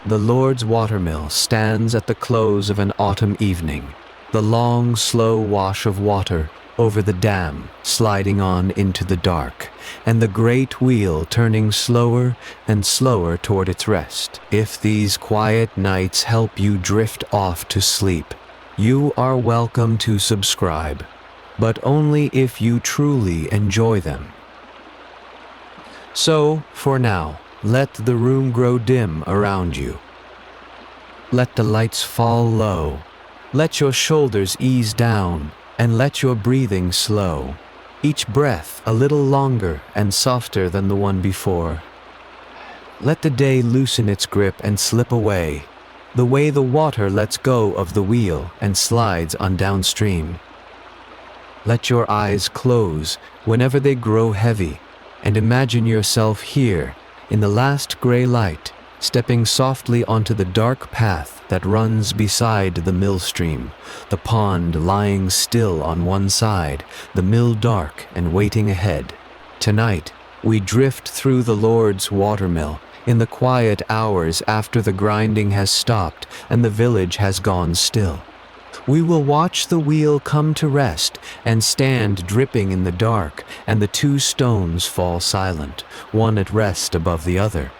The Lord's watermill stands at the close of an autumn evening, the long, slow wash of water over the dam sliding on into the dark, and the great wheel turning slower and slower toward its rest. If these quiet nights help you drift off to sleep, you are welcome to subscribe, but only if you truly enjoy them. So, for now, let the room grow dim around you. Let the lights fall low. Let your shoulders ease down, and let your breathing slow. Each breath a little longer and softer than the one before. Let the day loosen its grip and slip away, the way the water lets go of the wheel and slides on downstream. Let your eyes close whenever they grow heavy, and imagine yourself here, in the last gray light, stepping softly onto the dark path that runs beside the mill stream, the pond lying still on one side, the mill dark and waiting ahead. Tonight, we drift through the Lord's watermill in the quiet hours after the grinding has stopped and the village has gone still. We will watch the wheel come to rest and stand dripping in the dark, and the two stones fall silent, one at rest above the other.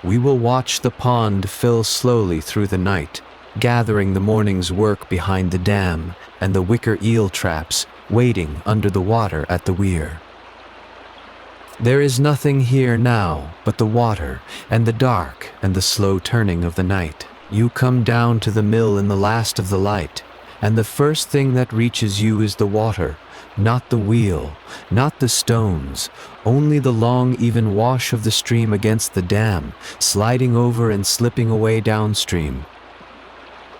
We will watch the pond fill slowly through the night, gathering the morning's work behind the dam and the wicker eel-traps waiting under the water at the weir. There is nothing here now but the water and the dark and the slow turning of the night. You come down to the mill in the last of the light, and the first thing that reaches you is the water, not the wheel, not the stones, only the long even wash of the stream against the dam, sliding over and slipping away downstream.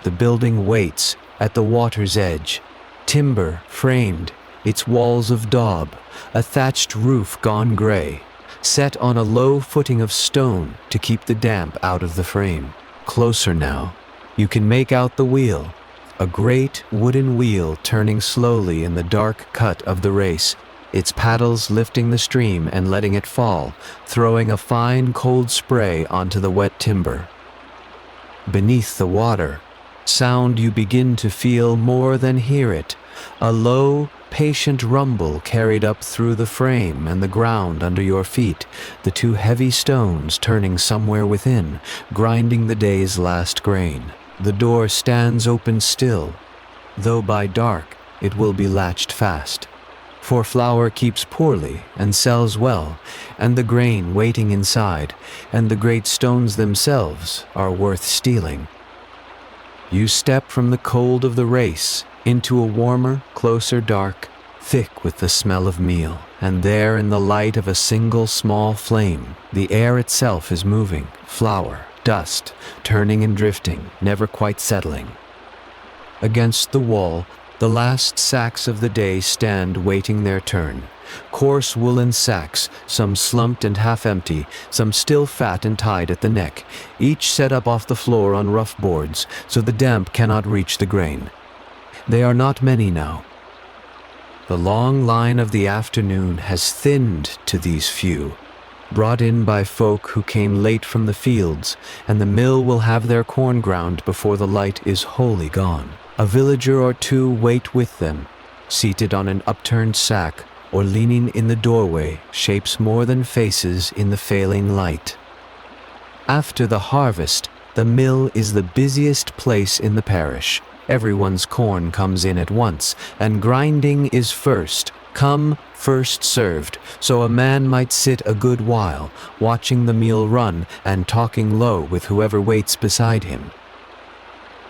The building waits at the water's edge, timber framed, its walls of daub, a thatched roof gone gray, set on a low footing of stone to keep the damp out of the frame. Closer now, you can make out the wheel, a great wooden wheel turning slowly in the dark cut of the race, its paddles lifting the stream and letting it fall, throwing a fine cold spray onto the wet timber. Beneath the water, sound you begin to feel more than hear it, a low, patient rumble carried up through the frame and the ground under your feet, the two heavy stones turning somewhere within, grinding the day's last grain. The door stands open still, though by dark it will be latched fast. For flour keeps poorly and sells well, and the grain waiting inside, and the great stones themselves are worth stealing. You step from the cold of the race into a warmer, closer dark, thick with the smell of meal, and there in the light of a single small flame, the air itself is moving, flour, dust, turning and drifting, never quite settling. Against the wall, the last sacks of the day stand waiting their turn. Coarse woolen sacks, some slumped and half empty, some still fat and tied at the neck, each set up off the floor on rough boards, so the damp cannot reach the grain. They are not many now. The long line of the afternoon has thinned to these few, brought in by folk who came late from the fields, and the mill will have their corn ground before the light is wholly gone. A villager or two wait with them, seated on an upturned sack or leaning in the doorway, shapes more than faces in the failing light. After the harvest, the mill is the busiest place in the parish. Everyone's corn comes in at once, and grinding is first, come, first served, so a man might sit a good while, watching the meal run and talking low with whoever waits beside him.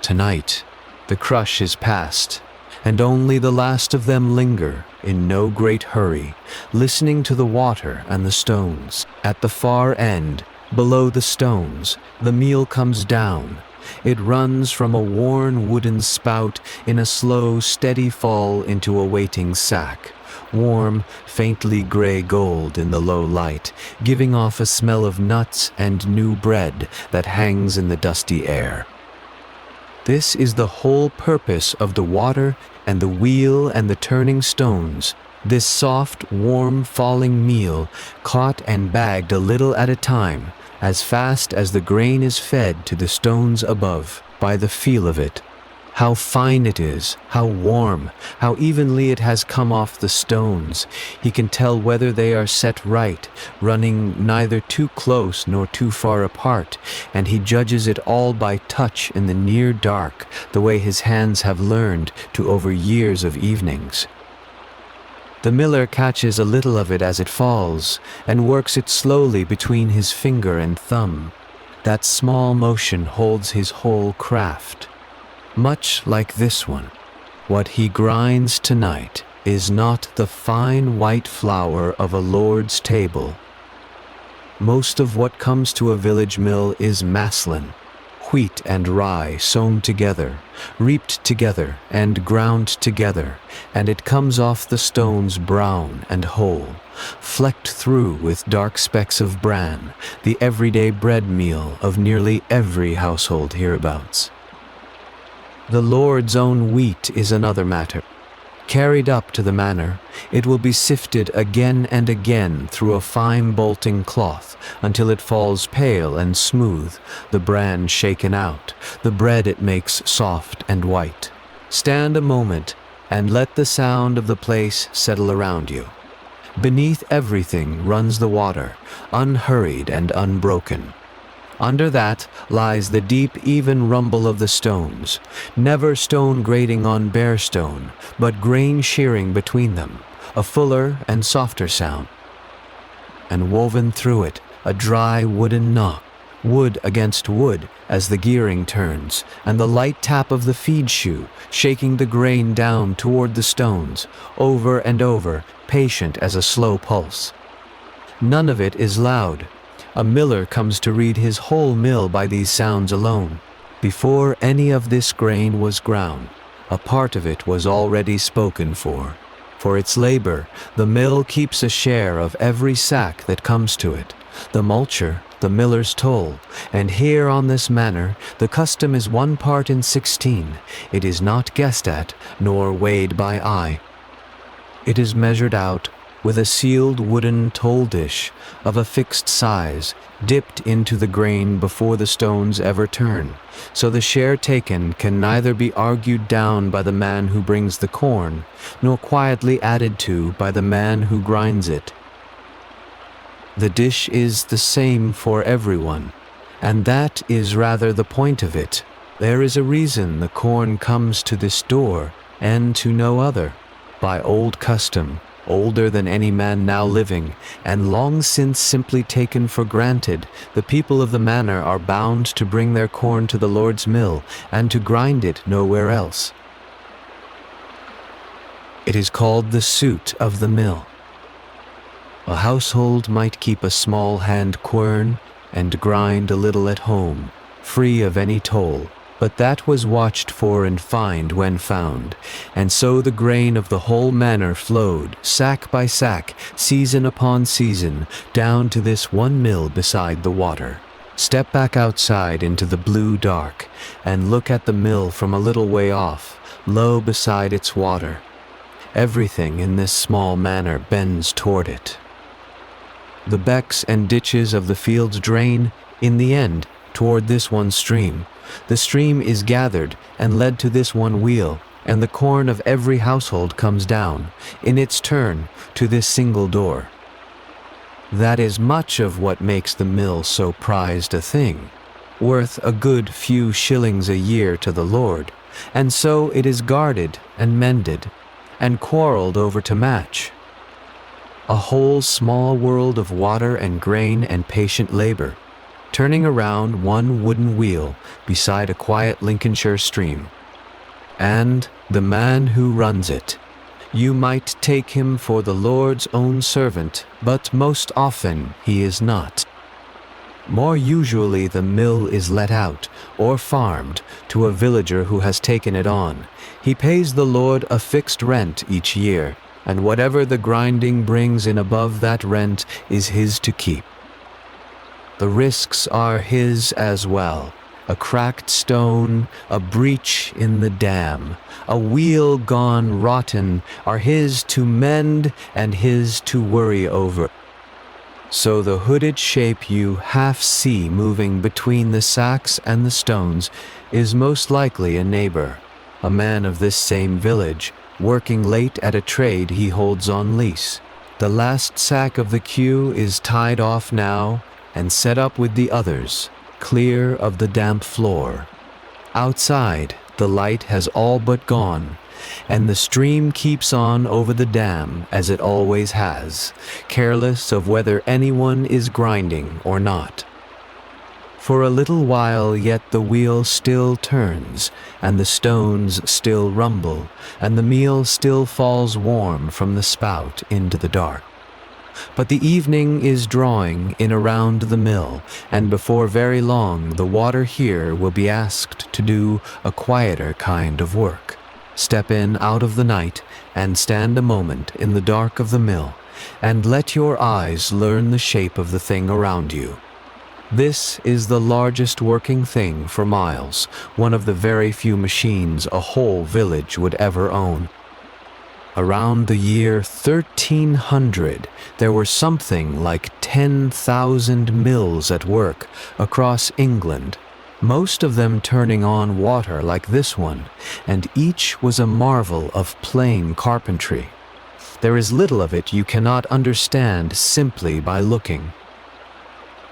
Tonight, the crush is past, and only the last of them linger, in no great hurry, listening to the water and the stones. At the far end, below the stones, the meal comes down. It runs from a worn wooden spout in a slow, steady fall into a waiting sack, warm, faintly gray gold in the low light, giving off a smell of nuts and new bread that hangs in the dusty air. This is the whole purpose of the water and the wheel and the turning stones, This soft, warm, falling meal, caught and bagged a little at a time, as fast as the grain is fed to the stones above, by the feel of it. How fine it is, how warm, how evenly it has come off the stones. He can tell whether they are set right, running neither too close nor too far apart, and he judges it all by touch in the near dark, the way his hands have learned to over years of evenings. The miller catches a little of it as it falls, and works it slowly between his finger and thumb. That small motion holds his whole craft. Much like this one, what he grinds tonight is not the fine white flour of a lord's table. Most of what comes to a village mill is maslin, wheat and rye sown together, reaped together, and ground together, and it comes off the stones brown and whole, flecked through with dark specks of bran, the everyday bread meal of nearly every household hereabouts. The Lord's own wheat is another matter. Carried up to the manor, it will be sifted again and again through a fine bolting cloth until it falls pale and smooth, the bran shaken out, the bread it makes soft and white. Stand a moment and let the sound of the place settle around you. Beneath everything runs the water, unhurried and unbroken. Under that lies the deep, even rumble of the stones, never stone grating on bare stone, but grain shearing between them, a fuller and softer sound. And woven through it, a dry wooden knock, wood against wood as the gearing turns, and the light tap of the feed shoe, shaking the grain down toward the stones, over and over, patient as a slow pulse. None of it is loud. A miller comes to read his whole mill by these sounds alone. Before any of this grain was ground, a part of it was already spoken for. For its labor, the mill keeps a share of every sack that comes to it, the multure, the miller's toll, and here on this manor, the custom is 1 part in 16. It is not guessed at, nor weighed by eye. It is measured out with a sealed wooden toll dish of a fixed size, dipped into the grain before the stones ever turn, so the share taken can neither be argued down by the man who brings the corn, nor quietly added to by the man who grinds it. The dish is the same for everyone, and that is rather the point of it. There is a reason the corn comes to this door, and to no other, by old custom, older than any man now living, and long since simply taken for granted. The people of the manor are bound to bring their corn to the Lord's mill, and to grind it nowhere else. It is called the suit of the mill. A household might keep a small hand quern, and grind a little at home, free of any toll, but that was watched for and fined when found, and so the grain of the whole manor flowed, sack by sack, season upon season, down to this one mill beside the water. Step back outside into the blue dark, and look at the mill from a little way off, low beside its water. Everything in this small manor bends toward it. The becks and ditches of the fields drain, in the end, toward this one stream. The stream is gathered and led to this one wheel, and the corn of every household comes down, in its turn, to this single door. That is much of what makes the mill so prized a thing, worth a good few shillings a year to the Lord, and so it is guarded and mended, and quarreled over to match. A whole small world of water and grain and patient labor, turning around one wooden wheel beside a quiet Lincolnshire stream. And the man who runs it, you might take him for the Lord's own servant, but most often he is not. More usually the mill is let out, or farmed, to a villager who has taken it on. He pays the Lord a fixed rent each year, and whatever the grinding brings in above that rent is his to keep. The risks are his as well. a cracked stone, a breach in the dam, a wheel gone rotten are his to mend and his to worry over. So the hooded shape you half see moving between the sacks and the stones is most likely a neighbor, a man of this same village, working late at a trade he holds on lease. The last sack of the queue is tied off now and set up with the others, clear of the damp floor. Outside, the light has all but gone, and the stream keeps on over the dam as it always has, careless of whether anyone is grinding or not. For a little while yet the wheel still turns, and the stones still rumble, and the meal still falls warm from the spout into the dark. But the evening is drawing in around the mill, and before very long the water here will be asked to do a quieter kind of work. Step in out of the night and stand a moment in the dark of the mill, and let your eyes learn the shape of the thing around you. This is the largest working thing for miles, one of the very few machines a whole village would ever own. Around the year 1300, there were something like 10,000 mills at work across England, most of them turning on water like this one, and each was a marvel of plain carpentry. There is little of it you cannot understand simply by looking.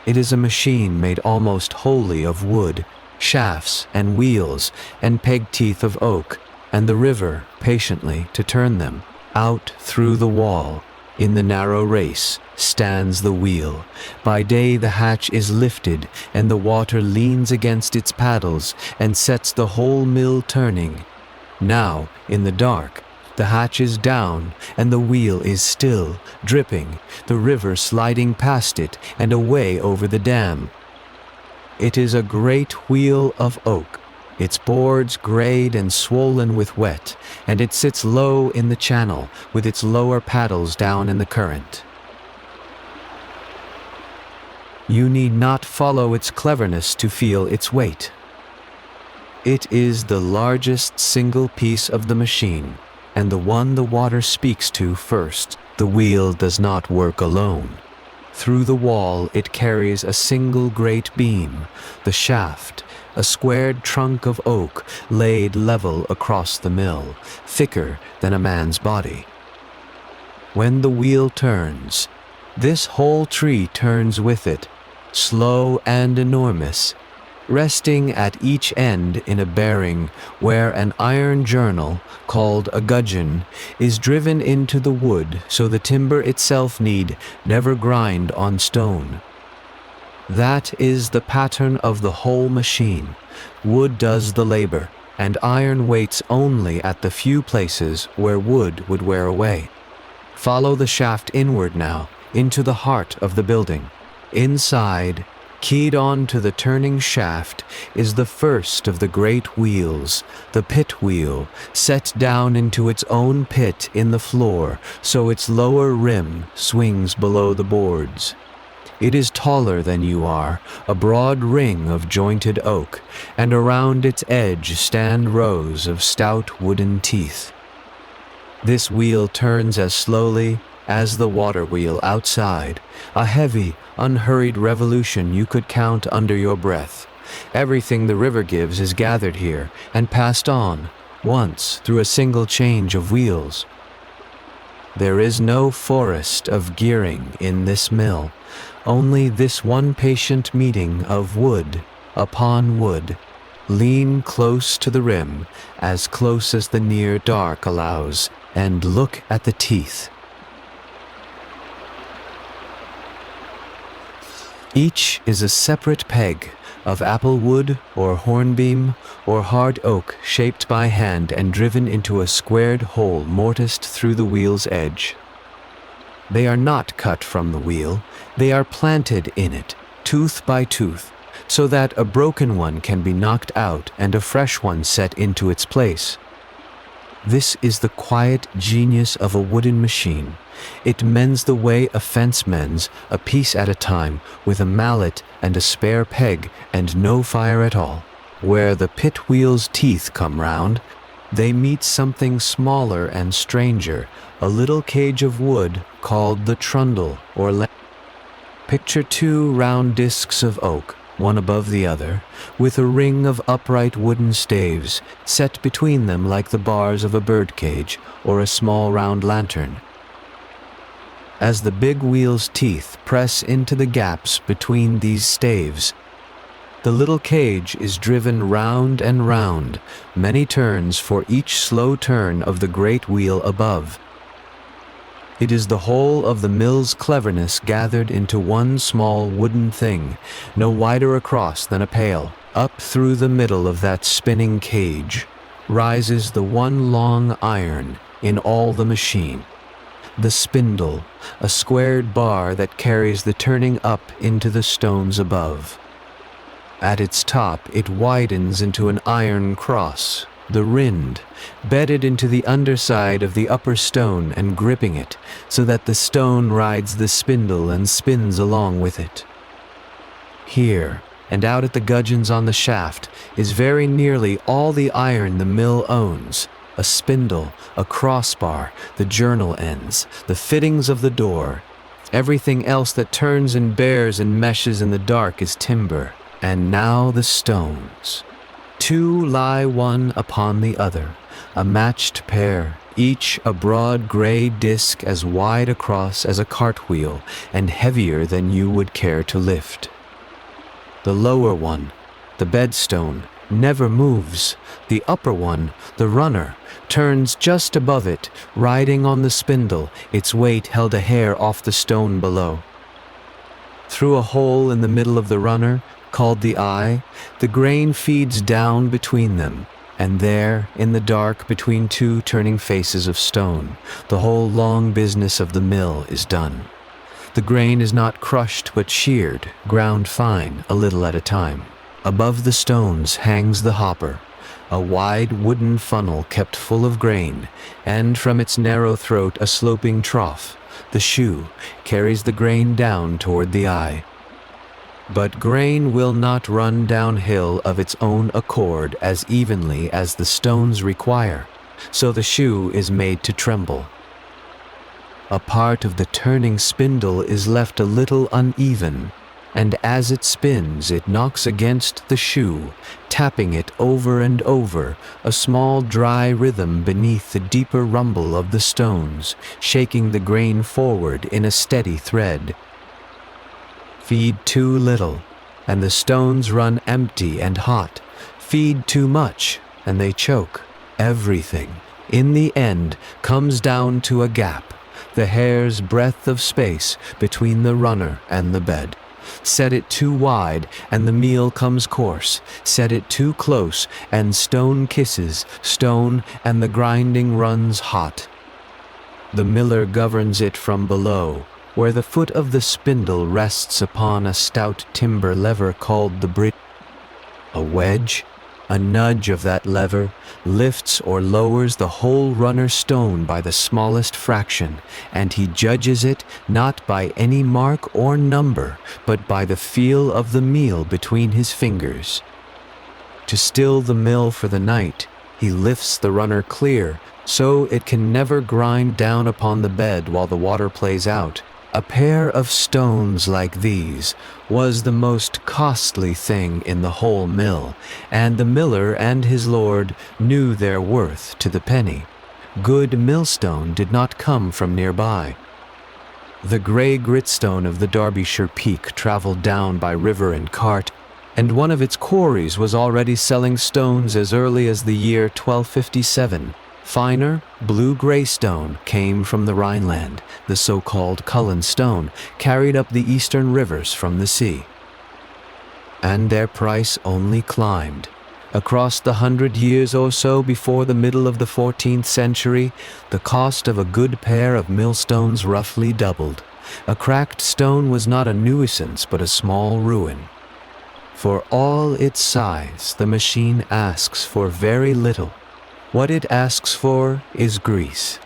It is a machine made almost wholly of wood, shafts and wheels and peg teeth of oak, and the river patiently to turn them. Out through the wall, in the narrow race, stands the wheel. By day the hatch is lifted, and the water leans against its paddles and sets the whole mill turning. Now, in the dark, the hatch is down, and the wheel is still, dripping, the river sliding past it and away over the dam. It is a great wheel of oak, its boards grayed and swollen with wet, and it sits low in the channel, with its lower paddles down in the current. You need not follow its cleverness to feel its weight. It is the largest single piece of the machine, and the one the water speaks to first. The wheel does not work alone. Through the wall it carries a single great beam, the shaft, a squared trunk of oak laid level across the mill, thicker than a man's body. When the wheel turns, this whole tree turns with it, slow and enormous, resting at each end in a bearing where an iron journal, called a gudgeon, is driven into the wood so the timber itself need never grind on stone. That is the pattern of the whole machine. Wood does the labor, and iron waits only at the few places where wood would wear away. Follow the shaft inward now, into the heart of the building. Inside, keyed on to the turning shaft, is the first of the great wheels, the pit wheel, set down into its own pit in the floor, so its lower rim swings below the boards. It is taller than you are, a broad ring of jointed oak, and around its edge stand rows of stout wooden teeth. This wheel turns as slowly as the water wheel outside, a heavy, unhurried revolution you could count under your breath. Everything the river gives is gathered here and passed on, once through a single change of wheels. There is no forest of gearing in this mill, only this one patient meeting of wood upon wood. Lean close to the rim, as close as the near dark allows, and look at the teeth. Each is a separate peg of apple wood or hornbeam or hard oak shaped by hand and driven into a squared hole mortised through the wheel's edge. They are not cut from the wheel, they are planted in it, tooth by tooth, so that a broken one can be knocked out and a fresh one set into its place. This is the quiet genius of a wooden machine. It mends the way a fence mends, a piece at a time, with a mallet and a spare peg and no fire at all. Where the pit wheel's teeth come round, they meet something smaller and stranger, a little cage of wood called the trundle or Picture two round discs of oak, one above the other, with a ring of upright wooden staves set between them like the bars of a birdcage or a small round lantern. As the big wheel's teeth press into the gaps between these staves, the little cage is driven round and round, many turns for each slow turn of the great wheel above. It is the whole of the mill's cleverness gathered into one small wooden thing, no wider across than a pail. Up through the middle of that spinning cage rises the one long iron in all the machine. The spindle, a squared bar that carries the turning up into the stones above. At its top it widens into an iron cross, the rind, bedded into the underside of the upper stone and gripping it, so that the stone rides the spindle and spins along with it. Here, and out at the gudgeons on the shaft, is very nearly all the iron the mill owns, a spindle, a crossbar, the journal ends, the fittings of the door. Everything else that turns and bears and meshes in the dark is timber. And now the stones. Two lie one upon the other, a matched pair, each a broad gray disc as wide across as a cartwheel and heavier than you would care to lift. The lower one, the bedstone, never moves. The upper one, the runner, turns just above it, riding on the spindle, its weight held a hair off the stone below. Through a hole in the middle of the runner, called the eye, the grain feeds down between them, and there, in the dark between two turning faces of stone, the whole long business of the mill is done. The grain is not crushed but sheared, ground fine, a little at a time. Above the stones hangs the hopper, a wide wooden funnel kept full of grain, and from its narrow throat a sloping trough. The shoe carries the grain down toward the eye. But grain will not run downhill of its own accord as evenly as the stones require, so the shoe is made to tremble. A part of the turning spindle is left a little uneven, and as it spins it knocks against the shoe, tapping it over and over, a small dry rhythm beneath the deeper rumble of the stones, shaking the grain forward in a steady thread. Feed too little, and the stones run empty and hot. Feed too much, and they choke. Everything, in the end, comes down to a gap, the hair's breadth of space between the runner and the bed. Set it too wide, and the meal comes coarse. Set it too close, and stone kisses stone, and the grinding runs hot. The miller governs it from below, where the foot of the spindle rests upon a stout timber lever called the bridge. A wedge, a nudge of that lever, lifts or lowers the whole runner stone by the smallest fraction, and he judges it not by any mark or number, but by the feel of the meal between his fingers. To still the mill for the night, he lifts the runner clear, so it can never grind down upon the bed while the water plays out. A pair of stones like these was the most costly thing in the whole mill, and the miller and his lord knew their worth to the penny. Good millstone did not come from nearby. The grey gritstone of the Derbyshire peak travelled down by river and cart, and one of its quarries was already selling stones as early as the year 1257. Finer, blue-grey stone came from the Rhineland, the so-called Cullen stone, carried up the eastern rivers from the sea. And their price only climbed. Across the 100 years or so before the middle of the 14th century, the cost of a good pair of millstones roughly doubled. A cracked stone was not a nuisance but a small ruin. For all its size, the machine asks for very little. What it asks for is grease.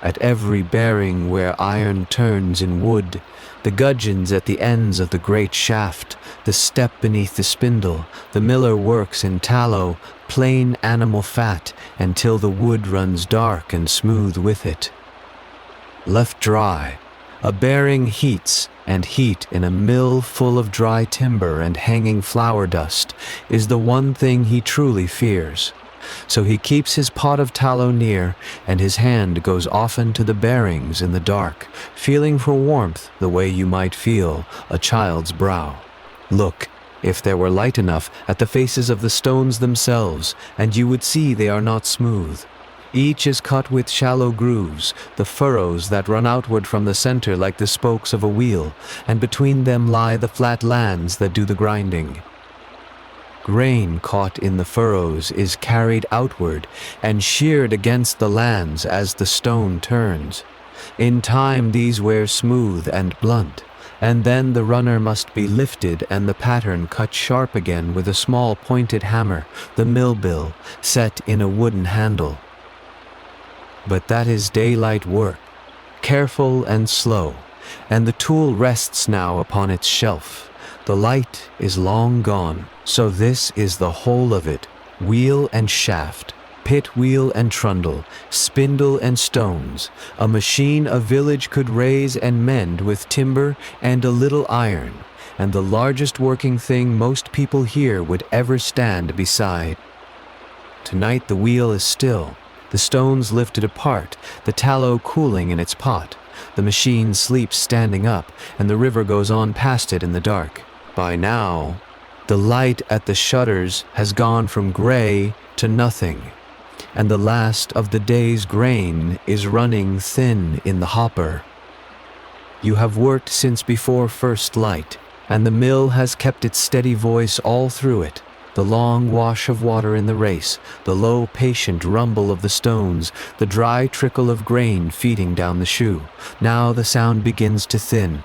At every bearing where iron turns in wood, the gudgeons at the ends of the great shaft, the step beneath the spindle, the miller works in tallow, plain animal fat, until the wood runs dark and smooth with it. Left dry, a bearing heats, and heat in a mill full of dry timber and hanging flour dust is the one thing he truly fears. So he keeps his pot of tallow near, and his hand goes often to the bearings in the dark, feeling for warmth the way you might feel a child's brow. Look, if there were light enough, at the faces of the stones themselves, and you would see they are not smooth. Each is cut with shallow grooves, the furrows that run outward from the center like the spokes of a wheel, and between them lie the flat lands that do the grinding. Grain caught in the furrows is carried outward and sheared against the lands as the stone turns. In time these wear smooth and blunt, and then the runner must be lifted and the pattern cut sharp again with a small pointed hammer, the mill bill, set in a wooden handle. But that is daylight work, careful and slow, and the tool rests now upon its shelf. The light is long gone, so this is the whole of it, wheel and shaft, pit wheel and trundle, spindle and stones, a machine a village could raise and mend with timber and a little iron, and the largest working thing most people here would ever stand beside. Tonight the wheel is still, the stones lifted apart, the tallow cooling in its pot. The machine sleeps standing up, and the river goes on past it in the dark. By now, the light at the shutters has gone from gray to nothing, and the last of the day's grain is running thin in the hopper. You have worked since before first light, and the mill has kept its steady voice all through it. The long wash of water in the race, the low patient rumble of the stones, the dry trickle of grain feeding down the shoe. Now the sound begins to thin.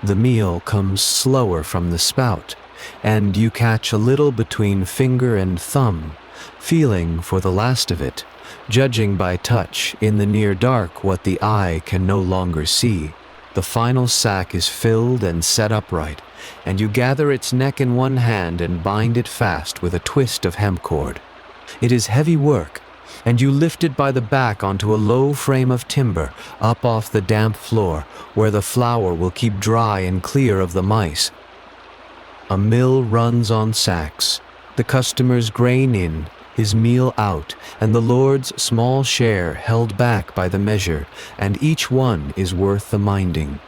The meal comes slower from the spout, and you catch a little between finger and thumb, feeling for the last of it, judging by touch in the near dark what the eye can no longer see. The final sack is filled and set upright, and you gather its neck in one hand and bind it fast with a twist of hemp cord. It is heavy work, and you lift it by the back onto a low frame of timber up off the damp floor where the flour will keep dry and clear of the mice. A mill runs on sacks, the customer's grain in, his meal out, and the Lord's small share held back by the measure, and each one is worth the minding.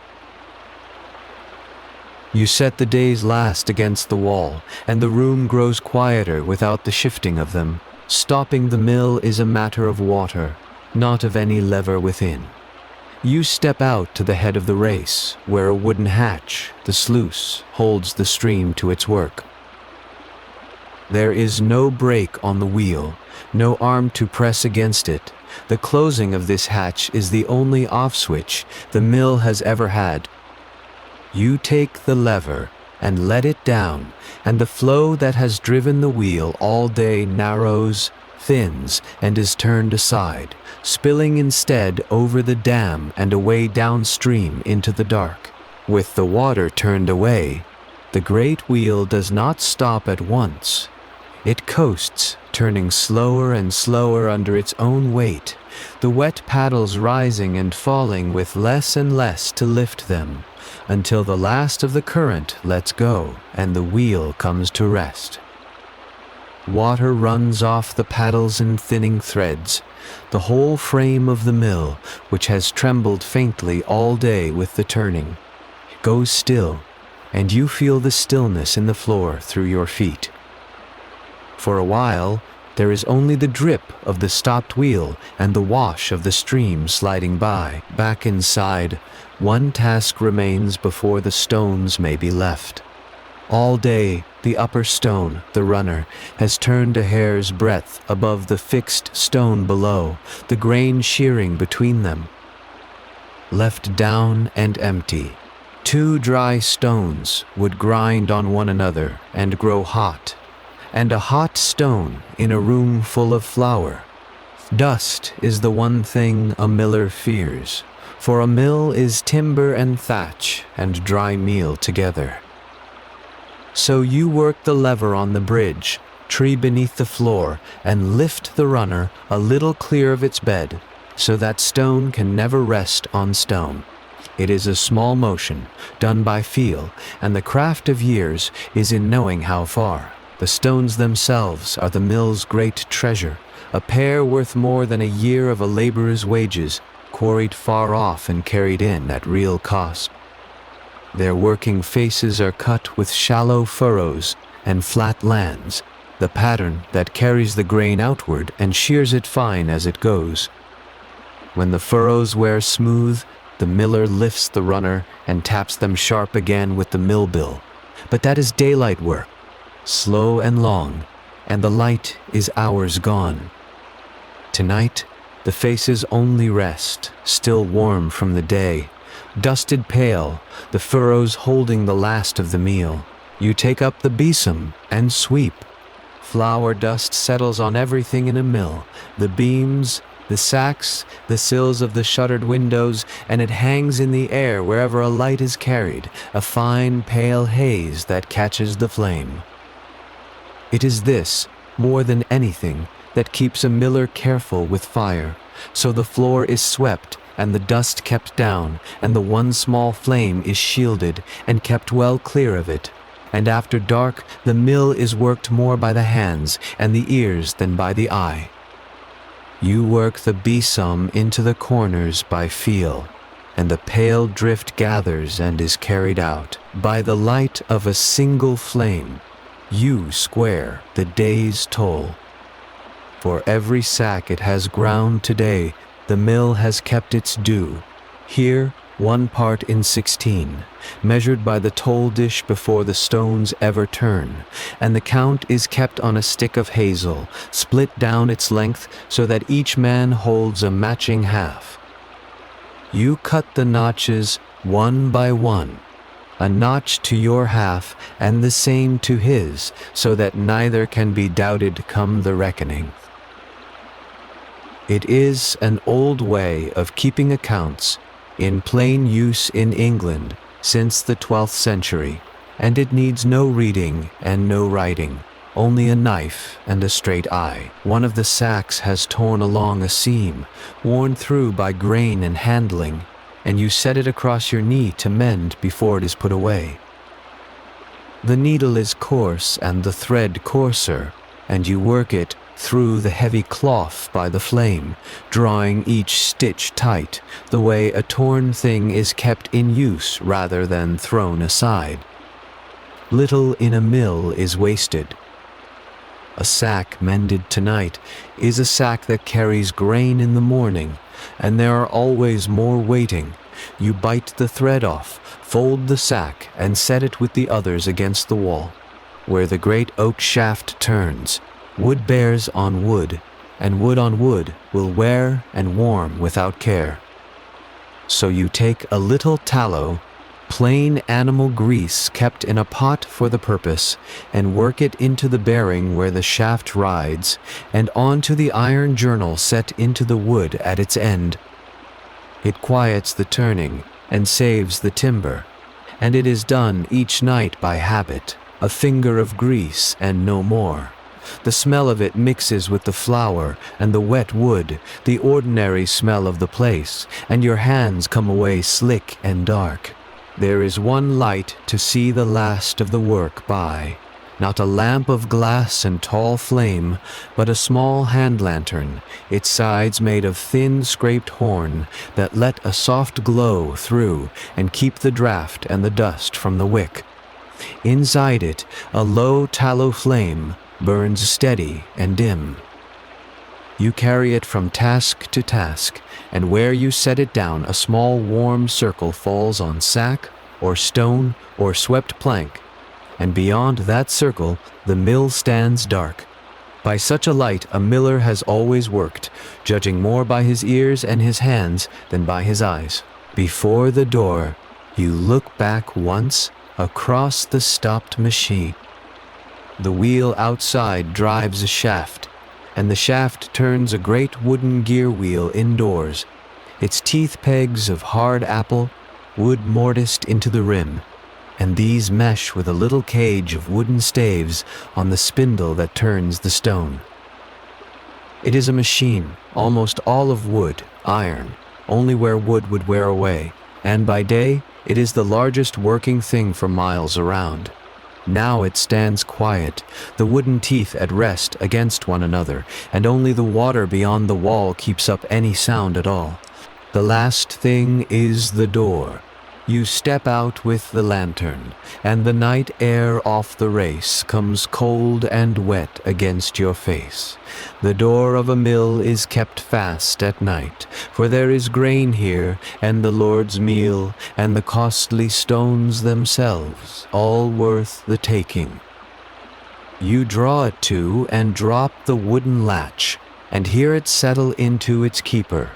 You set the day's last against the wall, and the room grows quieter without the shifting of them. Stopping the mill is a matter of water, not of any lever within. You step out to the head of the race, where a wooden hatch, the sluice, holds the stream to its work. There is no brake on the wheel, no arm to press against it. The closing of this hatch is the only off switch the mill has ever had. You take the lever and let it down, and the flow that has driven the wheel all day narrows, thins, and is turned aside, spilling instead over the dam and away downstream into the dark. With the water turned away, the great wheel does not stop at once. It coasts, turning slower and slower under its own weight, the wet paddles rising and falling with less and less to lift them, until the last of the current lets go and the wheel comes to rest. Water runs off the paddles in thinning threads. The whole frame of the mill, which has trembled faintly all day with the turning, goes still, and you feel the stillness in the floor through your feet. For a while, there is only the drip of the stopped wheel and the wash of the stream sliding by. Back inside, one task remains before the stones may be left. All day, the upper stone, the runner, has turned a hair's breadth above the fixed stone below, the grain shearing between them. Left down and empty, two dry stones would grind on one another and grow hot, and a hot stone in a room full of flour. Dust is the one thing a miller fears, for a mill is timber and thatch and dry meal together. So you work the lever on the bridge, tree beneath the floor, and lift the runner a little clear of its bed, so that stone can never rest on stone. It is a small motion, done by feel, and the craft of years is in knowing how far. The stones themselves are the mill's great treasure, a pair worth more than a year of a laborer's wages, quarried far off and carried in at real cost. Their working faces are cut with shallow furrows and flat lands, the pattern that carries the grain outward and shears it fine as it goes. When the furrows wear smooth, the miller lifts the runner and taps them sharp again with the mill bill. But that is daylight work, slow and long, and the light is hours gone. Tonight, the faces only rest, still warm from the day, dusted pale, the furrows holding the last of the meal. You take up the besom and sweep. Flour dust settles on everything in a mill, the beams, the sacks, the sills of the shuttered windows, and it hangs in the air wherever a light is carried, a fine pale haze that catches the flame. It is this, more than anything, that keeps a miller careful with fire, so the floor is swept and the dust kept down, and the one small flame is shielded and kept well clear of it. And after dark the mill is worked more by the hands and the ears than by the eye. You work the besom into the corners by feel, and the pale drift gathers and is carried out. By the light of a single flame, you square the day's toll. For every sack it has ground today, the mill has kept its due. Here, 1 part in 16, measured by the toll dish before the stones ever turn, and the count is kept on a stick of hazel, split down its length so that each man holds a matching half. You cut the notches 1 by 1, a notch to your half and the same to his, so that neither can be doubted come the reckoning. It is an old way of keeping accounts, in plain use in England since the 12th century, and it needs no reading and no writing, only a knife and a straight eye. One of the sacks has torn along a seam, worn through by grain and handling, and you set it across your knee to mend before it is put away. The needle is coarse and the thread coarser, and you work it through the heavy cloth by the flame, drawing each stitch tight, the way a torn thing is kept in use rather than thrown aside. Little in a mill is wasted. A sack mended tonight is a sack that carries grain in the morning, and there are always more waiting. You bite the thread off, fold the sack, and set it with the others against the wall, where the great oak shaft turns. Wood bears on wood, and wood on wood will wear and warm without care. So you take a little tallow, plain animal grease kept in a pot for the purpose, and work it into the bearing where the shaft rides, and onto the iron journal set into the wood at its end. It quiets the turning and saves the timber, and it is done each night by habit, a finger of grease and no more. The smell of it mixes with the flour and the wet wood, the ordinary smell of the place, and your hands come away slick and dark. There is one light to see the last of the work by, not a lamp of glass and tall flame, but a small hand lantern, its sides made of thin scraped horn that let a soft glow through and keep the draught and the dust from the wick. Inside it, a low tallow flame burns steady and dim. You carry it from task to task, and where you set it down a small warm circle falls on sack or stone or swept plank, and beyond that circle the mill stands dark. By such a light a miller has always worked, judging more by his ears and his hands than by his eyes. Before the door you look back once across the stopped machine. The wheel outside drives a shaft, and the shaft turns a great wooden gear wheel indoors, its teeth pegs of hard apple, wood mortised into the rim, and these mesh with a little cage of wooden staves on the spindle that turns the stone. It is a machine, almost all of wood, iron, only where wood would wear away, and by day it is the largest working thing for miles around. Now it stands quiet, the wooden teeth at rest against one another, and only the water beyond the wall keeps up any sound at all. The last thing is the door. You step out with the lantern, and the night air off the race comes cold and wet against your face. The door of a mill is kept fast at night, for there is grain here, and the Lord's meal, and the costly stones themselves, all worth the taking. You draw it to and drop the wooden latch, and hear it settle into its keeper.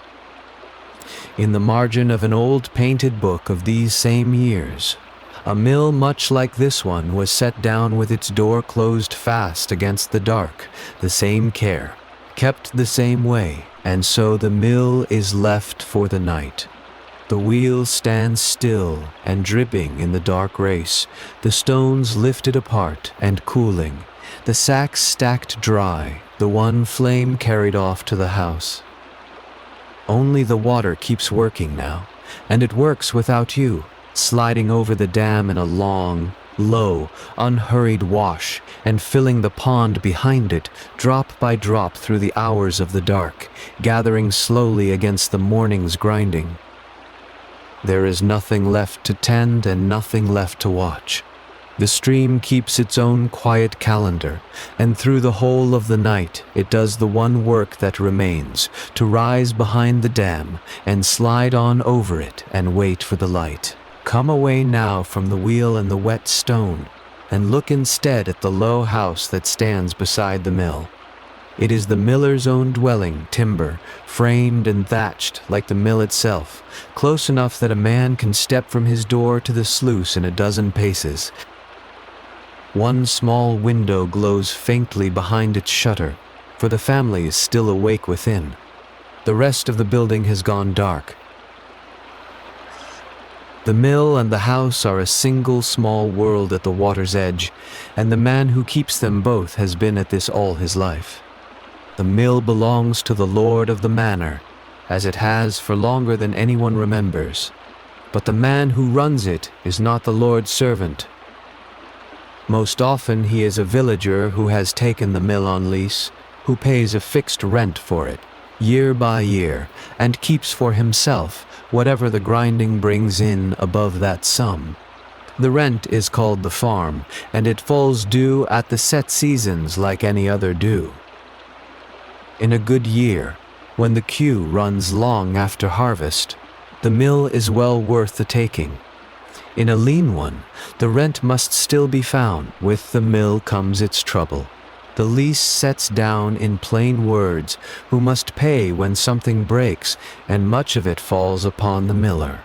In the margin of an old painted book of these same years, a mill much like this one was set down with its door closed fast against the dark, the same care, kept the same way, and so the mill is left for the night. The wheel stands still and dripping in the dark race, the stones lifted apart and cooling, the sacks stacked dry, the one flame carried off to the house. Only the water keeps working now, and it works without you, sliding over the dam in a long, low, unhurried wash, and filling the pond behind it, drop by drop through the hours of the dark, gathering slowly against the morning's grinding. There is nothing left to tend and nothing left to watch. The stream keeps its own quiet calendar, and through the whole of the night it does the one work that remains, to rise behind the dam and slide on over it and wait for the light. Come away now from the wheel and the wet stone, and look instead at the low house that stands beside the mill. It is the miller's own dwelling, timber, framed and thatched like the mill itself, close enough that a man can step from his door to the sluice in a dozen paces. One small window glows faintly behind its shutter, for the family is still awake within. The rest of the building has gone dark. The mill and the house are a single small world at the water's edge, and the man who keeps them both has been at this all his life. The mill belongs to the lord of the manor, as it has for longer than anyone remembers. But the man who runs it is not the lord's servant. Most often he is a villager who has taken the mill on lease, who pays a fixed rent for it, year by year, and keeps for himself whatever the grinding brings in above that sum. The rent is called the farm, and it falls due at the set seasons like any other due. In a good year, when the queue runs long after harvest, the mill is well worth the taking. In a lean one, the rent must still be found. With the mill comes its trouble. The lease sets down in plain words who must pay when something breaks, and much of it falls upon the miller.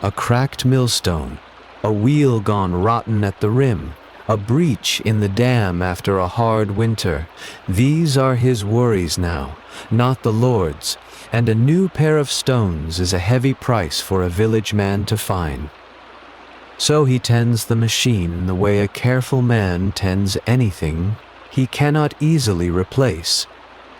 A cracked millstone, a wheel gone rotten at the rim, a breach in the dam after a hard winter, these are his worries now, not the Lord's. And a new pair of stones is a heavy price for a village man to find. So he tends the machine the way a careful man tends anything he cannot easily replace,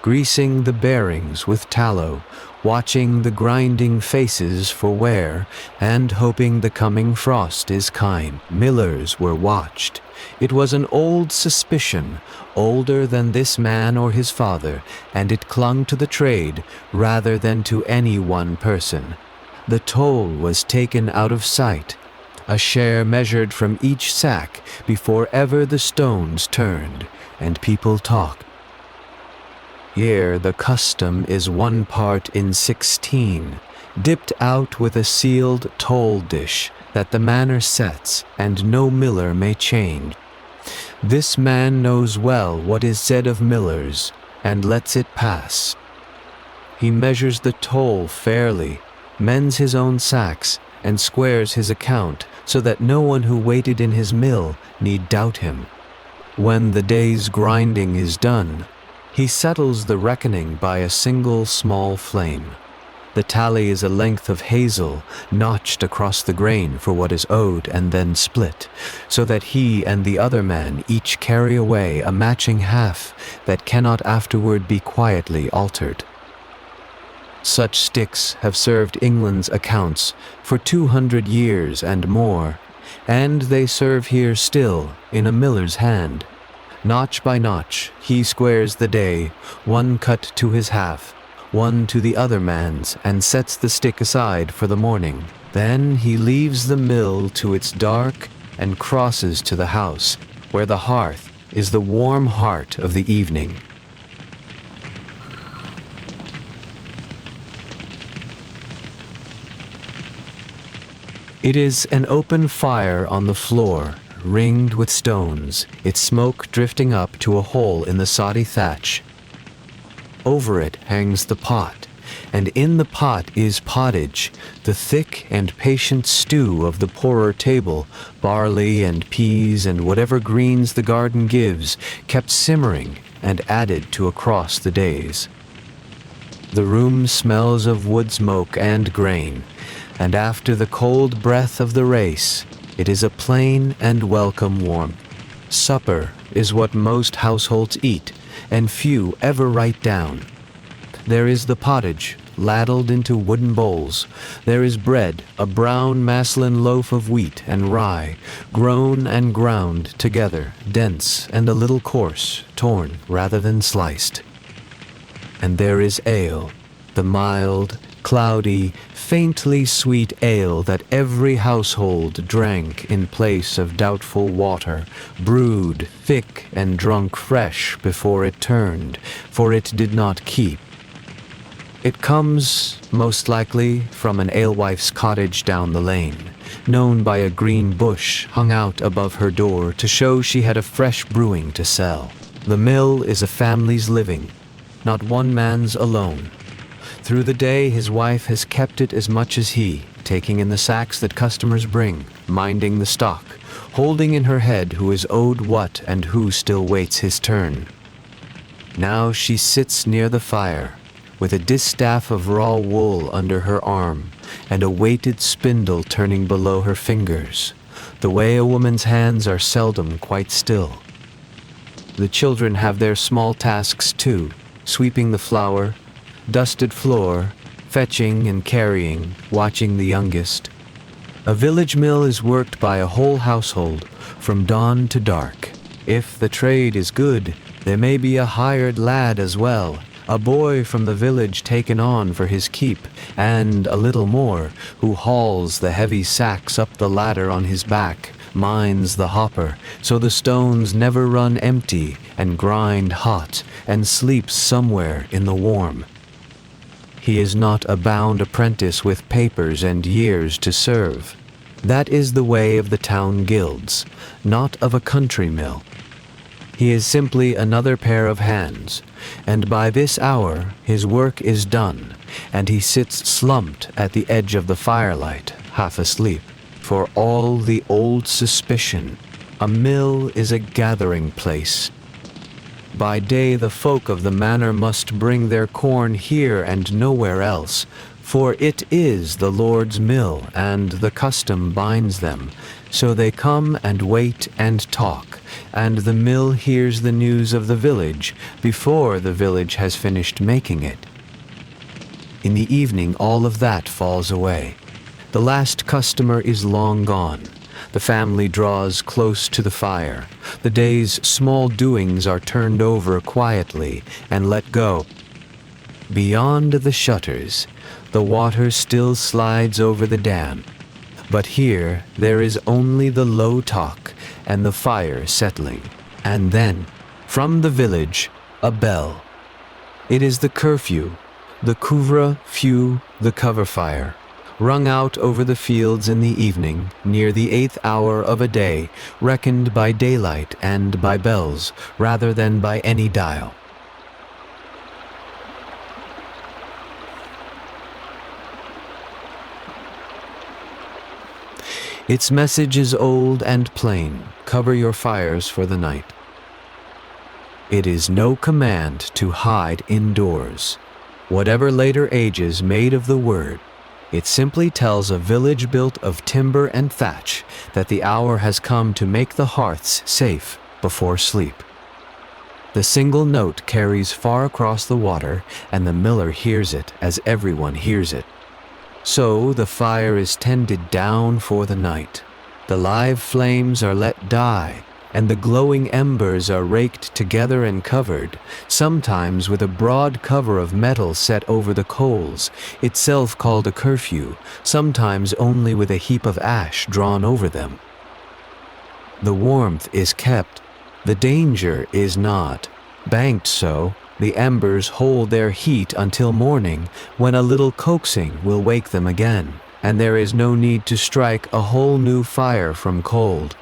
greasing the bearings with tallow, watching the grinding faces for wear, and hoping the coming frost is kind. Millers were watched. It was an old suspicion, older than this man or his father, and it clung to the trade rather than to any one person. The toll was taken out of sight, a share measured from each sack before ever the stones turned, and people talked. Here the custom is 1 part in 16, dipped out with a sealed toll dish that the manor sets, and no miller may change. This man knows well what is said of millers, and lets it pass. He measures the toll fairly, mends his own sacks, and squares his account so that no one who waited in his mill need doubt him. When the day's grinding is done, He settles the reckoning by a single small flame. The tally is a length of hazel notched across the grain for what is owed and then split, so that he and the other man each carry away a matching half that cannot afterward be quietly altered. Such sticks have served England's accounts for 200 years and more, and they serve here still in a miller's hand. Notch by notch he squares the day, one cut to his half, one to the other man's, and sets the stick aside for the morning. Then he leaves the mill to its dark and crosses to the house, where the hearth is the warm heart of the evening. It is an open fire on the floor, ringed with stones, its smoke drifting up to a hole in the soddy thatch. Over it hangs the pot, and in the pot is pottage, the thick and patient stew of the poorer table, barley and peas and whatever greens the garden gives, kept simmering and added to across the days. The room smells of wood smoke and grain, and after the cold breath of the race, it is a plain and welcome warmth. Supper is what most households eat, and few ever write down. There is the pottage, ladled into wooden bowls. There is bread, a brown maslin loaf of wheat and rye, grown and ground together, dense and a little coarse, torn rather than sliced. And there is ale, the mild, cloudy, faintly sweet ale that every household drank in place of doubtful water, brewed, thick, and drunk fresh before it turned, for it did not keep. It comes, most likely, from an alewife's cottage down the lane, known by a green bush hung out above her door to show she had a fresh brewing to sell. The mill is a family's living, not one man's alone. Through the day his wife has kept it as much as he, taking in the sacks that customers bring, minding the stock, holding in her head who is owed what and who still waits his turn. Now she sits near the fire, with a distaff of raw wool under her arm, and a weighted spindle turning below her fingers, the way a woman's hands are seldom quite still. The children have their small tasks too, sweeping the flour, dusted floor, fetching and carrying, watching the youngest. A village mill is worked by a whole household, from dawn to dark. If the trade is good, there may be a hired lad as well, a boy from the village taken on for his keep, and a little more, who hauls the heavy sacks up the ladder on his back, minds the hopper, so the stones never run empty, and grind hot, and sleeps somewhere in the warm. He is not a bound apprentice with papers and years to serve. That is the way of the town guilds, not of a country mill. He is simply another pair of hands, and by this hour his work is done, and he sits slumped at the edge of the firelight, half asleep. For all the old suspicion, a mill is a gathering place. By day the folk of the manor must bring their corn here and nowhere else, for it is the Lord's mill, and the custom binds them. So they come and wait and talk, and the mill hears the news of the village before the village has finished making it. In the evening all of that falls away. The last customer is long gone. The family draws close to the fire. The day's small doings are turned over quietly and let go. Beyond the shutters, the water still slides over the dam. But here there is only the low talk and the fire settling. And then, from the village, a bell. It is the curfew, the couvre-feu, the cover fire, rung out over the fields in the evening, near the 8th hour of a day, reckoned by daylight and by bells, rather than by any dial. Its message is old and plain: cover your fires for the night. It is no command to hide indoors. Whatever later ages made of the word, it simply tells a village built of timber and thatch that the hour has come to make the hearths safe before sleep. The single note carries far across the water, and the miller hears it as everyone hears it. So the fire is tended down for the night. The live flames are let die, and the glowing embers are raked together and covered, sometimes with a broad cover of metal set over the coals, itself called a curfew, sometimes only with a heap of ash drawn over them. The warmth is kept, the danger is not. Banked so, the embers hold their heat until morning, when a little coaxing will wake them again, and there is no need to strike a whole new fire from cold.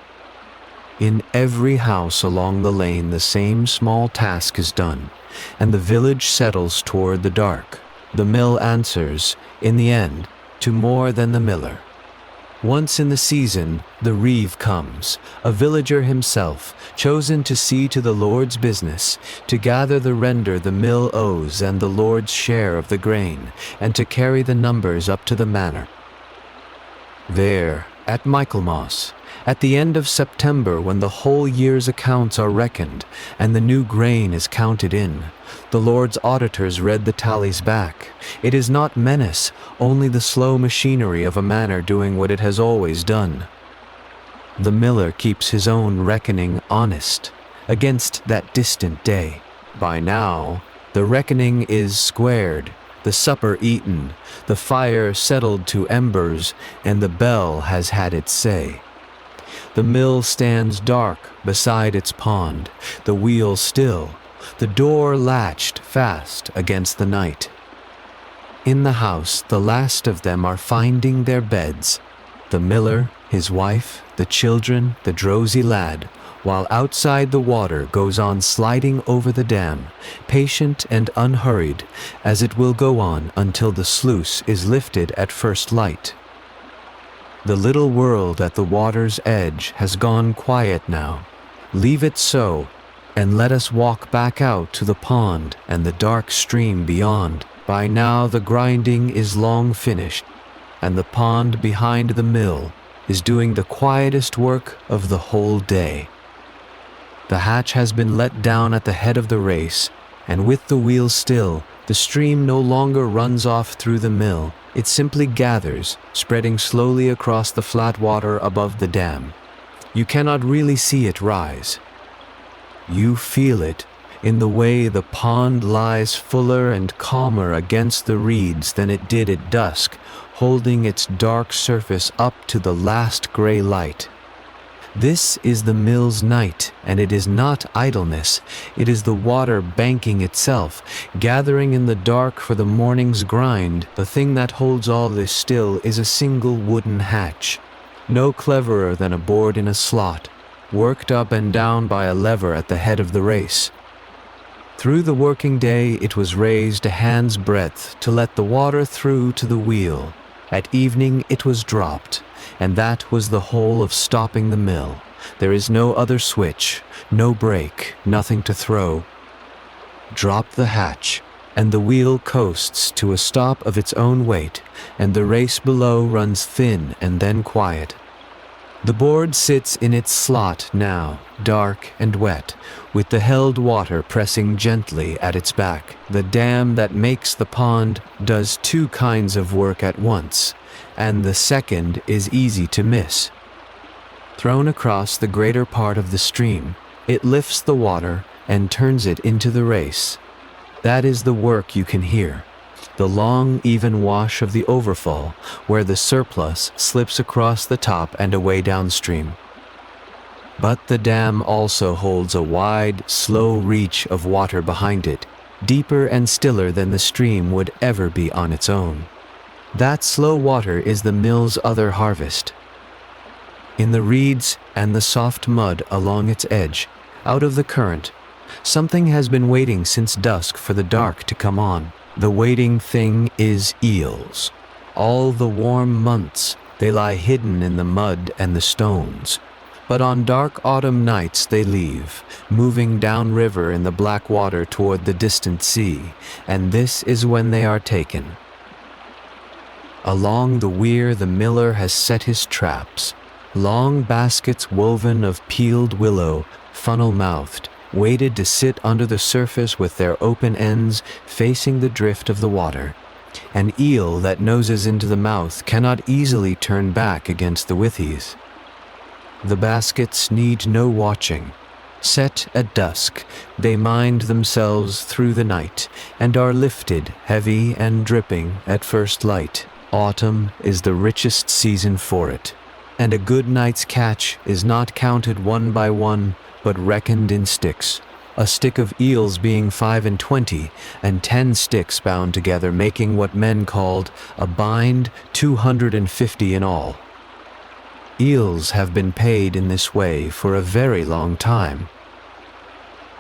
In every house along the lane the same small task is done, and the village settles toward the dark. The mill answers, in the end, to more than the miller. Once in the season, the reeve comes, a villager himself, chosen to see to the Lord's business, to gather the render the mill owes and the Lord's share of the grain, and to carry the numbers up to the manor. There, at Michaelmas, at the end of September, when the whole year's accounts are reckoned, and the new grain is counted in, the Lord's auditors read the tallies back. It is not menace, only the slow machinery of a manor doing what it has always done. The miller keeps his own reckoning honest, against that distant day. By now, the reckoning is squared, the supper eaten, the fire settled to embers, and the bell has had its say. The mill stands dark beside its pond, the wheel still, the door latched fast against the night. In the house the last of them are finding their beds, the miller, his wife, the children, the drowsy lad, while outside the water goes on sliding over the dam, patient and unhurried, as it will go on until the sluice is lifted at first light. The little world at the water's edge has gone quiet now. Leave it so, and let us walk back out to the pond and the dark stream beyond. By now the grinding is long finished, and the pond behind the mill is doing the quietest work of the whole day. The hatch has been let down at the head of the race, and with the wheel still, the stream no longer runs off through the mill. It simply gathers, spreading slowly across the flat water above the dam. You cannot really see it rise. You feel it in the way the pond lies fuller and calmer against the reeds than it did at dusk, holding its dark surface up to the last gray light. This is the mill's night, and it is not idleness. It is the water banking itself, gathering in the dark for the morning's grind. The thing that holds all this still is a single wooden hatch, no cleverer than a board in a slot, worked up and down by a lever at the head of the race. Through the working day it was raised a hand's breadth to let the water through to the wheel. At evening it was dropped, and that was the whole of stopping the mill. There is no other switch, no brake, nothing to throw. Drop the hatch, and the wheel coasts to a stop of its own weight, and the race below runs thin and then quiet. The board sits in its slot now, dark and wet, with the held water pressing gently at its back. The dam that makes the pond does two kinds of work at once, and the second is easy to miss. Thrown across the greater part of the stream, it lifts the water and turns it into the race. That is the work you can hear, the long, even wash of the overfall, where the surplus slips across the top and away downstream. But the dam also holds a wide, slow reach of water behind it, deeper and stiller than the stream would ever be on its own. That slow water is the mill's other harvest. In the reeds and the soft mud along its edge, out of the current, something has been waiting since dusk for the dark to come on. The waiting thing is eels. All the warm months they lie hidden in the mud and the stones. But on dark autumn nights they leave, moving downriver in the black water toward the distant sea, and this is when they are taken. Along the weir the miller has set his traps, long baskets woven of peeled willow, funnel-mouthed, waited to sit under the surface with their open ends facing the drift of the water. An eel that noses into the mouth cannot easily turn back against the withies. The baskets need no watching. Set at dusk, they mind themselves through the night, and are lifted, heavy and dripping, at first light. Autumn is the richest season for it, and a good night's catch is not counted one by one, but reckoned in sticks. A stick of eels being 25, and 10 sticks bound together, making what men called a bind, 250 in all. Eels have been paid in this way for a very long time.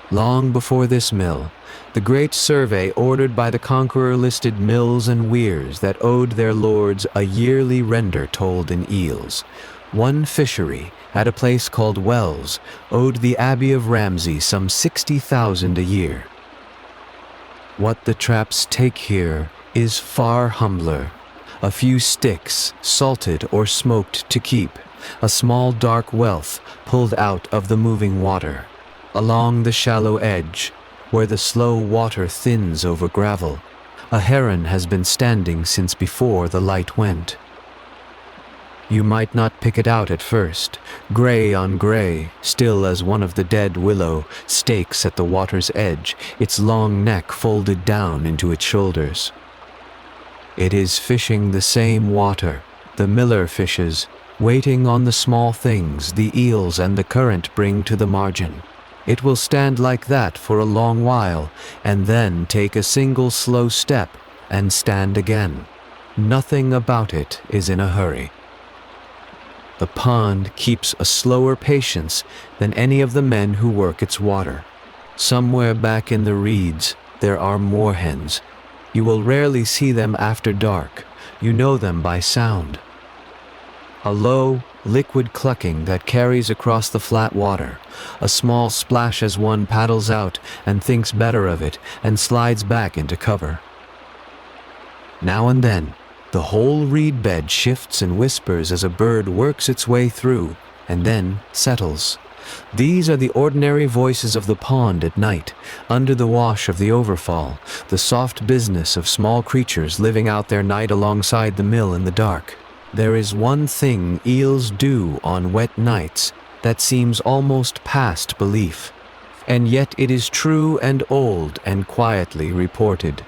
Long before this mill, the great survey ordered by the conqueror listed mills and weirs that owed their lords a yearly render told in eels. One fishery, at a place called Wells, owed the Abbey of Ramsey some 60,000 a year. What the traps take here is far humbler. A few sticks, salted or smoked to keep, a small dark wealth pulled out of the moving water. Along the shallow edge, where the slow water thins over gravel, a heron has been standing since before the light went. You might not pick it out at first, gray on gray, still as one of the dead willow stakes at the water's edge, its long neck folded down into its shoulders. It is fishing the same water the miller fishes, waiting on the small things the eels and the current bring to the margin. It will stand like that for a long while, and then take a single slow step and stand again. Nothing about it is in a hurry. The pond keeps a slower patience than any of the men who work its water. Somewhere back in the reeds there are moorhens. You will rarely see them after dark. You know them by sound. A low, liquid clucking that carries across the flat water, a small splash as one paddles out and thinks better of it and slides back into cover. Now and then, the whole reed bed shifts and whispers as a bird works its way through and then settles. These are the ordinary voices of the pond at night, under the wash of the overfall, the soft business of small creatures living out their night alongside the mill in the dark. There is one thing eels do on wet nights that seems almost past belief, and yet it is true and old and quietly reported.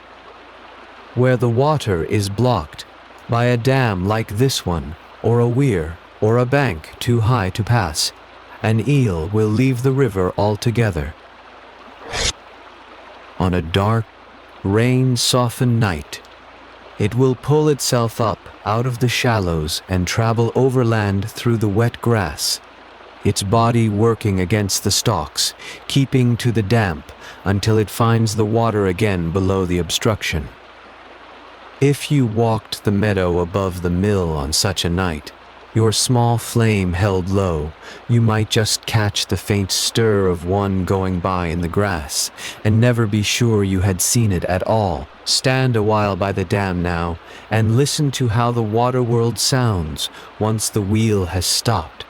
Where the water is blocked by a dam like this one, or a weir, or a bank too high to pass, an eel will leave the river altogether. On a dark, rain-softened night, it will pull itself up out of the shallows and travel overland through the wet grass, its body working against the stalks, keeping to the damp until it finds the water again below the obstruction. If you walked the meadow above the mill on such a night, your small flame held low, you might just catch the faint stir of one going by in the grass, and never be sure you had seen it at all. Stand a while by the dam now, and listen to how the water world sounds once the wheel has stopped.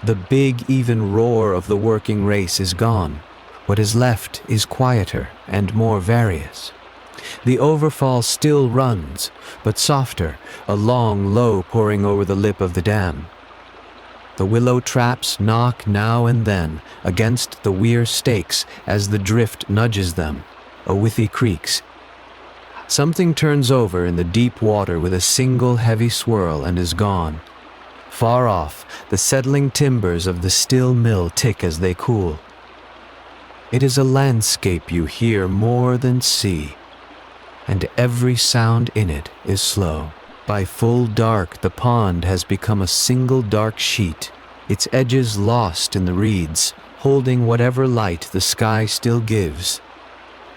The big even roar of the working race is gone. What is left is quieter and more various. The overfall still runs, but softer, a long low pouring over the lip of the dam. The willow traps knock now and then against the weir stakes as the drift nudges them. A withy creaks. Something turns over in the deep water with a single heavy swirl and is gone. Far off, the settling timbers of the still mill tick as they cool. It is a landscape you hear more than see, and every sound in it is slow. By full dark, the pond has become a single dark sheet, its edges lost in the reeds, holding whatever light the sky still gives.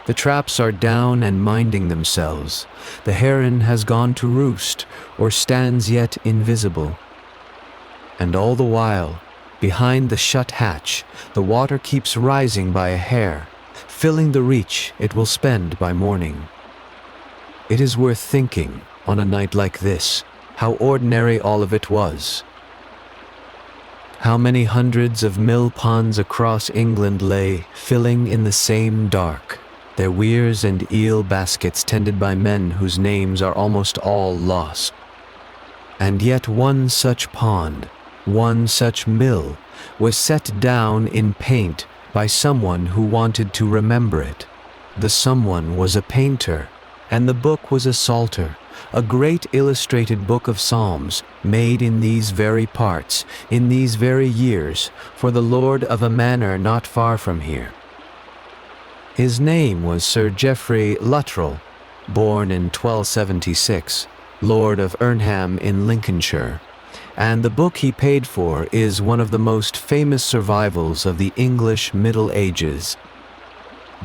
The traps are down and minding themselves. The heron has gone to roost, or stands yet invisible. And all the while, Behind the shut hatch, the water keeps rising by a hair, filling the reach it will spend by morning. It is worth thinking, on a night like this, how ordinary all of it was. How many hundreds of mill ponds across England lay, filling in the same dark, their weirs and eel baskets tended by men whose names are almost all lost. And yet one such pond, one such mill, was set down in paint by someone who wanted to remember it. The someone was a painter, and the book was a psalter, a great illustrated book of psalms, made in these very parts, in these very years, for the lord of a manor not far from here. His name was Sir Geoffrey Luttrell, born in 1276, Lord of Ernham in Lincolnshire, and the book he paid for is one of the most famous survivals of the English Middle Ages.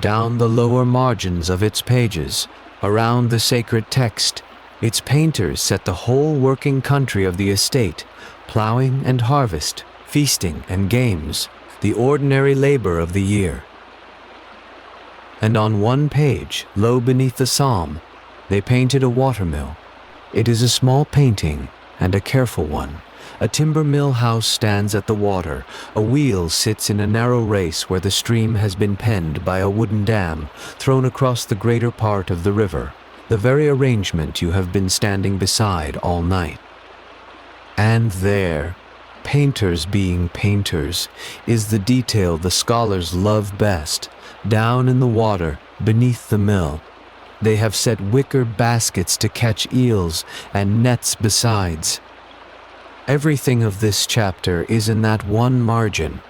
Down the lower margins of its pages, around the sacred text, its painters set the whole working country of the estate, ploughing and harvest, feasting and games, the ordinary labor of the year. And on one page, low beneath the psalm, they painted a watermill. It is a small painting, and a careful one. A timber mill house stands at the water. A wheel sits in a narrow race where the stream has been penned by a wooden dam thrown across the greater part of the river, the very arrangement you have been standing beside all night. And there, painters being painters, is the detail the scholars love best. Down in the water, beneath the mill, they have set wicker baskets to catch eels and nets besides. Everything of this chapter is in that one margin.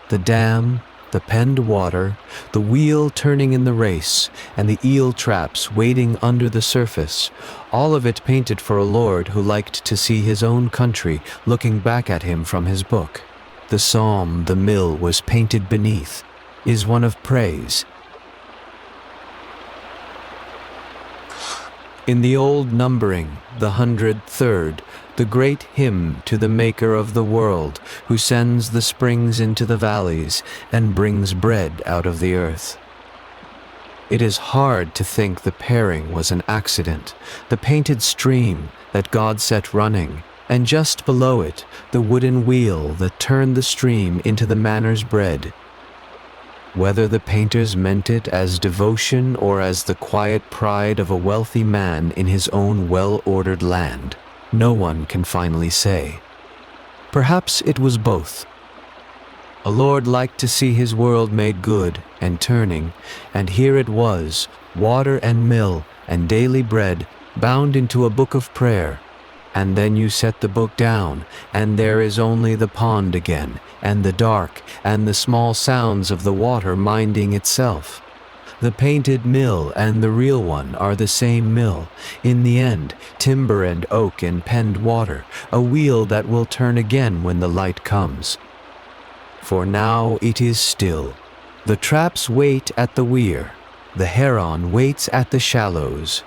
The dam, the penned water, the wheel turning in the race, and the eel-traps waiting under the surface, all of it painted for a lord who liked to see his own country looking back at him from his book. The psalm the mill was painted beneath is one of praise. In the old numbering, the 103rd, the great hymn to the Maker of the world, who sends the springs into the valleys and brings bread out of the earth. It is hard to think the pairing was an accident, the painted stream that God set running, and just below it, the wooden wheel that turned the stream into the manor's bread. Whether the painters meant it as devotion or as the quiet pride of a wealthy man in his own well-ordered land, no one can finally say. Perhaps it was both. A lord liked to see his world made good and turning, and here it was, water and mill and daily bread bound into a book of prayer. And then you set the book down, and there is only the pond again, and the dark, and the small sounds of the water minding itself. The painted mill and the real one are the same mill. In the end, timber and oak and penned water, a wheel that will turn again when the light comes. For now it is still. The traps wait at the weir. The heron waits at the shallows.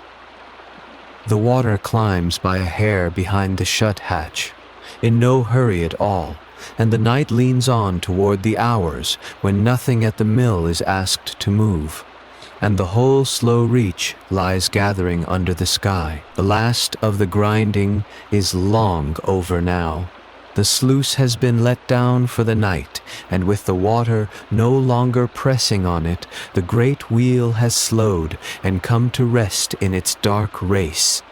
The water climbs by a hair behind the shut hatch, in no hurry at all, and the night leans on toward the hours when nothing at the mill is asked to move, and the whole slow reach lies gathering under the sky. The last of the grinding is long over now. The sluice has been let down for the night, and with the water no longer pressing on it, the great wheel has slowed and come to rest in its dark race.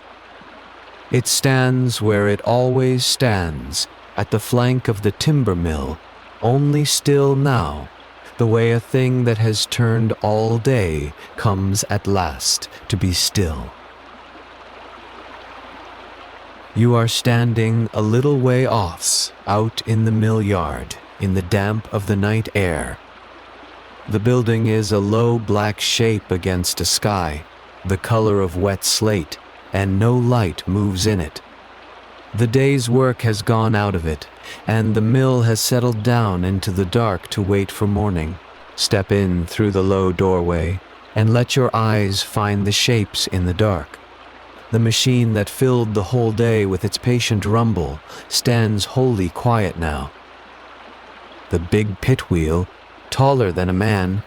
It stands where it always stands, at the flank of the timber mill, only still now, the way a thing that has turned all day comes at last to be still. You are standing a little way off, out in the mill yard, in the damp of the night air. The building is a low black shape against a sky, the color of wet slate, and no light moves in it. The day's work has gone out of it, and the mill has settled down into the dark to wait for morning. Step in through the low doorway, and let your eyes find the shapes in the dark. The machine that filled the whole day with its patient rumble stands wholly quiet now. The big pit wheel, taller than a man,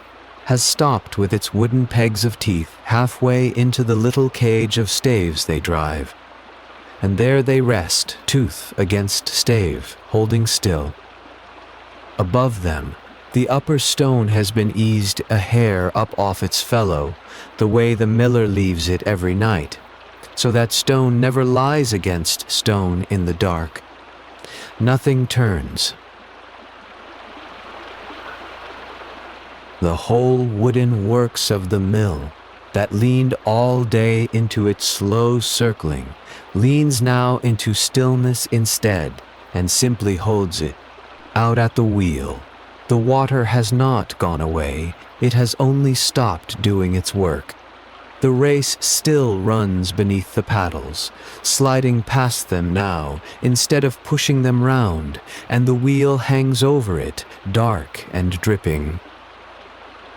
has stopped with its wooden pegs of teeth halfway into the little cage of staves they drive. And there they rest, tooth against stave, holding still. Above them, the upper stone has been eased a hair up off its fellow, the way the miller leaves it every night, so that stone never lies against stone in the dark. Nothing turns. The whole wooden works of the mill, that leaned all day into its slow circling, leans now into stillness instead, and simply holds it. Out at the wheel, the water has not gone away, it has only stopped doing its work. The race still runs beneath the paddles, sliding past them now, instead of pushing them round, and the wheel hangs over it, dark and dripping.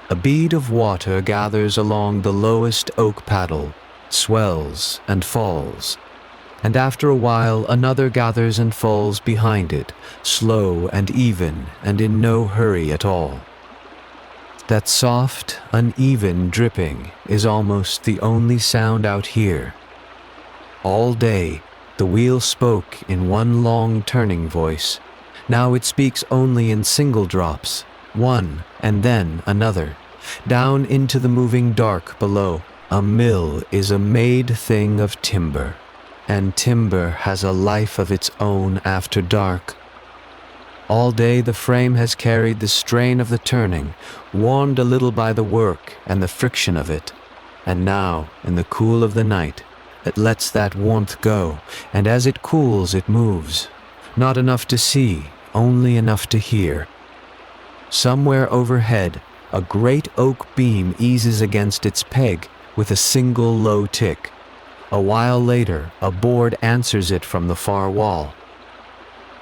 A bead of water gathers along the lowest oak paddle, swells and falls, and after a while another gathers and falls behind it, slow and even and in no hurry at all. That soft, uneven dripping is almost the only sound out here. All day, the wheel spoke in one long turning voice. Now it speaks only in single drops, one and then another, down into the moving dark below. A mill is a made thing of timber, and timber has a life of its own after dark. All day the frame has carried the strain of the turning, warmed a little by the work and the friction of it, and now, in the cool of the night, it lets that warmth go, and as it cools it moves, not enough to see, only enough to hear. Somewhere overhead, a great oak beam eases against its peg with a single low tick. A while later, a board answers it from the far wall.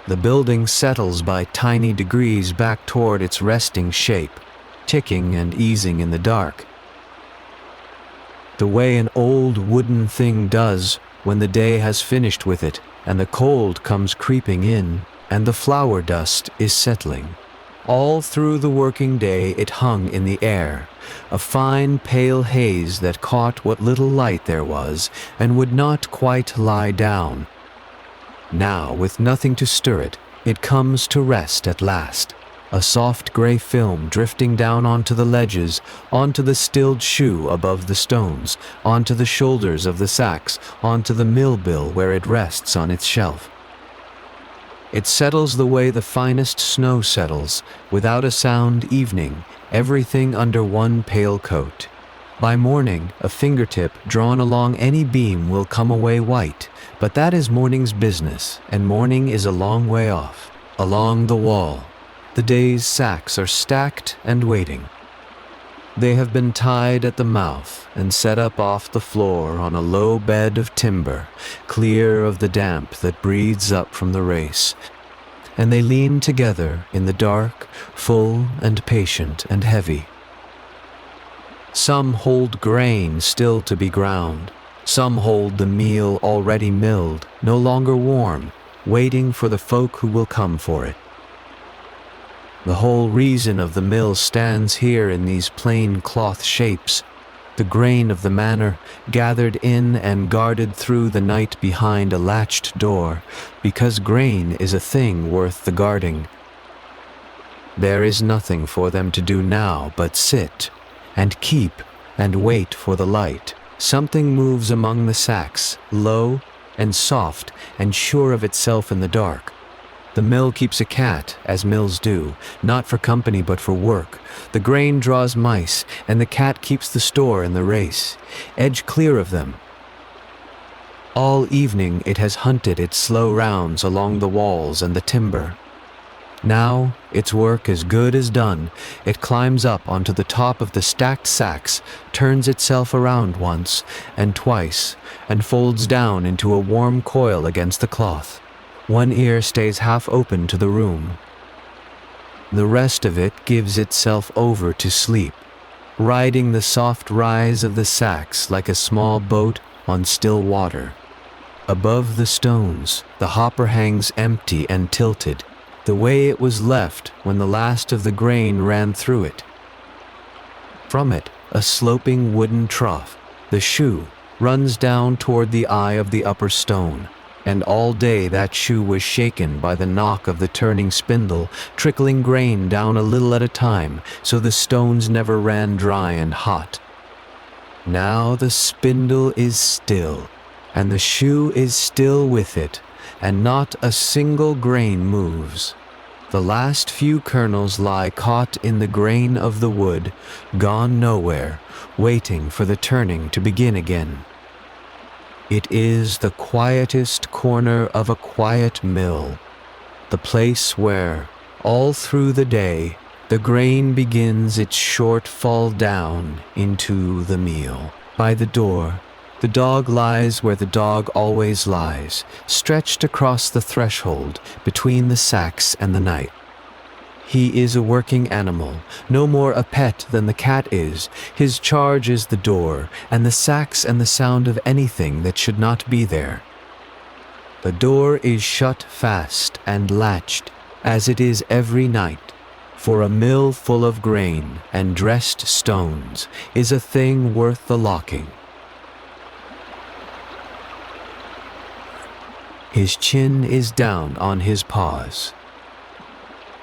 The building settles by tiny degrees back toward its resting shape, ticking and easing in the dark. The way an old wooden thing does when the day has finished with it and the cold comes creeping in and the flower dust is settling. All through the working day it hung in the air, a fine pale haze that caught what little light there was and would not quite lie down. Now, with nothing to stir it, it comes to rest at last, a soft gray film drifting down onto the ledges, onto the stilled shoe above the stones, onto the shoulders of the sacks, onto the mill bill where it rests on its shelf. It settles the way the finest snow settles, without a sound evening, everything under one pale coat. By morning, a fingertip drawn along any beam will come away white, but that is morning's business, and morning is a long way off, along the wall. The day's sacks are stacked and waiting. They have been tied at the mouth and set up off the floor on a low bed of timber, clear of the damp that breathes up from the race, and they lean together in the dark, full and patient and heavy. Some hold grain still to be ground. Some hold the meal already milled, no longer warm, waiting for the folk who will come for it. The whole reason of the mill stands here in these plain cloth shapes, the grain of the manor, gathered in and guarded through the night behind a latched door, because grain is a thing worth the guarding. There is nothing for them to do now but sit, and keep, and wait for the light. Something moves among the sacks, low and soft and sure of itself in the dark. The mill keeps a cat, as mills do, not for company but for work. The grain draws mice, and the cat keeps the store in the race. Edge clear of them. All evening it has hunted its slow rounds along the walls and the timber. Now, its work is good as done. It climbs up onto the top of the stacked sacks, turns itself around once and twice, and folds down into a warm coil against the cloth. One ear stays half open to the room. The rest of it gives itself over to sleep, riding the soft rise of the sacks like a small boat on still water. Above the stones, the hopper hangs empty and tilted, the way it was left when the last of the grain ran through it. From it, a sloping wooden trough, the shoe, runs down toward the eye of the upper stone, and all day that shoe was shaken by the knock of the turning spindle, trickling grain down a little at a time, so the stones never ran dry and hot. Now the spindle is still, and the shoe is still with it, and not a single grain moves. The last few kernels lie caught in the grain of the wood, gone nowhere, waiting for the turning to begin again. It is the quietest corner of a quiet mill, the place where, all through the day, the grain begins its short fall down into the meal. By the door, the dog lies where the dog always lies, stretched across the threshold between the sacks and the night. He is a working animal, no more a pet than the cat is. His charge is the door, and the sacks and the sound of anything that should not be there. The door is shut fast and latched, as it is every night, for a mill full of grain and dressed stones is a thing worth the locking. His chin is down on his paws.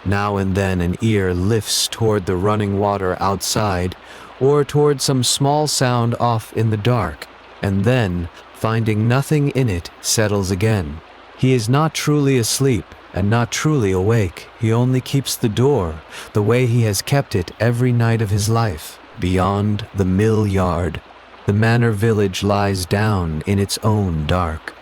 Now and then an ear lifts toward the running water outside, or toward some small sound off in the dark, and then, finding nothing in it, settles again. He is not truly asleep and not truly awake. He only keeps the door the way he has kept it every night of his life. Beyond the mill yard, the manor village lies down in its own dark.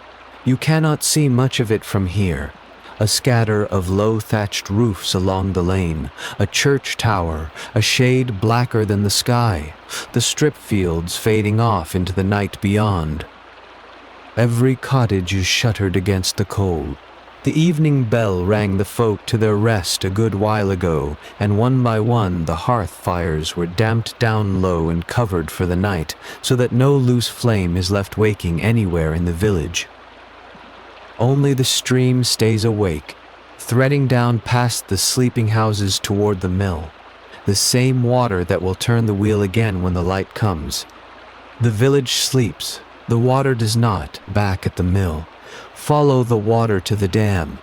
You cannot see much of it from here. A scatter of low thatched roofs along the lane, a church tower, a shade blacker than the sky, the strip fields fading off into the night beyond. Every cottage is shuttered against the cold. The evening bell rang the folk to their rest a good while ago, and one by one the hearth fires were damped down low and covered for the night, so that no loose flame is left waking anywhere in the village. Only the stream stays awake, threading down past the sleeping houses toward the mill, the same water that will turn the wheel again when the light comes. The village sleeps, the water does not, back at the mill. Follow the water to the dam.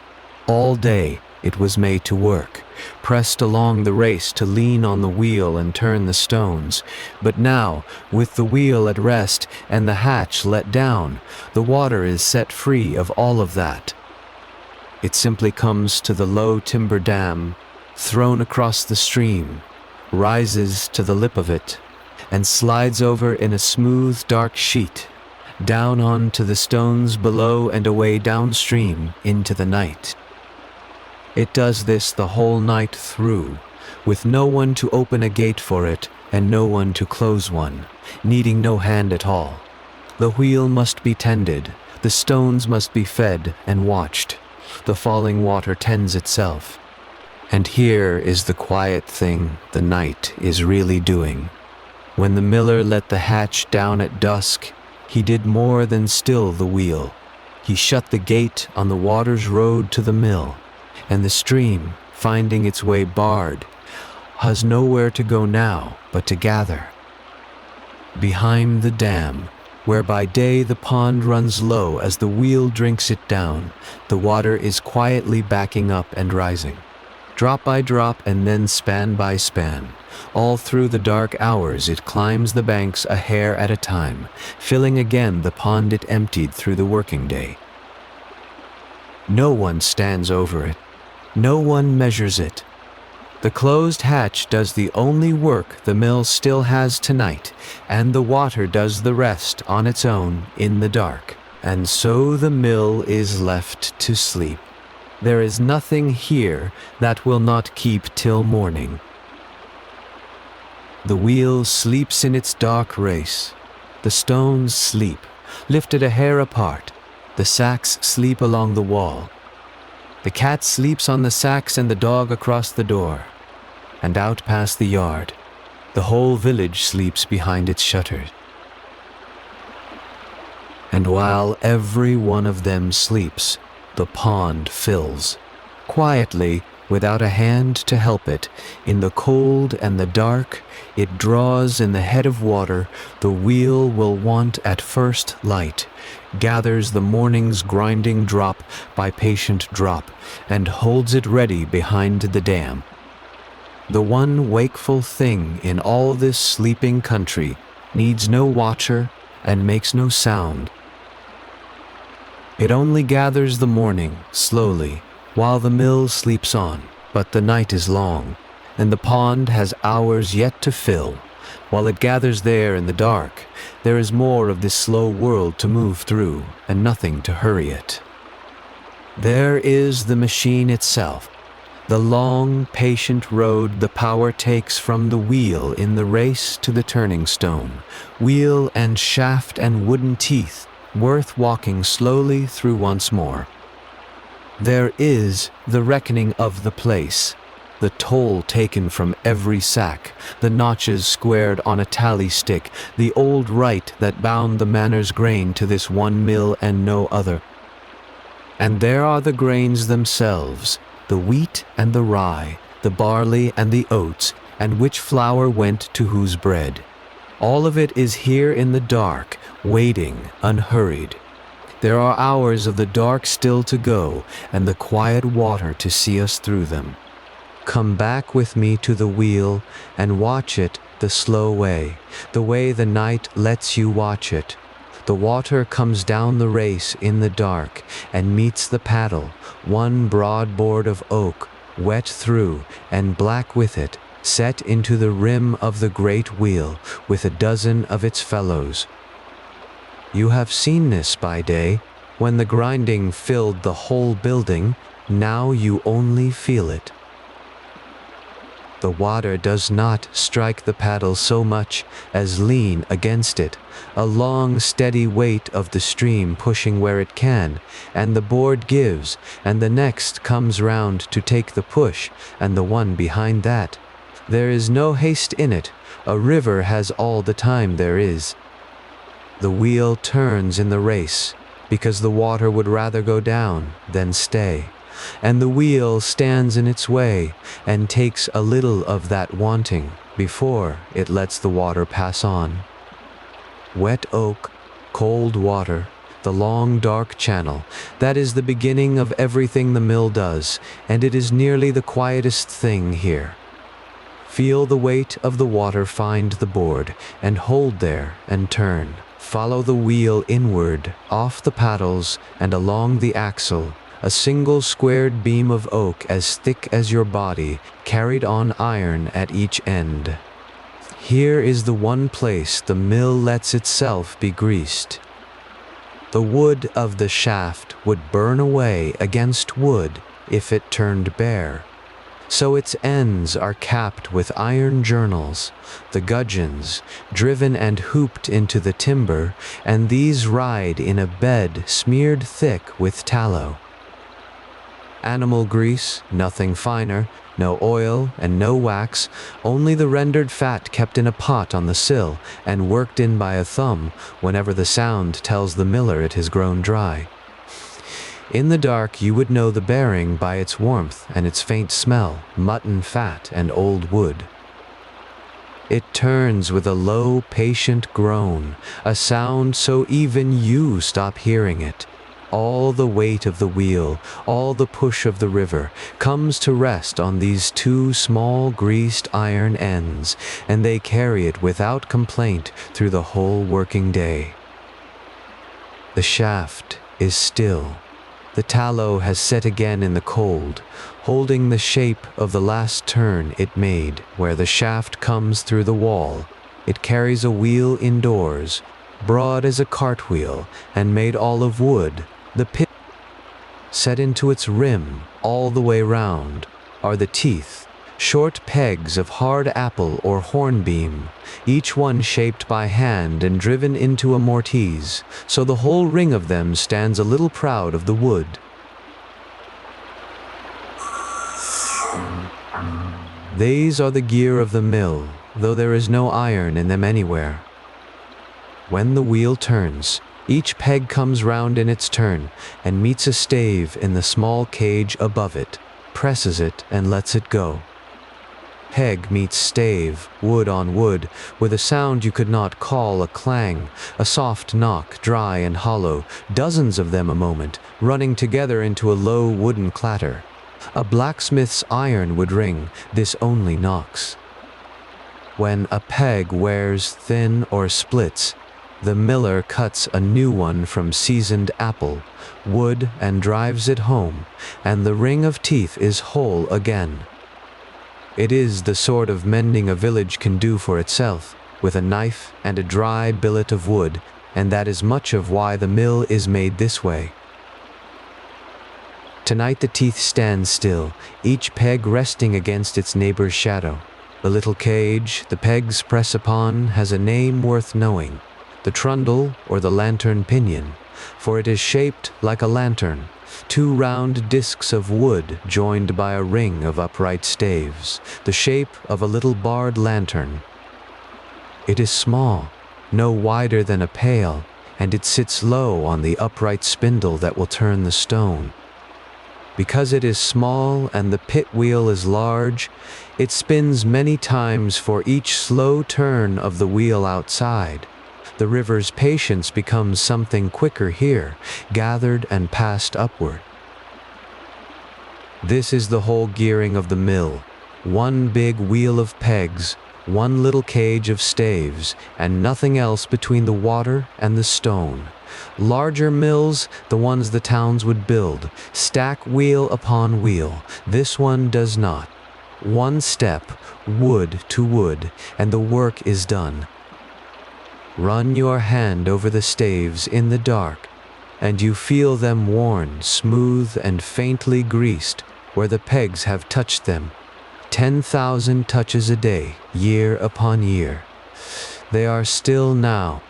All day it was made to work, pressed along the race to lean on the wheel and turn the stones. But now, with the wheel at rest and the hatch let down, the water is set free of all of that. It simply comes to the low timber dam, thrown across the stream, rises to the lip of it, and slides over in a smooth, dark sheet, down onto the stones below and away downstream into the night. It does this the whole night through, with no one to open a gate for it and no one to close one, needing no hand at all. The wheel must be tended, the stones must be fed and watched. The falling water tends itself. And here is the quiet thing the night is really doing. When the miller let the hatch down at dusk, he did more than still the wheel. He shut the gate on the water's road to the mill, and the stream, finding its way barred, has nowhere to go now but to gather. Behind the dam, where by day the pond runs low as the wheel drinks it down, the water is quietly backing up and rising, drop by drop and then span by span. All through the dark hours it climbs the banks a hair at a time, filling again the pond it emptied through the working day. No one stands over it. No one measures it. The closed hatch does the only work the mill still has tonight, and the water does the rest on its own in the dark. And so the mill is left to sleep. There is nothing here that will not keep till morning. The wheel sleeps in its dark race. The stones sleep, lifted a hair apart. The sacks sleep along the wall. The cat sleeps on the sacks and the dog across the door. And out past the yard, the whole village sleeps behind its shutters. And while every one of them sleeps, the pond fills. Quietly, without a hand to help it, in the cold and the dark, it draws in the head of water the wheel will want at first light, gathers the morning's grinding drop by patient drop, and holds it ready behind the dam. The one wakeful thing in all this sleeping country needs no watcher and makes no sound. It only gathers the morning, slowly, while the mill sleeps on, but the night is long, and the pond has hours yet to fill. While it gathers there in the dark, there is more of this slow world to move through, and nothing to hurry it. There is the machine itself, the long, patient road the power takes from the wheel in the race to the turning stone, wheel and shaft and wooden teeth, worth walking slowly through once more. There is the reckoning of the place, the toll taken from every sack, the notches squared on a tally stick, the old right that bound the manor's grain to this one mill and no other. And there are the grains themselves, the wheat and the rye, the barley and the oats, and which flour went to whose bread. All of it is here in the dark, waiting, unhurried. There are hours of the dark still to go, and the quiet water to see us through them. Come back with me to the wheel, and watch it the slow way, the way the night lets you watch it. The water comes down the race in the dark, and meets the paddle, one broad board of oak, wet through, and black with it, set into the rim of the great wheel, with a dozen of its fellows. You have seen this by day, when the grinding filled the whole building, now you only feel it. The water does not strike the paddle so much as lean against it, a long steady weight of the stream pushing where it can, and the board gives, and the next comes round to take the push, and the one behind that. There is no haste in it, a river has all the time there is. The wheel turns in the race, because the water would rather go down than stay, and the wheel stands in its way, and takes a little of that wanting, before it lets the water pass on. Wet oak, cold water, the long dark channel, that is the beginning of everything the mill does, and it is nearly the quietest thing here. Feel the weight of the water find the board, and hold there, and turn. Follow the wheel inward, off the paddles, and along the axle, a single squared beam of oak as thick as your body, carried on iron at each end. Here is the one place the mill lets itself be greased. The wood of the shaft would burn away against wood if it turned bare. So its ends are capped with iron journals, the gudgeons, driven and hooped into the timber, and these ride in a bed smeared thick with tallow. Animal grease, nothing finer, no oil and no wax, only the rendered fat kept in a pot on the sill and worked in by a thumb whenever the sound tells the miller it has grown dry. In the dark you would know the bearing by its warmth and its faint smell, mutton fat and old wood. It turns with a low, patient groan, a sound so even you stop hearing it. All the weight of the wheel, all the push of the river, comes to rest on these two small greased iron ends, and they carry it without complaint through the whole working day. The shaft is still. The tallow has set again in the cold, holding the shape of the last turn it made, where the shaft comes through the wall. It carries a wheel indoors, broad as a cartwheel, and made all of wood. The pit set into its rim all the way round are the teeth, short pegs of hard apple or hornbeam, each one shaped by hand and driven into a mortise, so the whole ring of them stands a little proud of the wood. These are the gear of the mill, though there is no iron in them anywhere. When the wheel turns, each peg comes round in its turn and meets a stave in the small cage above it. presses it and lets it go. Peg meets stave, wood on wood, with a sound you could not call a clang, a soft knock, dry and hollow, dozens of them a moment, running together into a low wooden clatter. A blacksmith's iron would ring, this only knocks. When a peg wears thin or splits, the miller cuts a new one from seasoned apple, wood, and drives it home, and the ring of teeth is whole again. It is the sort of mending a village can do for itself, with a knife and a dry billet of wood, and that is much of why the mill is made this way. Tonight the teeth stand still, each peg resting against its neighbor's shadow. The little cage the pegs press upon has a name worth knowing, the trundle or the lantern pinion, for it is shaped like a lantern, two round discs of wood joined by a ring of upright staves, the shape of a little barred lantern. It is small, no wider than a pail, and it sits low on the upright spindle that will turn the stone. Because it is small and the pit wheel is large, it spins many times for each slow turn of the wheel outside. The river's patience becomes something quicker here, gathered and passed upward. This is the whole gearing of the mill, one big wheel of pegs, one little cage of staves, and nothing else between the water and the stone. Larger mills, the ones the towns would build, stack wheel upon wheel. This one does not. One step, wood to wood, and the work is done. Run your hand over the staves in the dark, and you feel them worn, smooth and faintly greased, where the pegs have touched them. 10,000 touches a day, year upon year. They are still now.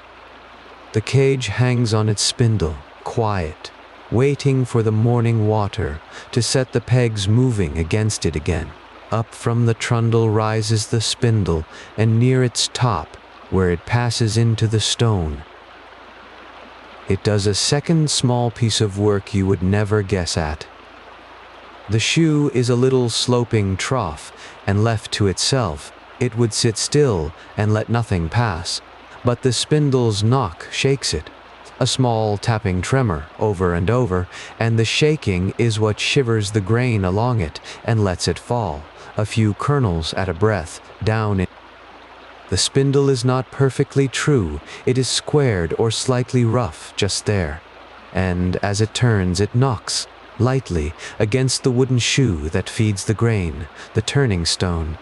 The cage hangs on its spindle, quiet, waiting for the morning water to set the pegs moving against it again. Up from the trundle rises the spindle, and near its top, where it passes into the stone, it does a second small piece of work you would never guess at. The shoe is a little sloping trough, and left to itself, it would sit still and let nothing pass, but the spindle's knock shakes it. A small tapping tremor, over and over, and the shaking is what shivers the grain along it and lets it fall, a few kernels at a breath, down in. The spindle is not perfectly true, it is squared or slightly rough just there, and as it turns it knocks, lightly, against the wooden shoe that feeds the grain, the turning stone.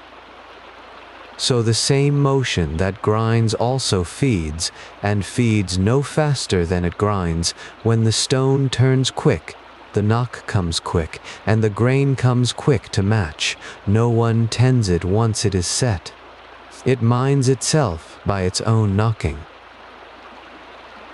So the same motion that grinds also feeds, and feeds no faster than it grinds. When the stone turns quick, the knock comes quick, and the grain comes quick to match. No one tends it once it is set. It minds itself by its own knocking.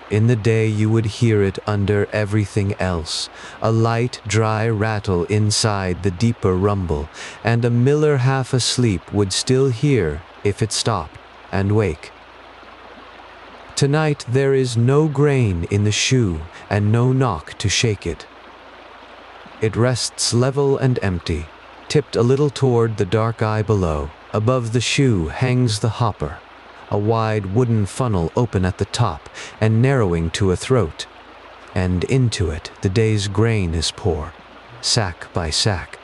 In the day you would hear it under everything else, a light, dry rattle inside the deeper rumble, and a miller half asleep would still hear if it stopped and wake. Tonight there is no grain in the shoe and no knock to shake it. It rests level and empty, tipped a little toward the dark eye below. Above the shoe hangs the hopper, a wide wooden funnel open at the top and narrowing to a throat, and into it the day's grain is poured, sack by sack.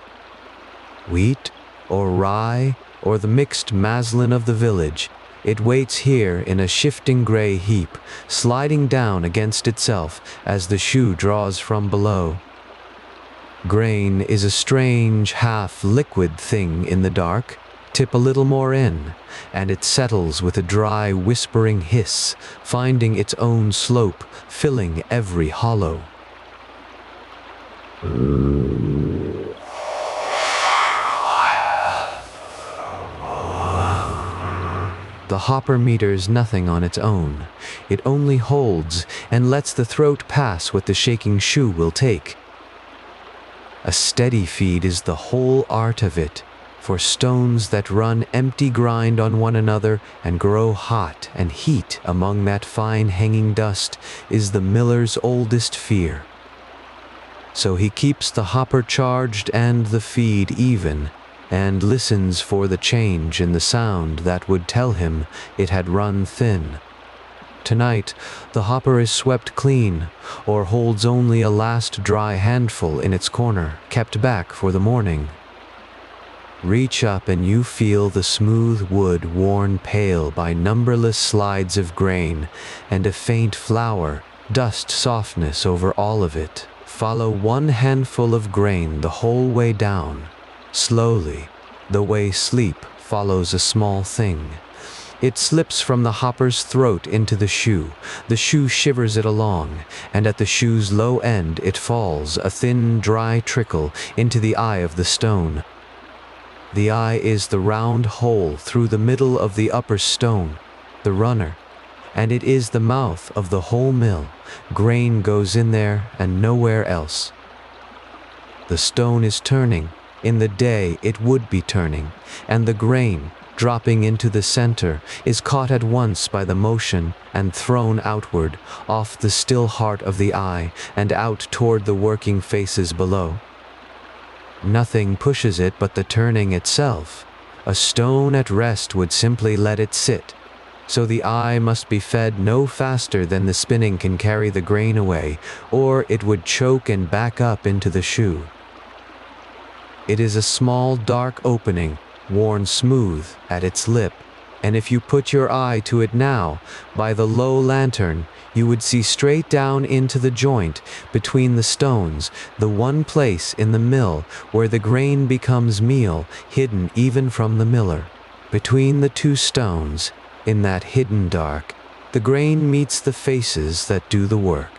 Wheat or rye or the mixed maslin of the village, it waits here in a shifting gray heap, sliding down against itself as the shoe draws from below. Grain is a strange half-liquid thing in the dark. Tip a little more in, and it settles with a dry, whispering hiss, finding its own slope, filling every hollow. The hopper meters nothing on its own. It only holds and lets the throat pass what the shaking shoe will take. A steady feed is the whole art of it. For stones that run empty grind on one another and grow hot and heat among that fine hanging dust is the miller's oldest fear. So he keeps the hopper charged and the feed even, and listens for the change in the sound that would tell him it had run thin. Tonight, the hopper is swept clean, or holds only a last dry handful in its corner, kept back for the morning. Reach up and you feel the smooth wood worn pale by numberless slides of grain, and a faint flour, dust softness over all of it. Follow one handful of grain the whole way down, slowly, the way sleep follows a small thing. It slips from the hopper's throat into the shoe shivers it along, and at the shoe's low end it falls, a thin, dry trickle, into the eye of the stone. The eye is the round hole through the middle of the upper stone, the runner, and it is the mouth of the whole mill. Grain goes in there and nowhere else. The stone is turning, in the day it would be turning, and the grain, dropping into the center, is caught at once by the motion and thrown outward, off the still heart of the eye and out toward the working faces below. Nothing pushes it but the turning itself. A stone at rest would simply let it sit. So the eye must be fed no faster than the spinning can carry the grain away, or it would choke and back up into the shoe. It is a small dark opening, worn smooth at its lip, and if you put your eye to it now, by the low lantern, you would see straight down into the joint between the stones, the one place in the mill where the grain becomes meal, hidden even from the miller. Between the two stones, in that hidden dark, the grain meets the faces that do the work.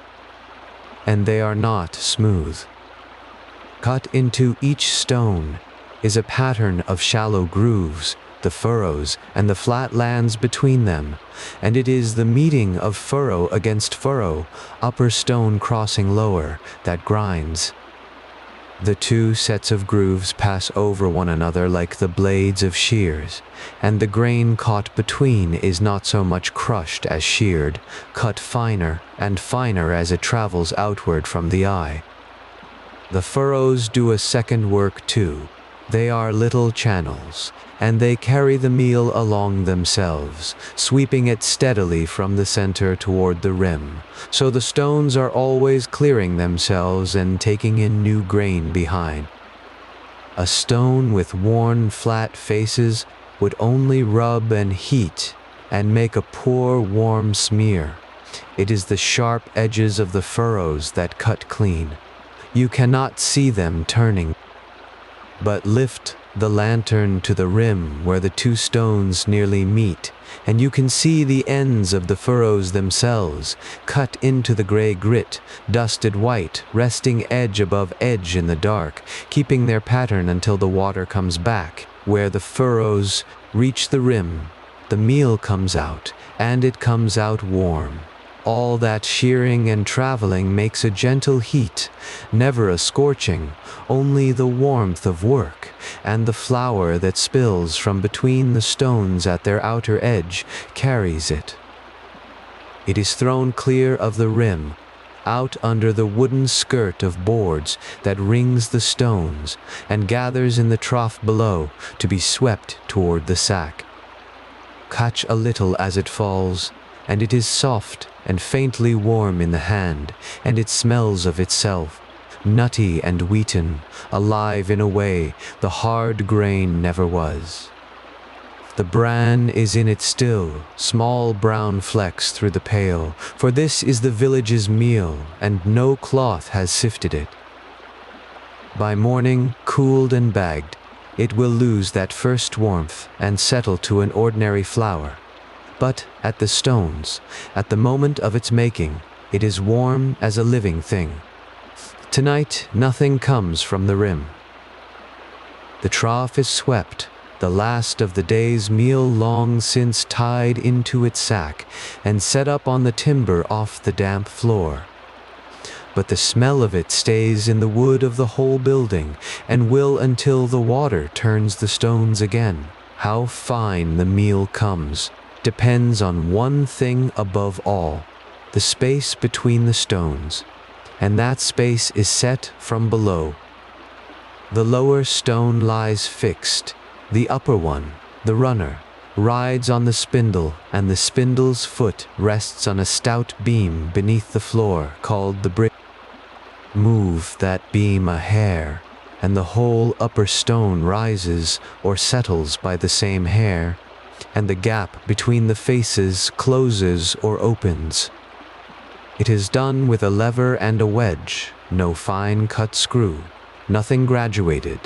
And they are not smooth. Cut into each stone is a pattern of shallow grooves, the furrows and the flat lands between them, and it is the meeting of furrow against furrow, upper stone crossing lower, that grinds. The two sets of grooves pass over one another like the blades of shears, and the grain caught between is not so much crushed as sheared, cut finer and finer as it travels outward from the eye. The furrows do a second work too. They are little channels, and they carry the meal along themselves, sweeping it steadily from the center toward the rim, so the stones are always clearing themselves and taking in new grain behind. A stone with worn, flat faces would only rub and heat and make a poor, warm smear. It is the sharp edges of the furrows that cut clean. You cannot see them turning, but lift the lantern to the rim where the two stones nearly meet, and you can see the ends of the furrows themselves, cut into the gray grit, dusted white, resting edge above edge in the dark, keeping their pattern until the water comes back. Where the furrows reach the rim, the meal comes out, and it comes out warm. All that shearing and traveling makes a gentle heat, never a scorching, only the warmth of work, and the flour that spills from between the stones at their outer edge carries it. It is thrown clear of the rim, out under the wooden skirt of boards that rings the stones, and gathers in the trough below to be swept toward the sack. Catch a little as it falls, and it is soft and faintly warm in the hand, and it smells of itself, nutty and wheaten, alive in a way the hard grain never was. The bran is in it still, small brown flecks through the pail, for this is the village's meal, and no cloth has sifted it. By morning, cooled and bagged, it will lose that first warmth and settle to an ordinary flour. But at the stones, at the moment of its making, it is warm as a living thing. Tonight, nothing comes from the rim. The trough is swept, the last of the day's meal long since tied into its sack and set up on the timber off the damp floor. But the smell of it stays in the wood of the whole building, and will until the water turns the stones again. How fine the meal comes depends on one thing above all, the space between the stones. and that space is set from below. The lower stone lies fixed, the upper one, the runner, rides on the spindle, and the spindle's foot rests on a stout beam beneath the floor called the brick. Move that beam a hair, and the whole upper stone rises or settles by the same hair, and the gap between the faces closes or opens. It is done with a lever and a wedge, no fine cut screw, nothing graduated,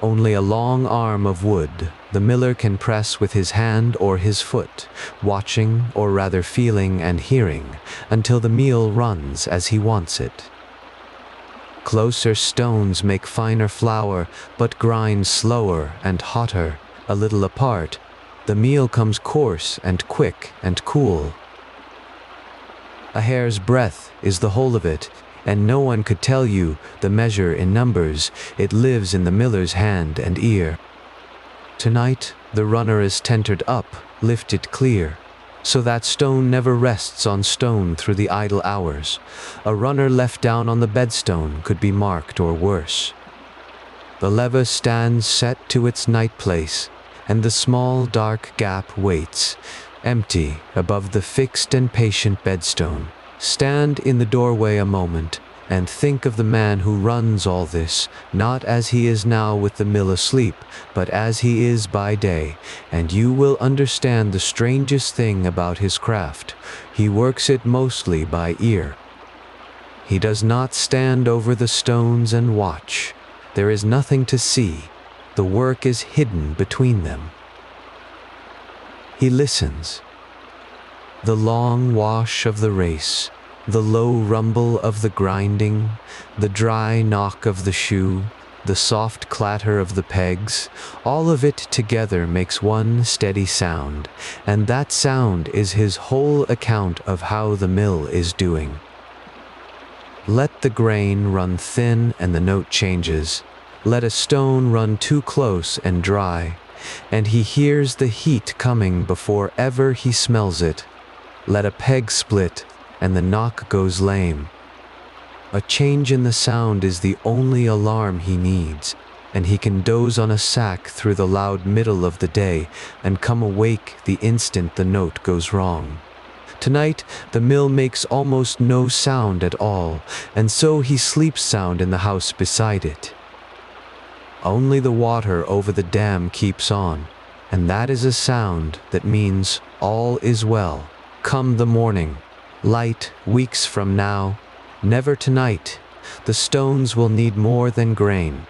only a long arm of wood the miller can press with his hand or his foot, watching or rather feeling and hearing, until the meal runs as he wants it. Closer stones make finer flour, but grind slower and hotter, a little apart. The meal comes coarse and quick and cool. A hair's breadth is the whole of it, and no one could tell you the measure in numbers. It lives in the miller's hand and ear. Tonight the runner is tentered up, lifted clear, so that stone never rests on stone through the idle hours. A runner left down on the bedstone could be marked or worse. The lever stands set to its night place, and the small dark gap waits, empty above the fixed and patient bedstone. Stand in the doorway a moment, and think of the man who runs all this, not as he is now with the mill asleep, but as he is by day, and you will understand the strangest thing about his craft. He works it mostly by ear. He does not stand over the stones and watch. There is nothing to see. The work is hidden between them. He listens. The long wash of the race, the low rumble of the grinding, the dry knock of the shoe, the soft clatter of the pegs, all of it together makes one steady sound, and that sound is his whole account of how the mill is doing. Let the grain run thin and the note changes. Let a stone run too close and dry, and he hears the heat coming before ever he smells it. Let a peg split, and the knock goes lame. A change in the sound is the only alarm he needs, and he can doze on a sack through the loud middle of the day and come awake the instant the note goes wrong. Tonight, the mill makes almost no sound at all, and so he sleeps sound in the house beside it. Only the water over the dam keeps on, and that is a sound that means all is well. Come the morning, light weeks from now, never tonight, the stones will need more than grain.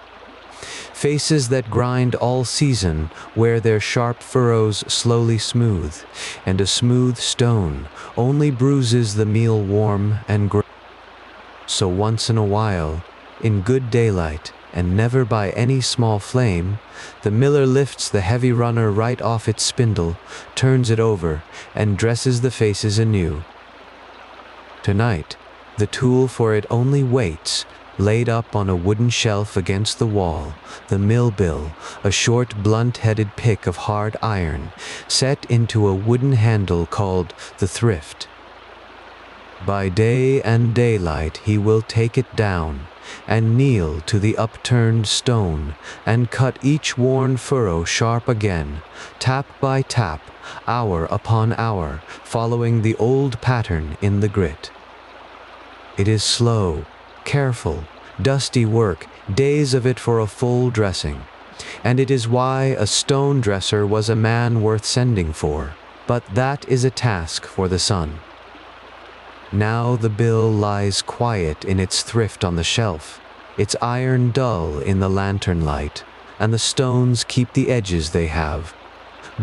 Faces that grind all season wear their sharp furrows slowly smooth, and a smooth stone only bruises the meal warm and gray. So once in a while, in good daylight, and never by any small flame, the miller lifts the heavy runner right off its spindle, turns it over, and dresses the faces anew. Tonight, the tool for it only waits, laid up on a wooden shelf against the wall, the mill bill, a short blunt-headed pick of hard iron, set into a wooden handle called the thrift. By day and daylight he will take it down, and kneel to the upturned stone, and cut each worn furrow sharp again, tap by tap, hour upon hour, following the old pattern in the grit. It is slow, careful, dusty work, days of it for a full dressing, and it is why a stone dresser was a man worth sending for, but that is a task for the sun. Now the bill lies quiet in its thrift on the shelf, its iron dull in the lantern light, and the stones keep the edges they have.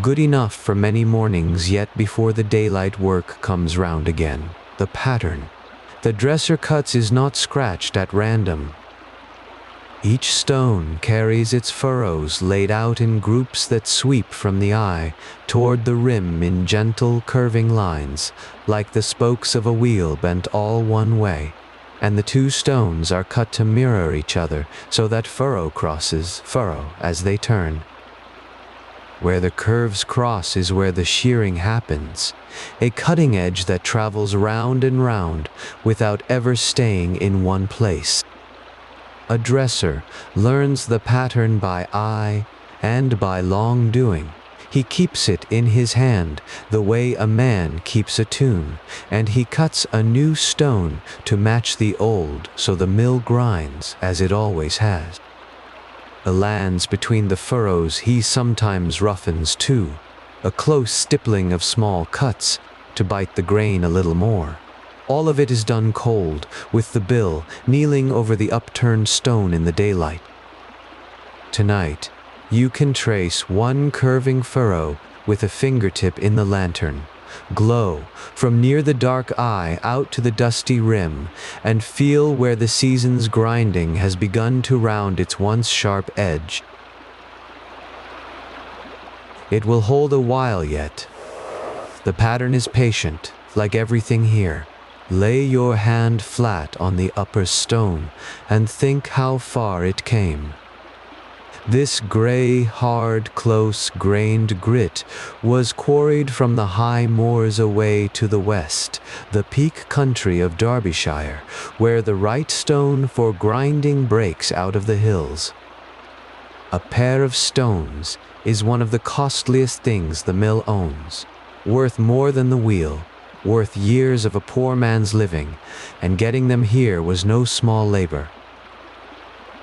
Good enough for many mornings yet before the daylight work comes round again. The pattern the dresser cuts is not scratched at random. Each stone carries its furrows laid out in groups that sweep from the eye toward the rim in gentle curving lines, like the spokes of a wheel bent all one way, and the two stones are cut to mirror each other so that furrow crosses furrow as they turn. Where the curves cross is where the shearing happens, a cutting edge that travels round and round without ever staying in one place. A dresser learns the pattern by eye and by long doing. He keeps it in his hand the way a man keeps a tune, and he cuts a new stone to match the old so the mill grinds as it always has. The lands between the furrows he sometimes roughens too, a close stippling of small cuts to bite the grain a little more. All of it is done cold, with the bill kneeling over the upturned stone in the daylight. Tonight, you can trace one curving furrow with a fingertip in the lantern, glow from near the dark eye out to the dusty rim, and feel where the season's grinding has begun to round its once sharp edge. It will hold a while yet. The pattern is patient, like everything here. Lay your hand flat on the upper stone and think how far it came. This gray, hard, close-grained grit was quarried from the high moors away to the west, the peak country of Derbyshire, where the right stone for grinding breaks out of the hills. A pair of stones is one of the costliest things the mill owns, worth more than the wheel, worth years of a poor man's living, and getting them here was no small labor.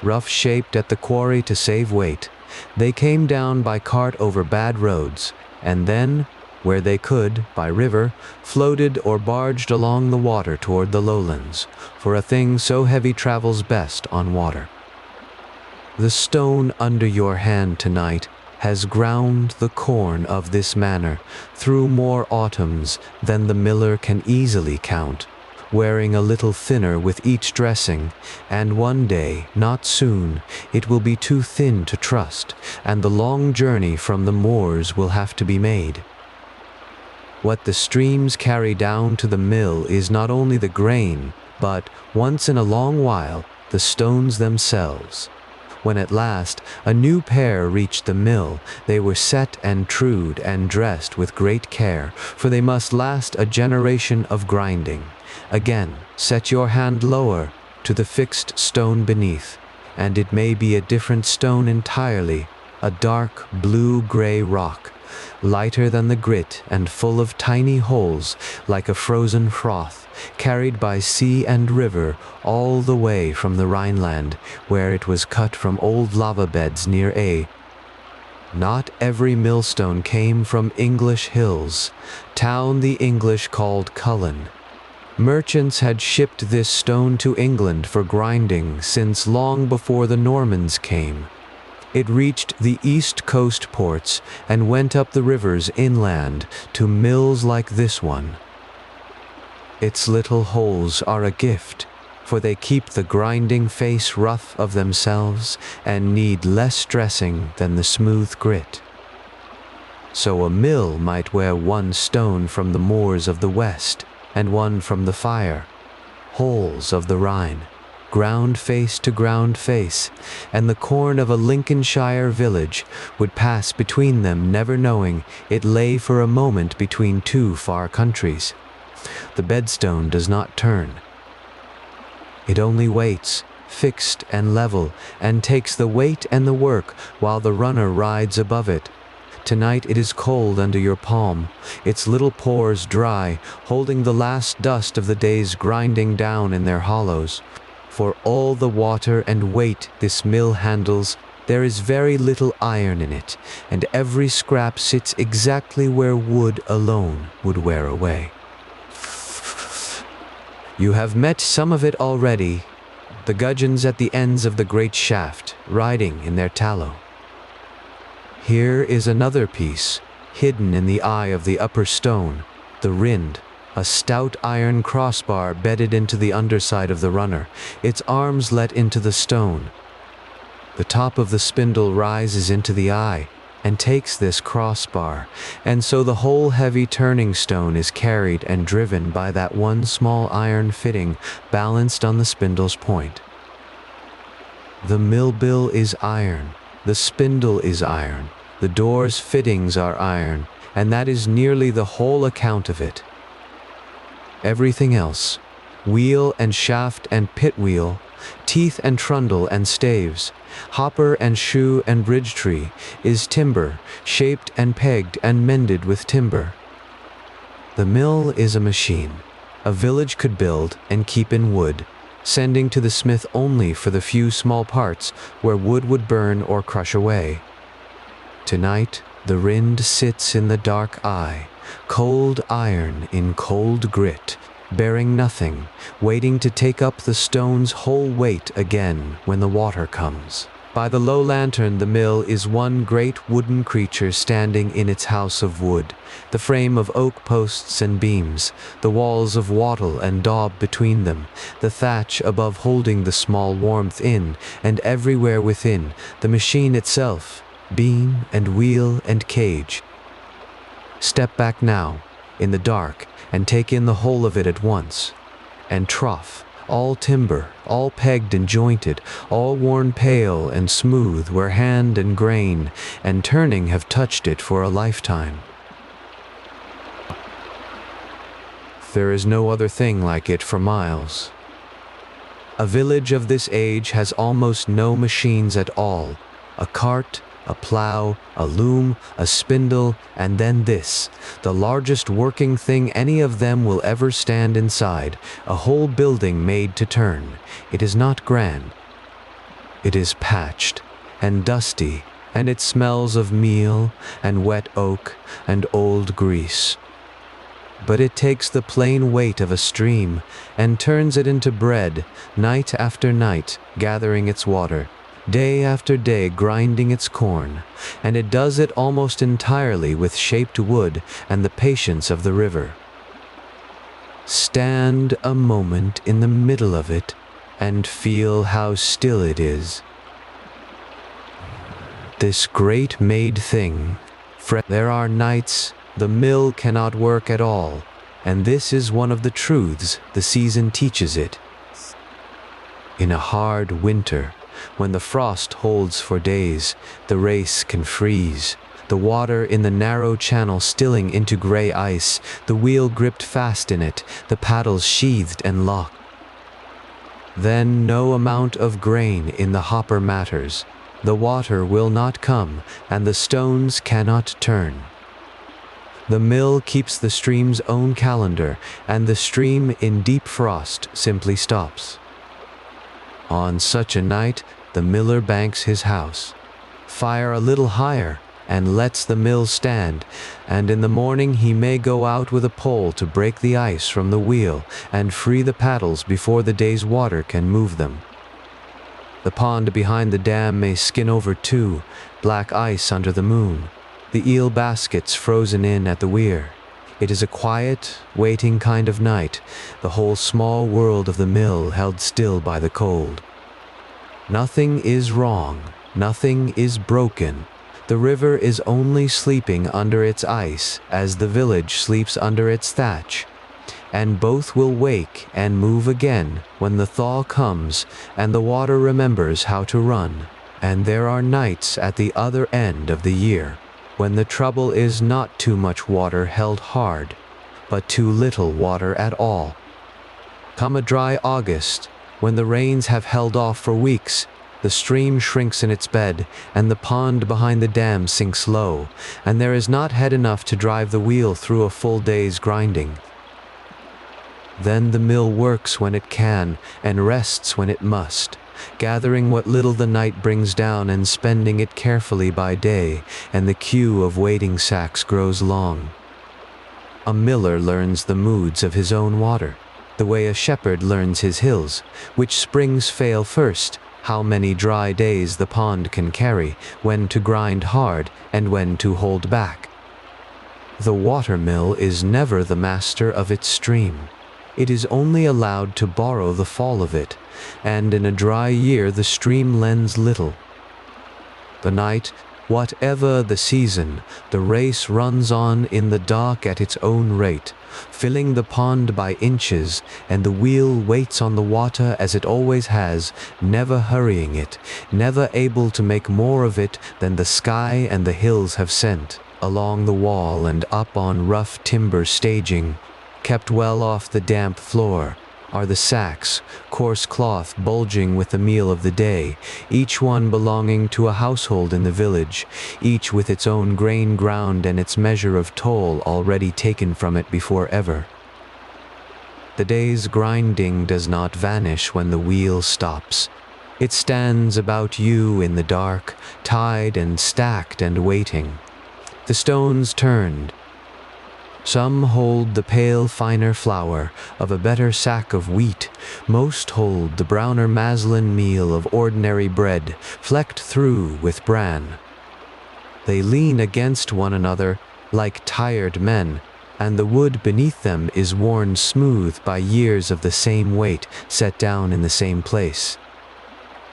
Rough-shaped at the quarry to save weight, they came down by cart over bad roads, and then, where they could, by river, floated or barged along the water toward the lowlands, for a thing so heavy travels best on water. The stone under your hand tonight has ground the corn of this manor through more autumns than the miller can easily count, wearing a little thinner with each dressing, and one day, not soon, it will be too thin to trust, and the long journey from the moors will have to be made. What the streams carry down to the mill is not only the grain, but, once in a long while, the stones themselves. When at last a new pair reached the mill, they were set and trued and dressed with great care, for they must last a generation of grinding. Again, set your hand lower to the fixed stone beneath, and it may be a different stone entirely, a dark blue-gray rock, lighter than the grit and full of tiny holes like a frozen froth, carried by sea and river all the way from the Rhineland, where it was cut from old lava beds near A. Not every millstone came from English hills, town the English called Cullen. Merchants had shipped this stone to England for grinding since long before the Normans came. It reached the east coast ports and went up the rivers inland to mills like this one. Its little holes are a gift, for they keep the grinding face rough of themselves and need less dressing than the smooth grit. So a mill might wear one stone from the moors of the west and one from the fire, holes of the Rhine, ground face to ground face, and the corn of a Lincolnshire village would pass between them, never knowing it lay for a moment between two far countries. The bedstone does not turn. It only waits, fixed and level, and takes the weight and the work while the runner rides above it. Tonight it is cold under your palm, its little pores dry, holding the last dust of the day's grinding down in their hollows. For all the water and weight this mill handles, there is very little iron in it, and every scrap sits exactly where wood alone would wear away. You have met some of it already, the gudgeons at the ends of the great shaft, riding in their tallow. Here is another piece, hidden in the eye of the upper stone, the rind, a stout iron crossbar bedded into the underside of the runner, its arms let into the stone. The top of the spindle rises into the eye and takes this crossbar, and so the whole heavy turning stone is carried and driven by that one small iron fitting balanced on the spindle's point. The mill bill is iron. The spindle is iron, The door's fittings are iron, and that is nearly the whole account of it. Everything else, wheel and shaft and pit wheel, teeth and trundle and staves, hopper and shoe and bridge tree, is timber, shaped and pegged and mended with timber. The mill is a machine a village could build and keep in wood, sending to the smith only for the few small parts where wood would burn or crush away. Tonight, the rind sits in the dark eye, cold iron in cold grit, bearing nothing, waiting to take up the stone's whole weight again when the water comes. By the low lantern, the mill is one great wooden creature standing in its house of wood, the frame of oak posts and beams, the walls of wattle and daub between them, the thatch above holding the small warmth in, and everywhere within, the machine itself, beam and wheel and cage. Step back now, in the dark, and take in the whole of it at once. And trough, all timber, all pegged and jointed, all worn pale and smooth where hand and grain and turning have touched it for a lifetime. There is no other thing like it for miles. A village of this age has almost no machines at all. A cart, a plow, a loom, a spindle, and then this, the largest working thing any of them will ever stand inside, a whole building made to turn. It is not grand. It is patched and dusty, and it smells of meal and wet oak and old grease. But it takes the plain weight of a stream and turns it into bread, night after night, gathering its water, day after day grinding its corn, and it does it almost entirely with shaped wood and the patience of the river. Stand a moment in the middle of it and feel how still it is. This great made thing, there are nights the mill cannot work at all, and this is one of the truths the season teaches it. In a hard winter, when the frost holds for days, the race can freeze, the water in the narrow channel stilling into gray ice, the wheel gripped fast in it, the paddles sheathed and locked. Then no amount of grain in the hopper matters. The water will not come, and the stones cannot turn. The mill keeps the stream's own calendar, and the stream in deep frost simply stops. On such a night, the miller banks his house, fire a little higher, and lets the mill stand, and in the morning he may go out with a pole to break the ice from the wheel and free the paddles before the day's water can move them. The pond behind the dam may skin over too, black ice under the moon, the eel baskets frozen in at the weir. It is a quiet, waiting kind of night, the whole small world of the mill held still by the cold. Nothing is wrong, nothing is broken. The river is only sleeping under its ice as the village sleeps under its thatch, and both will wake and move again when the thaw comes and the water remembers how to run. And there are nights at the other end of the year when the trouble is not too much water held hard, but too little water at all. Come a dry August, when the rains have held off for weeks, the stream shrinks in its bed, and the pond behind the dam sinks low, and there is not head enough to drive the wheel through a full day's grinding. Then the mill works when it can, and rests when it must, gathering what little the night brings down and spending it carefully by day, and the queue of waiting sacks grows long. A miller learns the moods of his own water, the way a shepherd learns his hills, which springs fail first, how many dry days the pond can carry, when to grind hard and when to hold back. The watermill is never the master of its stream. It is only allowed to borrow the fall of it, and in a dry year the stream lends little. The night, Whatever the season, the race runs on in the dark at its own rate, filling the pond by inches, and the wheel waits on the water as it always has, never hurrying it, never able to make more of it than the sky and the hills have sent. Along the wall and up on rough timber staging, kept well off the damp floor, are the sacks, coarse cloth bulging with the meal of the day, each one belonging to a household in the village, each with its own grain ground and its measure of toll already taken from it before ever. The day's grinding does not vanish when the wheel stops. It stands about you in the dark, tied and stacked and waiting. The stones turned. Some hold the pale, finer flour of a better sack of wheat. Most hold the browner maslin meal of ordinary bread, flecked through with bran. They lean against one another like tired men, and the wood beneath them is worn smooth by years of the same weight set down in the same place.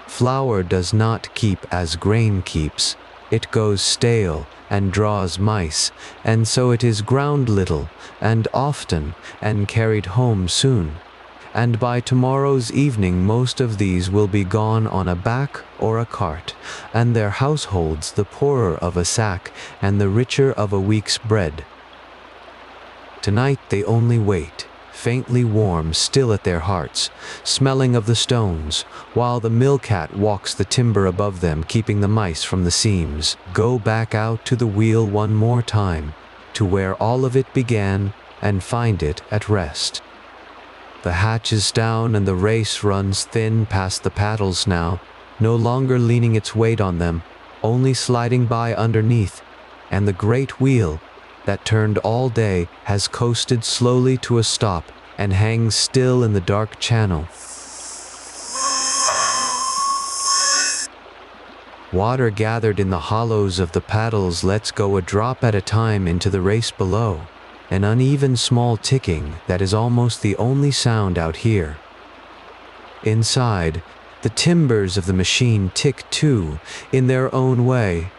Flour does not keep as grain keeps. It goes stale and draws mice, and so it is ground little, and often, and carried home soon. And by tomorrow's evening most of these will be gone on a back or a cart, and their households the poorer of a sack, and the richer of a week's bread. Tonight they only wait, faintly warm still at their hearts, smelling of the stones, while the mill-cat walks the timber above them, keeping the mice from the seams. Go back out to the wheel one more time, to where all of it began, and find it at rest. The hatch is down and the race runs thin past the paddles now, no longer leaning its weight on them, only sliding by underneath, and the great wheel, that turned all day, has coasted slowly to a stop and hangs still in the dark channel. Water gathered in the hollows of the paddles lets go a drop at a time into the race below, an uneven small ticking that is almost the only sound out here. Inside, the timbers of the machine tick too, in their own way,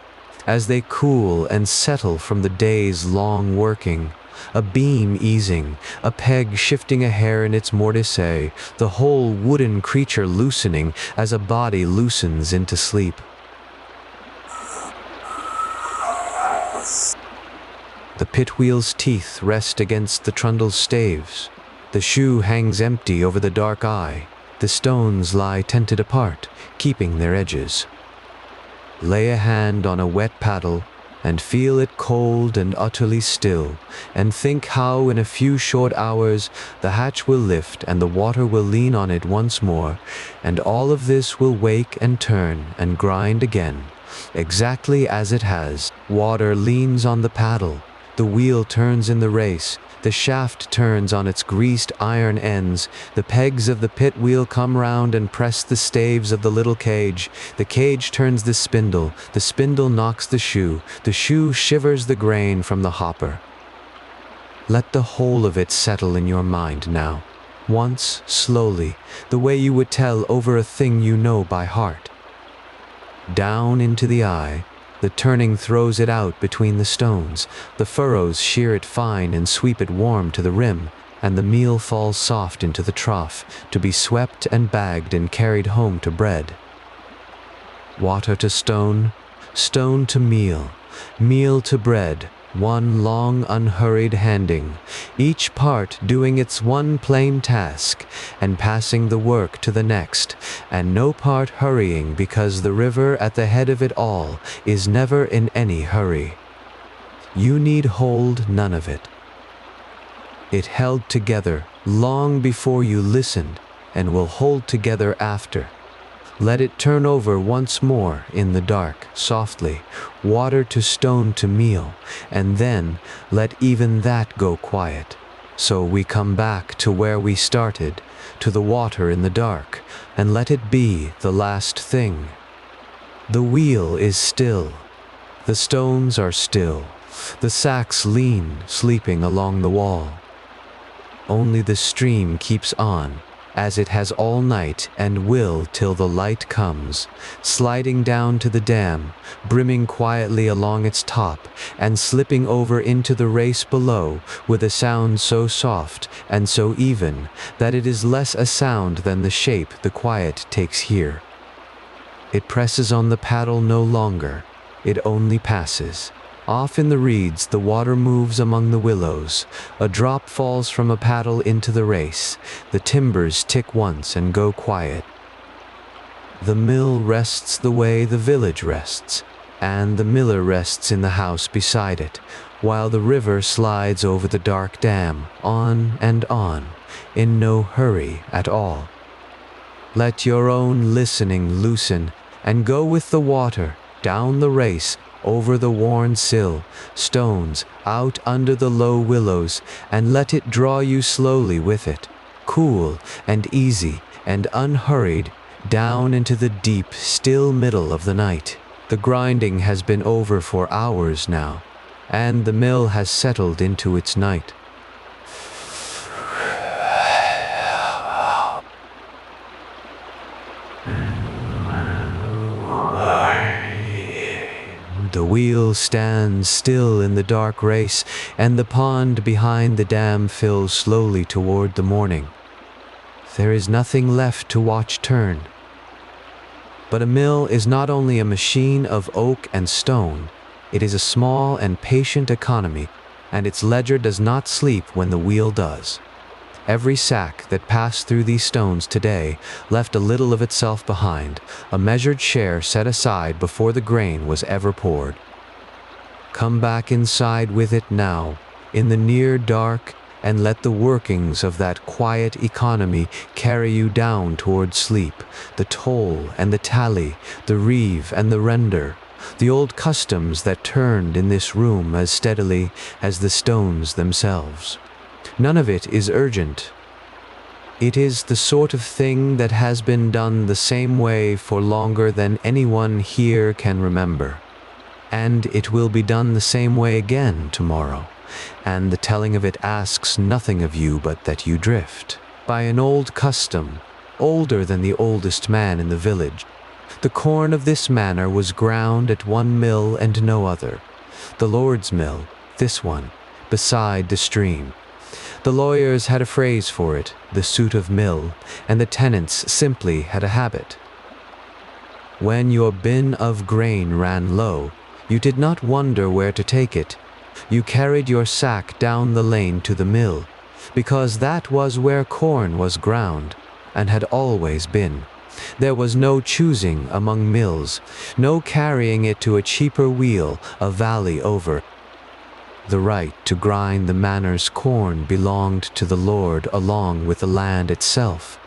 as they cool and settle from the day's long working, a beam easing, a peg shifting a hair in its mortise, the whole wooden creature loosening as a body loosens into sleep. The pit wheel's teeth rest against the trundle's staves. The shoe hangs empty over the dark eye. The stones lie tented apart, keeping their edges. Lay a hand on a wet paddle, and feel it cold and utterly still, and think how in a few short hours the hatch will lift and the water will lean on it once more, and all of this will wake and turn and grind again, exactly as it has. Water leans on the paddle, the wheel turns in the race, the shaft turns on its greased iron ends, the pegs of the pit wheel come round and press the staves of the little cage, the cage turns the spindle knocks the shoe shivers the grain from the hopper. Let the whole of it settle in your mind now, once, slowly, the way you would tell over a thing you know by heart. Down into the eye, the turning throws it out between the stones, the furrows shear it fine and sweep it warm to the rim, and the meal falls soft into the trough, to be swept and bagged and carried home to bread. Water to stone, stone to meal, meal to bread, one long unhurried handing, each part doing its one plain task, and passing the work to the next, and no part hurrying because the river at the head of it all is never in any hurry. You need hold none of it. It held together long before you listened, and will hold together after. Let it turn over once more in the dark, softly, water to stone to meal, and then let even that go quiet. So we come back to where we started, to the water in the dark, and let it be the last thing. The wheel is still. The stones are still. The sacks lean, sleeping along the wall. Only the stream keeps on, as it has all night and will till the light comes, sliding down to the dam, brimming quietly along its top, and slipping over into the race below with a sound so soft and so even that it is less a sound than the shape the quiet takes here. It presses on the paddle no longer, it only passes. Off in the reeds the water moves among the willows, a drop falls from a paddle into the race, the timbers tick once and go quiet. The mill rests the way the village rests, and the miller rests in the house beside it, while the river slides over the dark dam, on and on, in no hurry at all. Let your own listening loosen, and go with the water, down the race, over the worn sill, stones, out under the low willows, and let it draw you slowly with it, cool and easy and unhurried, down into the deep, still middle of the night. The grinding has been over for hours now, and the mill has settled into its night. The wheel stands still in the dark race, and the pond behind the dam fills slowly toward the morning. There is nothing left to watch turn. But a mill is not only a machine of oak and stone, it is a small and patient economy, and its ledger does not sleep when the wheel does. Every sack that passed through these stones today left a little of itself behind, a measured share set aside before the grain was ever poured. Come back inside with it now, in the near dark, and let the workings of that quiet economy carry you down toward sleep, the toll and the tally, the reeve and the render, the old customs that turned in this room as steadily as the stones themselves. None of it is urgent. It is the sort of thing that has been done the same way for longer than anyone here can remember. And it will be done the same way again tomorrow, and the telling of it asks nothing of you but that you drift by an old custom, older than the oldest man in the village. The corn of this manor was ground at one mill and no other, the Lord's mill, this one, beside the stream. The lawyers had a phrase for it, the suit of mill, and the tenants simply had a habit. When your bin of grain ran low, you did not wonder where to take it. You carried your sack down the lane to the mill, because that was where corn was ground, and had always been. There was no choosing among mills, no carrying it to a cheaper wheel a valley over. The right to grind the manor's corn belonged to the Lord along with the land itself,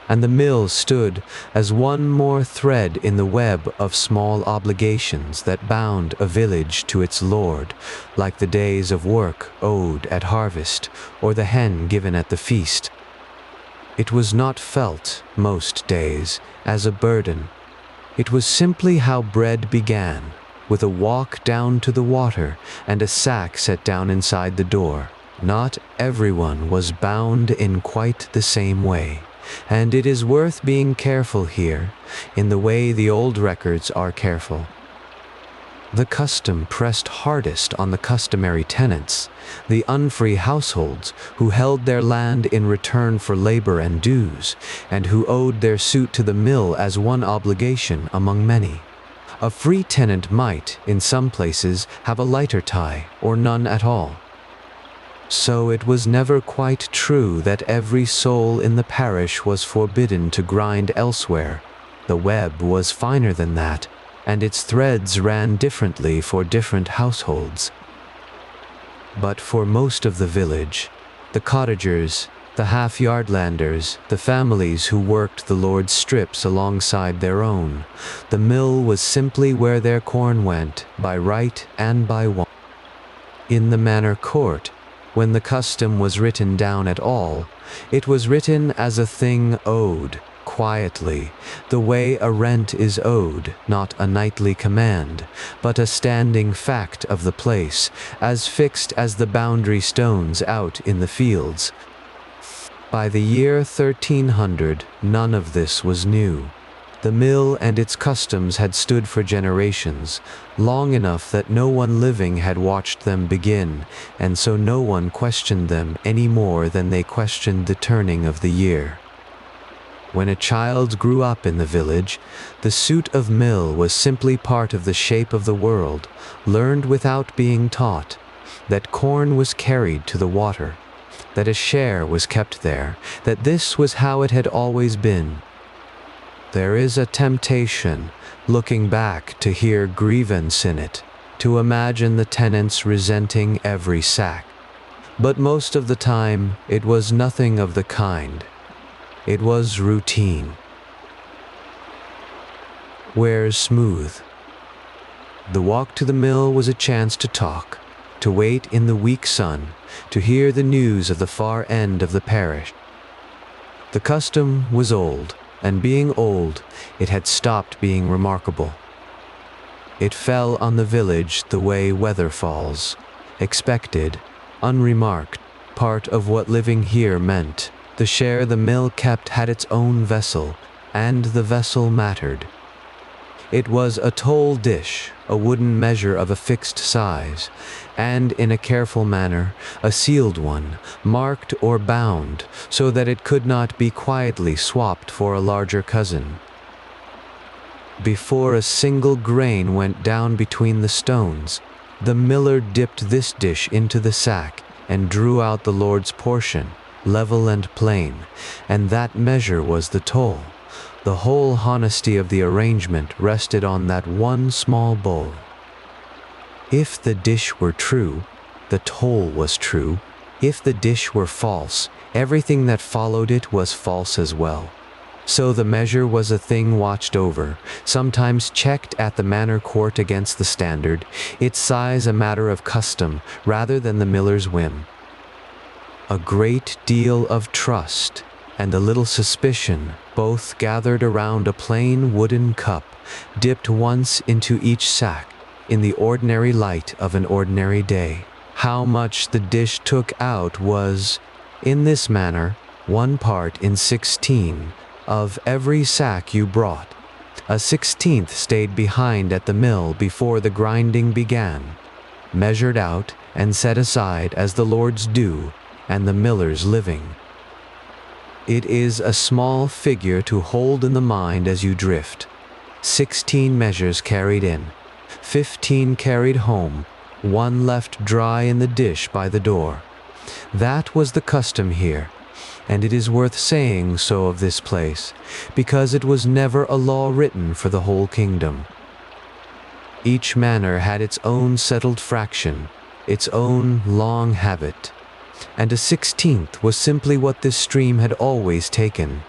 and the mill stood as one more thread in the web of small obligations that bound a village to its Lord, like the days of work owed at harvest or the hen given at the feast. It was not felt, most days, as a burden. It was simply how bread began, with a walk down to the water and a sack set down inside the door. Not everyone was bound in quite the same way, and it is worth being careful here, in the way the old records are careful. The custom pressed hardest on the customary tenants, the unfree households who held their land in return for labor and dues, and who owed their suit to the mill as one obligation among many. A free tenant might, in some places, have a lighter tie, or none at all. So it was never quite true that every soul in the parish was forbidden to grind elsewhere. The web was finer than that, and its threads ran differently for different households. But for most of the village, the cottagers, the half-yardlanders, the families who worked the Lord's strips alongside their own, the mill was simply where their corn went, by right and by want. In the manor court, when the custom was written down at all, it was written as a thing owed, quietly, the way a rent is owed, not a nightly command, but a standing fact of the place, as fixed as the boundary stones out in the fields. By the year 1300, none of this was new. The mill and its customs had stood for generations, long enough that no one living had watched them begin, and so no one questioned them any more than they questioned the turning of the year. When a child grew up in the village, the suit of mill was simply part of the shape of the world, learned without being taught, that corn was carried to the water, that a share was kept there, that this was how it had always been. There is a temptation, looking back, to hear grievance in it, to imagine the tenants resenting every sack. But most of the time, it was nothing of the kind. It was routine. Wears smooth. The walk to the mill was a chance to talk, to wait in the weak sun, to hear the news of the far end of the parish. The custom was old, and being old, it had stopped being remarkable. It fell on the village the way weather falls, expected, unremarked, part of what living here meant. The share the mill kept had its own vessel, and the vessel mattered. It was a toll dish, a wooden measure of a fixed size, and in a careful manner, a sealed one, marked or bound, so that it could not be quietly swapped for a larger cousin. Before a single grain went down between the stones, the miller dipped this dish into the sack and drew out the Lord's portion, level and plain, and that measure was the toll. The whole honesty of the arrangement rested on that one small bowl. If the dish were true, the toll was true. If the dish were false, everything that followed it was false as well. So the measure was a thing watched over, sometimes checked at the manor court against the standard, its size a matter of custom rather than the miller's whim. A great deal of trust and a little suspicion both gathered around a plain wooden cup, dipped once into each sack, in the ordinary light of an ordinary day. How much the dish took out was, in this manner, 1 part in 16 of every sack you brought. A 16th stayed behind at the mill before the grinding began, measured out and set aside as the Lord's due and the miller's living. It is a small figure to hold in the mind as you drift. 16 measures carried in, 15 carried home, 1 left dry in the dish by the door. That was the custom here, and it is worth saying so of this place, because it was never a law written for the whole kingdom. Each manor had its own settled fraction, its own long habit, and a 16th was simply what this stream had always taken.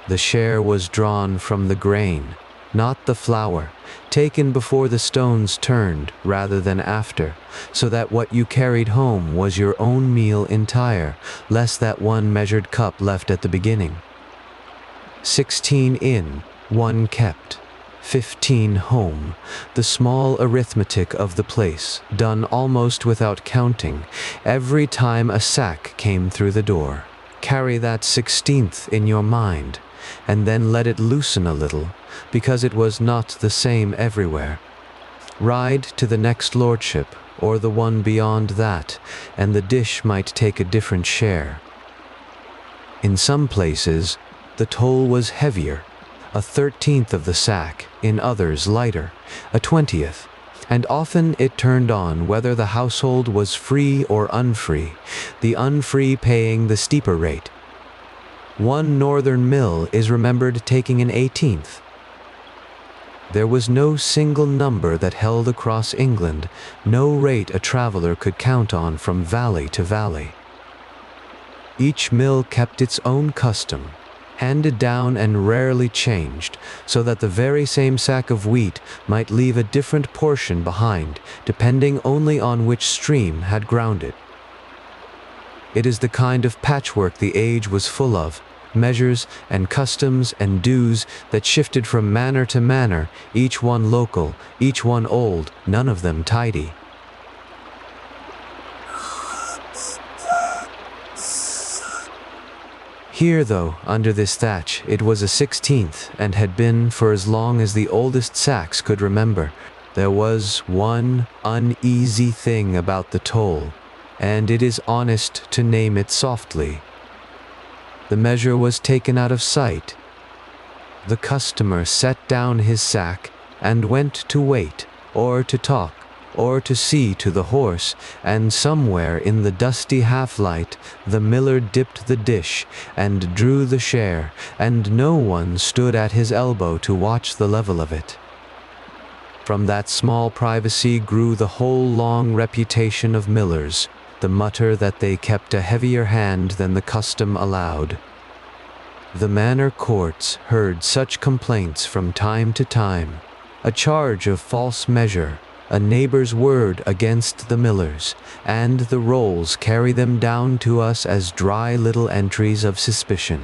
The share was drawn from the grain, not the flour, taken before the stones turned rather than after, so that what you carried home was your own meal entire, less that 1 measured cup left at the beginning. 16 in, 1 kept. 15 home, the small arithmetic of the place, done almost without counting, every time a sack came through the door. Carry that 16th in your mind, and then let it loosen a little, because it was not the same everywhere. Ride to the next lordship, or the one beyond that, and the dish might take a different share. In some places, the toll was heavier, a 13th of the sack, in others lighter, a 20th, and often it turned on whether the household was free or unfree, the unfree paying the steeper rate. One northern mill is remembered taking an 18th. There was no single number that held across England, no rate a traveler could count on from valley to valley. Each mill kept its own custom, handed down and rarely changed, so that the very same sack of wheat might leave a different portion behind, depending only on which stream had ground it. It is the kind of patchwork the age was full of, measures and customs and dues that shifted from manor to manor, each one local, each one old, none of them tidy. Here, though, under this thatch, it was a 16th, and had been for as long as the oldest sacks could remember. There was one uneasy thing about the toll, and it is honest to name it softly. The measure was taken out of sight. The customer set down his sack and went to wait, or to talk, or to see to the horse, and somewhere in the dusty half-light the miller dipped the dish and drew the share, and no one stood at his elbow to watch the level of it. From that small privacy grew the whole long reputation of millers, the mutter that they kept a heavier hand than the custom allowed. The manor courts heard such complaints from time to time, a charge of false measure, a neighbor's word against the millers, and the rolls carry them down to us as dry little entries of suspicion.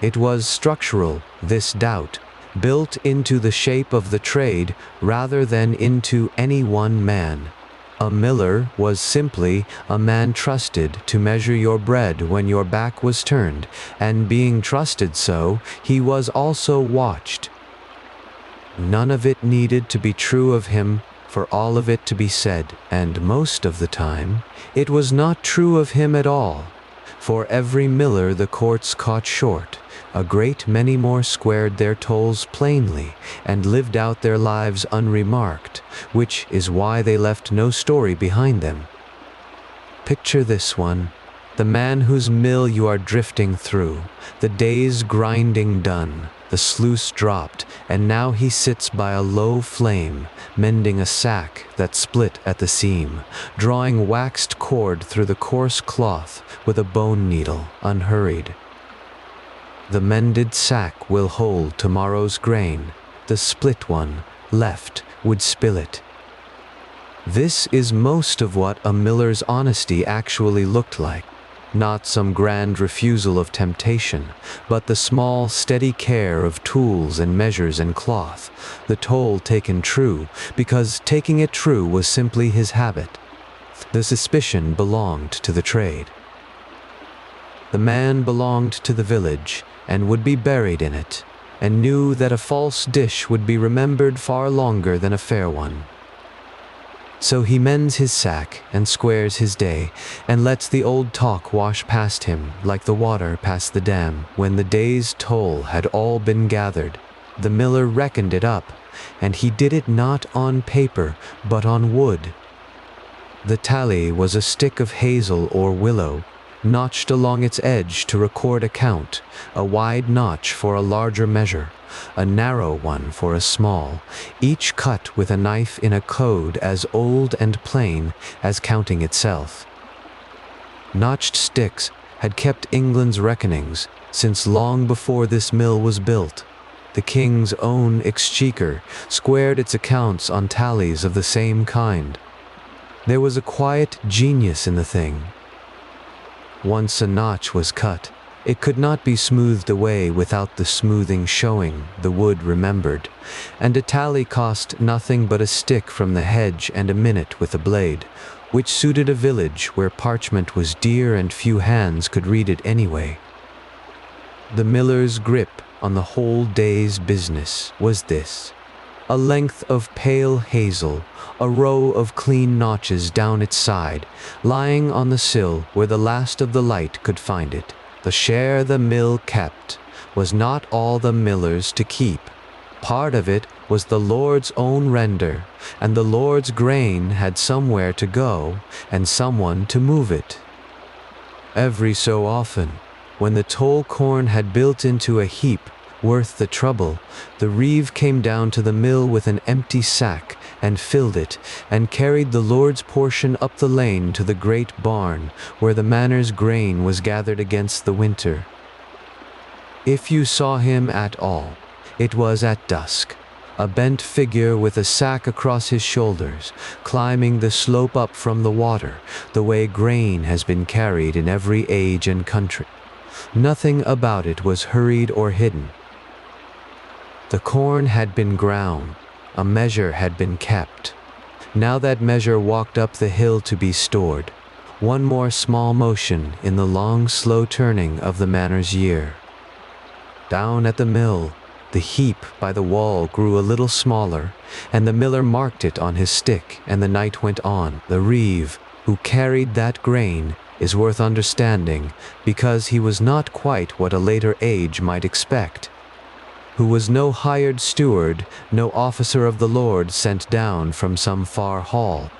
It was structural, this doubt, built into the shape of the trade rather than into any one man. A miller was simply a man trusted to measure your bread when your back was turned, and being trusted so, he was also watched. None of it needed to be true of him for all of it to be said, and most of the time, it was not true of him at all. For every miller the courts caught short, a great many more squared their tolls plainly, and lived out their lives unremarked, which is why they left no story behind them. Picture this one, the man whose mill you are drifting through, the day's grinding done, the sluice dropped, and now he sits by a low flame, mending a sack that split at the seam, drawing waxed cord through the coarse cloth with a bone needle, unhurried. The mended sack will hold tomorrow's grain, the split one, left, would spill it. This is most of what a miller's honesty actually looked like. Not some grand refusal of temptation, but the small, steady care of tools and measures and cloth, the toll taken true, because taking it true was simply his habit. The suspicion belonged to the trade. The man belonged to the village, and would be buried in it, and knew that a false dish would be remembered far longer than a fair one. So he mends his sack and squares his day, and lets the old talk wash past him like the water past the dam. When the day's toll had all been gathered, the miller reckoned it up, and he did it not on paper but on wood. The tally was a stick of hazel or willow, notched along its edge to record a count, a wide notch for a larger measure, a narrow one for a small, each cut with a knife in a code as old and plain as counting itself. Notched sticks had kept England's reckonings since long before this mill was built. The king's own exchequer squared its accounts on tallies of the same kind. There was a quiet genius in the thing. Once a notch was cut, it could not be smoothed away without the smoothing showing the wood remembered, and a tally cost nothing but a stick from the hedge and a minute with a blade, which suited a village where parchment was dear and few hands could read it anyway. The miller's grip on the whole day's business was this: a length of pale hazel, a row of clean notches down its side, lying on the sill where the last of the light could find it. The share the mill kept was not all the miller's to keep. Part of it was the Lord's own render, and the Lord's grain had somewhere to go, and someone to move it. Every so often, when the toll corn had built into a heap worth the trouble, the reeve came down to the mill with an empty sack and filled it, and carried the Lord's portion up the lane to the great barn where the manor's grain was gathered against the winter. If you saw him at all, it was at dusk, a bent figure with a sack across his shoulders, climbing the slope up from the water, the way grain has been carried in every age and country. Nothing about it was hurried or hidden. The corn had been ground, a measure had been kept. Now that measure walked up the hill to be stored. one more small motion in the long, slow turning of the manor's year. Down at the mill, the heap by the wall grew a little smaller, and the miller marked it on his stick, and the night went on. The reeve, who carried that grain, is worth understanding, because he was not quite what a later age might expect, who was no hired steward, no officer of the Lord sent down from some far hall.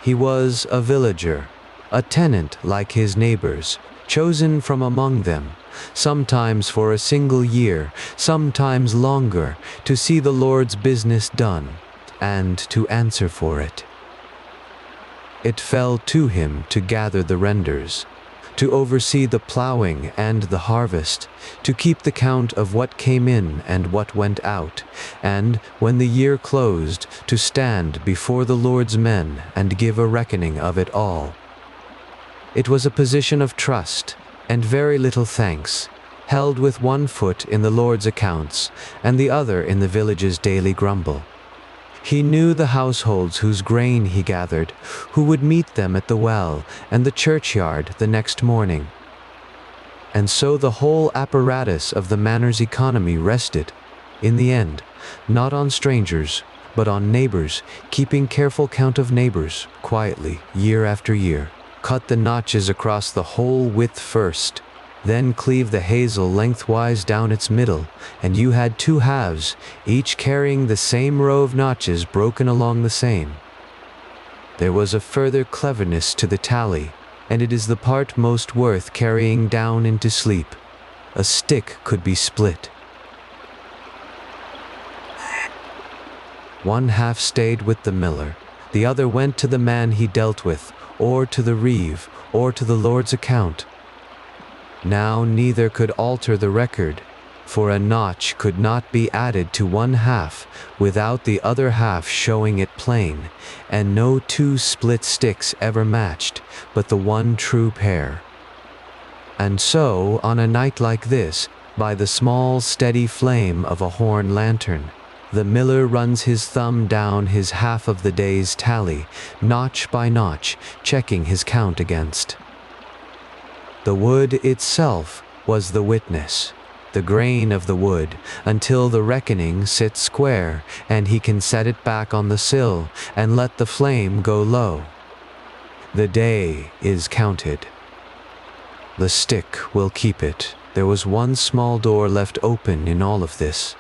He was a villager, a tenant like his neighbors, chosen from among them, sometimes for a single year, sometimes longer, to see the Lord's business done, and to answer for it. It fell to him to gather the renders, to oversee the plowing and the harvest, to keep the count of what came in and what went out, and, when the year closed, to stand before the Lord's men and give a reckoning of it all. It was a position of trust, and very little thanks, held with one foot in the Lord's accounts, and the other in the village's daily grumble. He knew the households whose grain he gathered, who would meet them at the well and the churchyard the next morning. And so the whole apparatus of the manor's economy rested, in the end, not on strangers, but on neighbors, keeping careful count of neighbors, quietly, year after year. Cut the notches across the whole width first, then cleave the hazel lengthwise down its middle, and you had two halves, each carrying the same row of notches broken along the same. There was a further cleverness to the tally, and it is the part most worth carrying down into sleep. A stick could be split. One half stayed with the miller, the other went to the man he dealt with, or to the reeve, or to the Lord's account. Now neither could alter the record, for a notch could not be added to one half without the other half showing it plain, and no two split sticks ever matched, but the one true pair. And so, on a night like this, by the small steady flame of a horn lantern, the miller runs his thumb down his half of the day's tally, notch by notch, checking his count against. The wood itself was the witness, the grain of the wood, until the reckoning sits square, and he can set it back on the sill, and let the flame go low. The day is counted. The stick will keep it. There was one small door left open in all of this,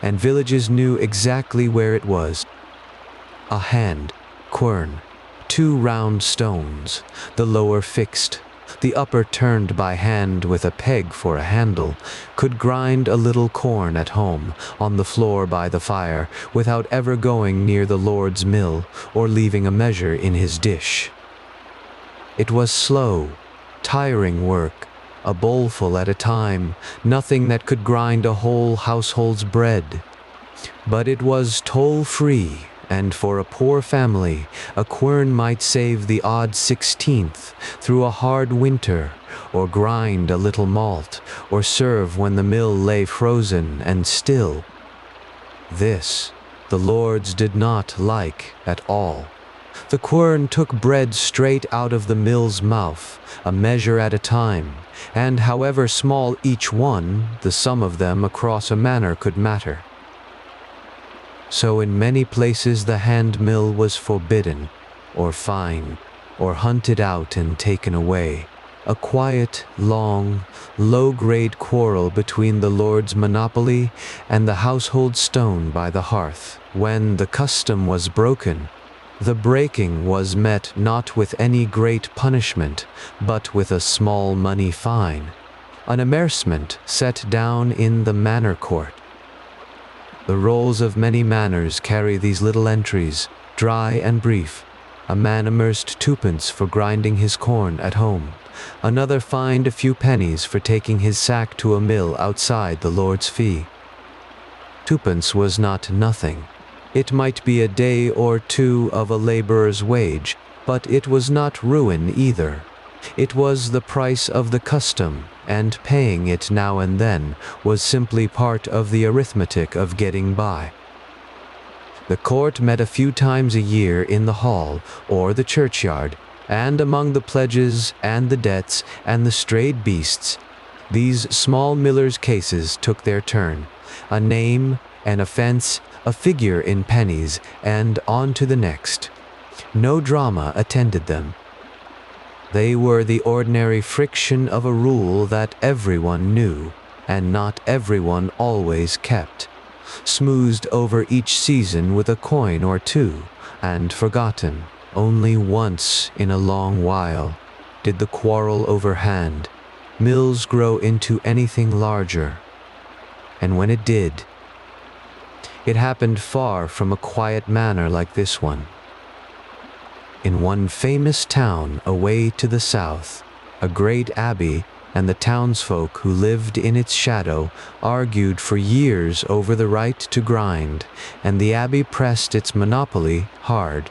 and villages knew exactly where it was. A hand, quern, two round stones, the lower fixed, the upper turned by hand with a peg for a handle, could grind a little corn at home, on the floor by the fire, without ever going near the Lord's mill, or leaving a measure in his dish. It was slow, tiring work, a bowlful at a time, nothing that could grind a whole household's bread. But it was toll-free, and for a poor family, a quern might save the odd 16th through a hard winter, or grind a little malt, or serve when the mill lay frozen and still. This the Lords did not like at all. The quern took bread straight out of the mill's mouth, a measure at a time, and however small each one, the sum of them across a manor could matter. So in many places the hand mill was forbidden, or fined, or hunted out and taken away. A quiet, long, low-grade quarrel between the Lord's monopoly and the household stone by the hearth. When the custom was broken, the breaking was met not with any great punishment, but with a small money fine, an amercement set down in the manor court. The rolls of many manors carry these little entries, dry and brief. A man immersed 2d for grinding his corn at home. Another fined a few pennies for taking his sack to a mill outside the Lord's fee. 2d was not nothing. It might be a day or two of a laborer's wage, but it was not ruin either. It was the price of the custom, and paying it now and then was simply part of the arithmetic of getting by. The court met a few times a year in the hall or the churchyard, And among the pledges and the debts and the strayed beasts, these small millers' cases took their turn, a name, an offense, a figure in pennies, and on to the next. No drama attended them. They were the ordinary friction of a rule that everyone knew, and not everyone always kept, smoothed over each season with a coin or two, and forgotten. Only once in a long while did the quarrel overhand, mills grow into anything larger. And when it did, it happened far from a quiet manor like this one. In one famous town away to the south, a great abbey and the townsfolk who lived in its shadow argued for years over the right to grind, and the abbey pressed its monopoly hard.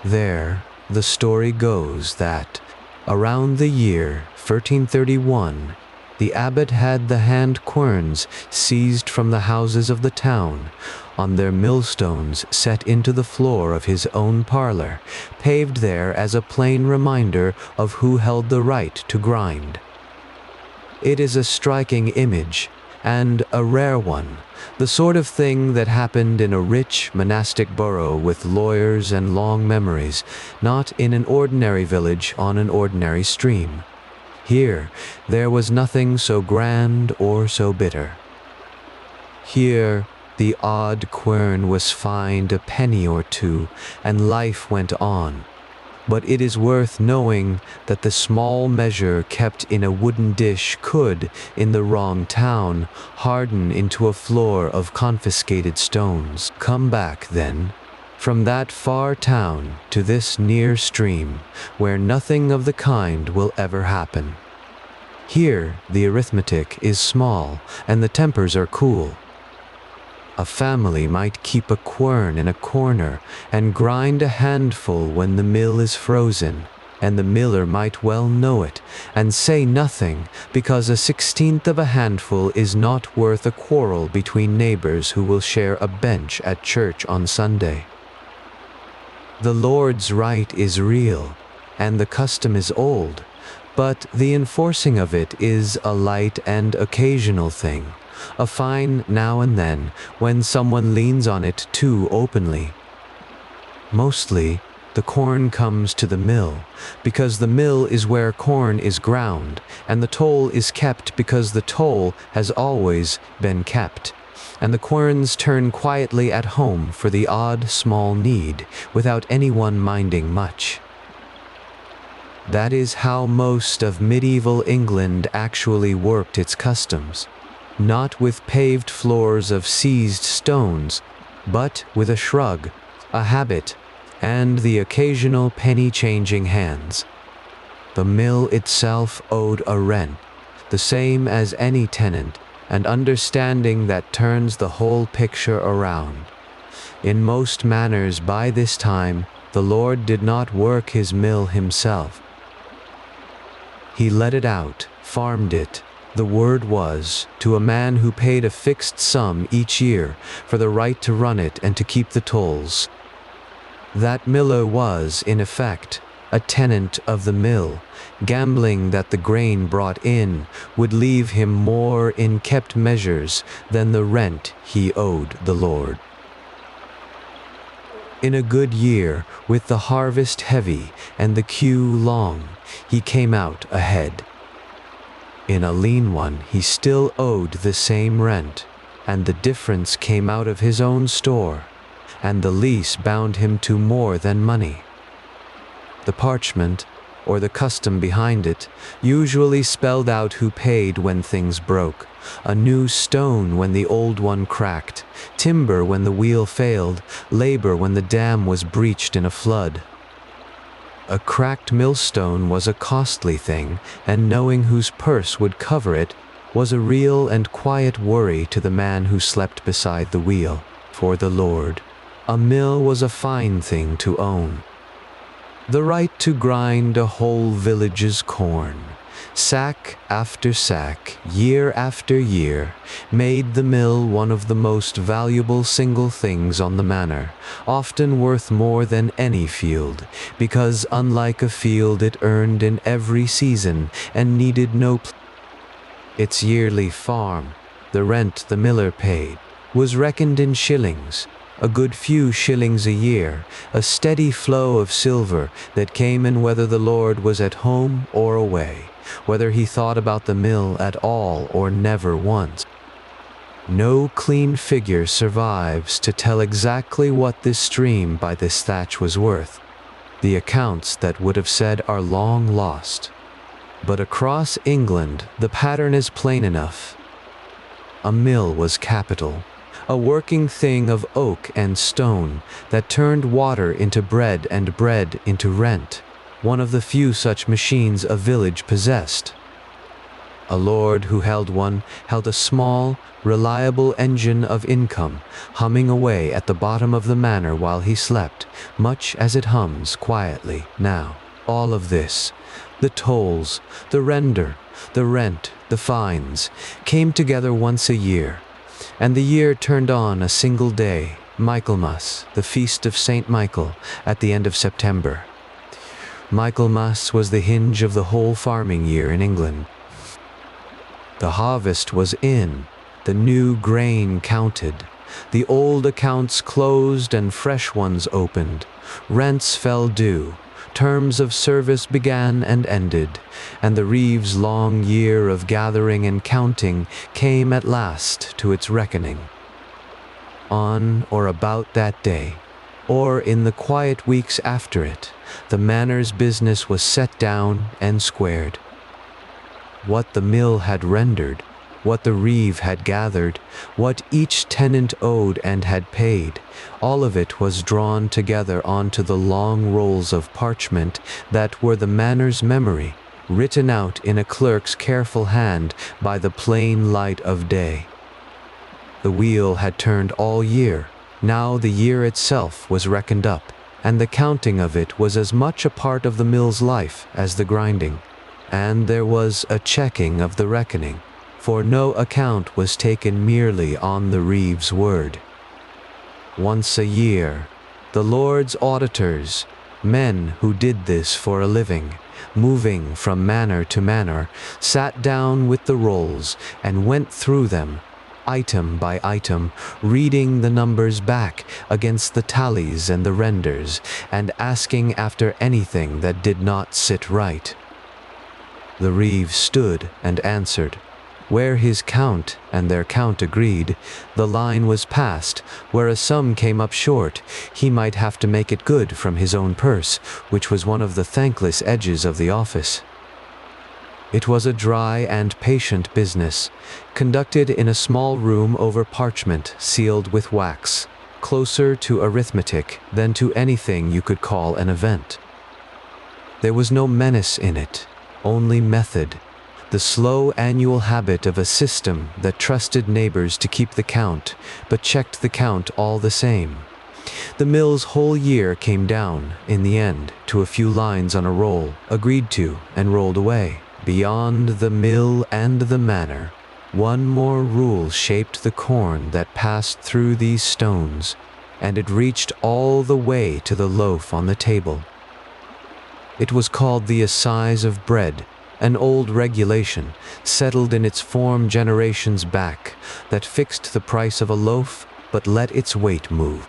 There, the story goes that, around the year 1331, the abbot had the hand querns seized from the houses of the town, on their millstones set into the floor of his own parlor, paved there as a plain reminder of who held the right to grind. It is a striking image, and a rare one, the sort of thing that happened in a rich monastic borough with lawyers and long memories, not in an ordinary village on an ordinary stream. Here, there was nothing so grand or so bitter. Here, the odd quern was fined a penny or two, and life went on. But it is worth knowing that the small measure kept in a wooden dish could, in the wrong town, harden into a floor of confiscated stones. Come back, then, from that far town to this near stream, where nothing of the kind will ever happen. Here the arithmetic is small, and the tempers are cool. A family might keep a quern in a corner and grind a handful when the mill is frozen, and the miller might well know it and say nothing, because a 16th of a handful is not worth a quarrel between neighbors who will share a bench at church on Sunday. The Lord's right is real, and the custom is old, but the enforcing of it is a light and occasional thing, a fine now and then when someone leans on it too openly. Mostly, the corn comes to the mill, because the mill is where corn is ground, and the toll is kept because the toll has always been kept, and the querns turn quietly at home for the odd small need, without anyone minding much. That is how most of medieval England actually worked its customs. Not with paved floors of seized stones, but with a shrug, a habit, and the occasional penny-changing hands. The mill itself owed a rent, the same as any tenant, and understanding that turns the whole picture around. In most manors by this time, the Lord did not work his mill himself. He let it out, farmed it. The word was, to a man who paid a fixed sum each year for the right to run it and to keep the tolls. That miller was, in effect, a tenant of the mill, gambling that the grain brought in would leave him more in kept measures than the rent he owed the Lord. In a good year, with the harvest heavy and the queue long, he came out ahead. In a lean one he still owed the same rent, and the difference came out of his own store, and the lease bound him to more than money. The parchment, or the custom behind it, usually spelled out who paid when things broke, a new stone when the old one cracked, timber when the wheel failed, labor when the dam was breached in a flood. A cracked millstone was a costly thing, and knowing whose purse would cover it was a real and quiet worry to the man who slept beside the wheel. For the Lord, a mill was a fine thing to own. The right to grind a whole village's corn, sack after sack, year after year, made the mill one of the most valuable single things on the manor, often worth more than any field, because unlike a field it earned in every season and needed no its yearly farm, the rent the miller paid, was reckoned in shillings, a good few shillings a year, a steady flow of silver that came in whether the Lord was at home or away, whether he thought about the mill at all or never once. No clean figure survives to tell exactly what this stream by this thatch was worth. The accounts that would have said are long lost. But across England the pattern is plain enough. A mill was capital, a working thing of oak and stone that turned water into bread and bread into rent, one of the few such machines a village possessed. A lord who held one held a small, reliable engine of income, humming away at the bottom of the manor while he slept, much as it hums quietly now. All of this, the tolls, the render, the rent, the fines, came together once a year, and the year turned on a single day, Michaelmas, the feast of Saint Michael, at the end of September. Michaelmas was the hinge of the whole farming year in England. The harvest was in, the new grain counted, the old accounts closed and fresh ones opened, rents fell due, terms of service began and ended, and the reeve's long year of gathering and counting came at last to its reckoning. On or about that day, or in the quiet weeks after it, the manor's business was set down and squared. What the mill had rendered, what the reeve had gathered, what each tenant owed and had paid, all of it was drawn together onto the long rolls of parchment that were the manor's memory, written out in a clerk's careful hand by the plain light of day. The wheel had turned all year, now the year itself was reckoned up, and the counting of it was as much a part of the mill's life as the grinding. And there was a checking of the reckoning, for no account was taken merely on the reeve's word. Once a year, the Lord's auditors, men who did this for a living, moving from manor to manor, sat down with the rolls and went through them, item by item, reading the numbers back against the tallies and the renders, and asking after anything that did not sit right. The reeve stood and answered. Where his count and their count agreed, the line was passed. Where a sum came up short, he might have to make it good from his own purse, which was one of the thankless edges of the office. It was a dry and patient business, conducted in a small room over parchment sealed with wax, closer to arithmetic than to anything you could call an event. There was no menace in it, only method, the slow annual habit of a system that trusted neighbors to keep the count, but checked the count all the same. The mill's whole year came down, in the end, to a few lines on a roll, agreed to and rolled away. Beyond the mill and the manor, one more rule shaped the corn that passed through these stones, and it reached all the way to the loaf on the table. It was called the assize of bread, an old regulation, settled in its form generations back, that fixed the price of a loaf but let its weight move.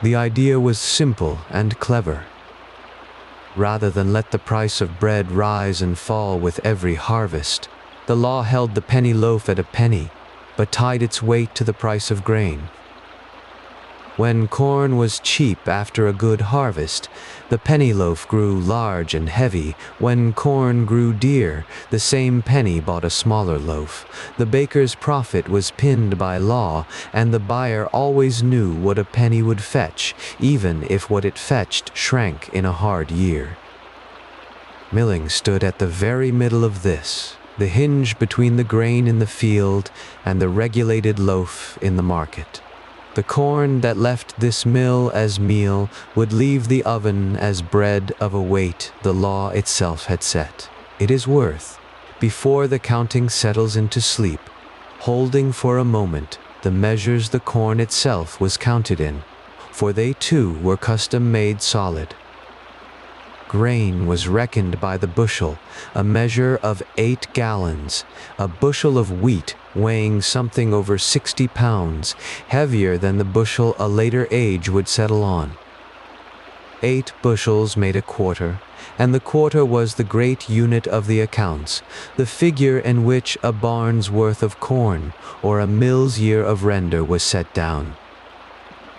The idea was simple and clever. Rather than let the price of bread rise and fall with every harvest, the law held the penny loaf at a penny, but tied its weight to the price of grain. When corn was cheap after a good harvest, the penny loaf grew large and heavy. When corn grew dear, the same penny bought a smaller loaf. The baker's profit was pinned by law, and the buyer always knew what a penny would fetch, even if what it fetched shrank in a hard year. Milling stood at the very middle of this, the hinge between the grain in the field and the regulated loaf in the market. The corn that left this mill as meal would leave the oven as bread of a weight the law itself had set. It is worth, before the counting settles into sleep, holding for a moment the measures the corn itself was counted in, for they too were custom-made solid. Grain was reckoned by the bushel, a measure of 8 gallons, a bushel of wheat weighing something over 60 pounds, heavier than the bushel a later age would settle on. 8 bushels made a quarter, and the quarter was the great unit of the accounts, the figure in which a barn's worth of corn or a mill's year of render was set down.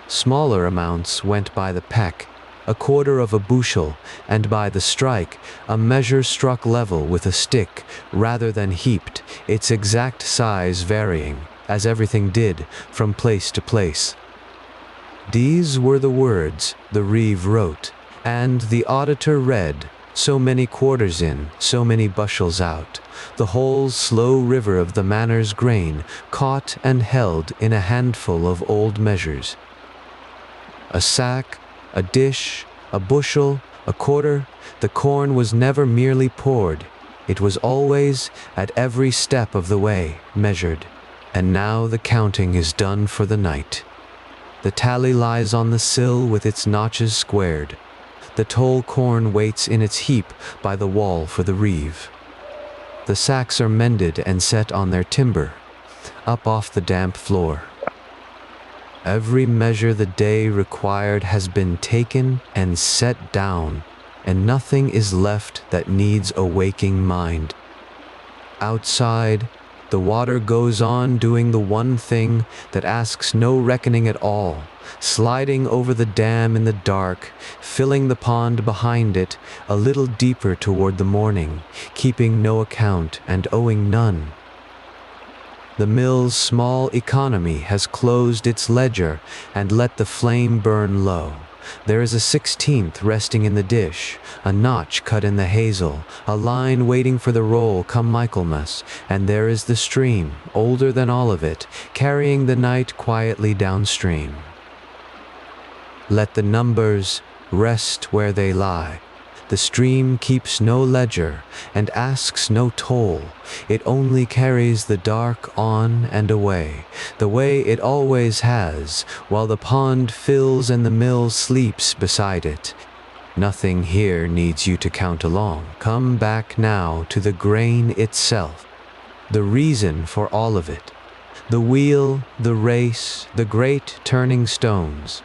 Smaller amounts went by the peck, a quarter of a bushel, and by the strike, a measure struck level with a stick rather than heaped, its exact size varying, as everything did, from place to place. These were the words the reeve wrote, and the auditor read, so many quarters in, so many bushels out, the whole slow river of the manor's grain caught and held in a handful of old measures. A sack, a dish, a bushel, a quarter, the corn was never merely poured, it was always, at every step of the way, measured. And now the counting is done for the night. The tally lies on the sill with its notches squared. The toll corn waits in its heap by the wall for the reeve. The sacks are mended and set on their timber, up off the damp floor. Every measure the day required has been taken and set down, and nothing is left that needs a waking mind. Outside, the water goes on doing the one thing that asks no reckoning at all, sliding over the dam in the dark, filling the pond behind it a little deeper toward the morning, keeping no account and owing none. The mill's small economy has closed its ledger and let the flame burn low. There is a 16th resting in the dish, a notch cut in the hazel, a line waiting for the roll come Michaelmas, and there is the stream, older than all of it, carrying the night quietly downstream. Let the numbers rest where they lie. The stream keeps no ledger and asks no toll. It only carries the dark on and away, the way it always has, while the pond fills and the mill sleeps beside it. Nothing here needs you to count along. Come back now to the grain itself, the reason for all of it, the wheel, the race, the great turning stones.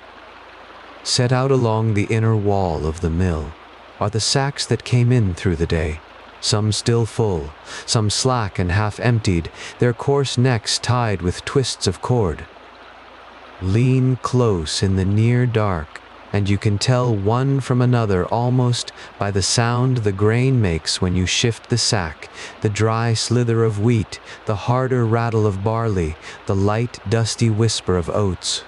Set out along the inner wall of the mill are the sacks that came in through the day, some still full, some slack and half emptied, their coarse necks tied with twists of cord. Lean close in the near dark, and you can tell one from another almost by the sound the grain makes when you shift the sack, the dry slither of wheat, the harder rattle of barley, the light dusty whisper of oats.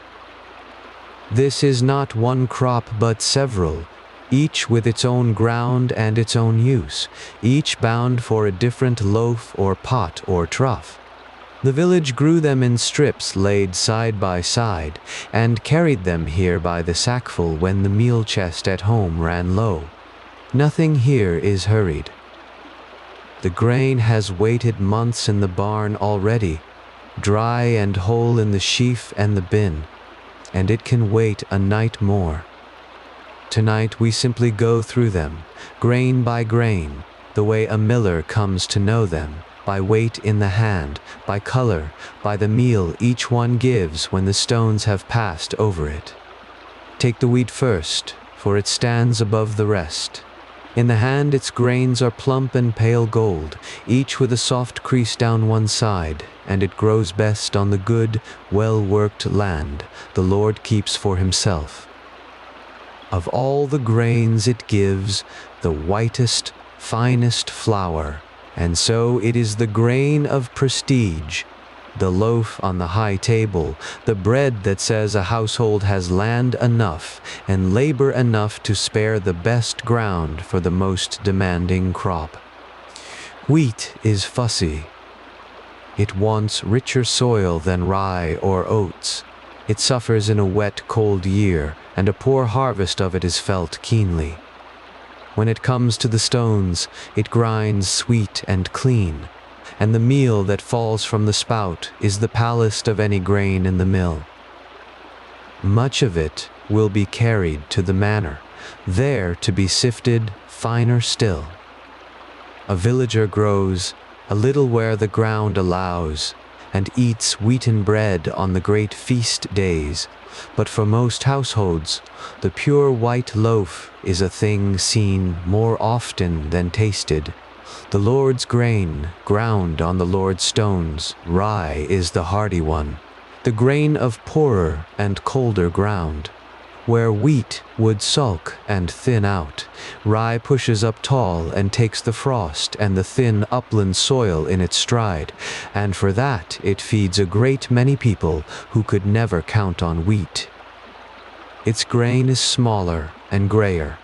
This is not one crop but several, each with its own ground and its own use, each bound for a different loaf or pot or trough. The village grew them in strips laid side by side, and carried them here by the sackful when the meal chest at home ran low. Nothing here is hurried. The grain has waited months in the barn already, dry and whole in the sheaf and the bin, and it can wait a night more. Tonight we simply go through them, grain by grain, the way a miller comes to know them, by weight in the hand, by color, by the meal each one gives when the stones have passed over it. Take the wheat first, for it stands above the rest. In the hand its grains are plump and pale gold, each with a soft crease down one side, and it grows best on the good, well-worked land the Lord keeps for himself. Of all the grains it gives the whitest, finest flour, and so it is the grain of prestige, the loaf on the high table, the bread that says a household has land enough and labor enough to spare the best ground for the most demanding crop. Wheat is fussy. It wants richer soil than rye or oats. It suffers in a wet, cold year, and a poor harvest of it is felt keenly. When it comes to the stones, it grinds sweet and clean, and the meal that falls from the spout is the palest of any grain in the mill. Much of it will be carried to the manor, there to be sifted finer still. A villager grows a little where the ground allows, and eats wheaten bread on the great feast days, but for most households, the pure white loaf is a thing seen more often than tasted. The Lord's grain, ground on the Lord's stones, rye is the hardy one, the grain of poorer and colder ground. Where wheat would sulk and thin out, rye pushes up tall and takes the frost and the thin upland soil in its stride, and for that it feeds a great many people who could never count on wheat. Its grain is smaller and grayer,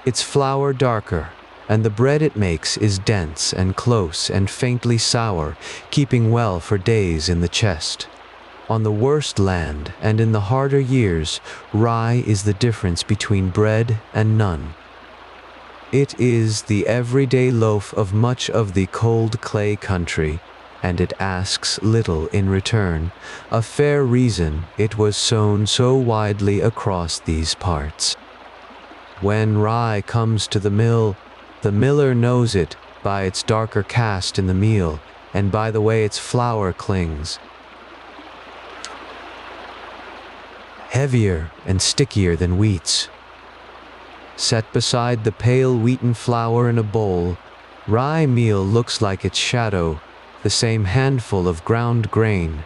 its flour darker, and the bread it makes is dense and close and faintly sour, keeping well for days in the chest. On the worst land and in the harder years, rye is the difference between bread and none. It is the everyday loaf of much of the cold clay country, and it asks little in return, a fair reason it was sown so widely across these parts. When rye comes to the mill, the miller knows it by its darker cast in the meal, and by the way its flour clings. Heavier and stickier than wheat's. Set beside the pale wheaten flour in a bowl, rye meal looks like its shadow, the same handful of ground grain,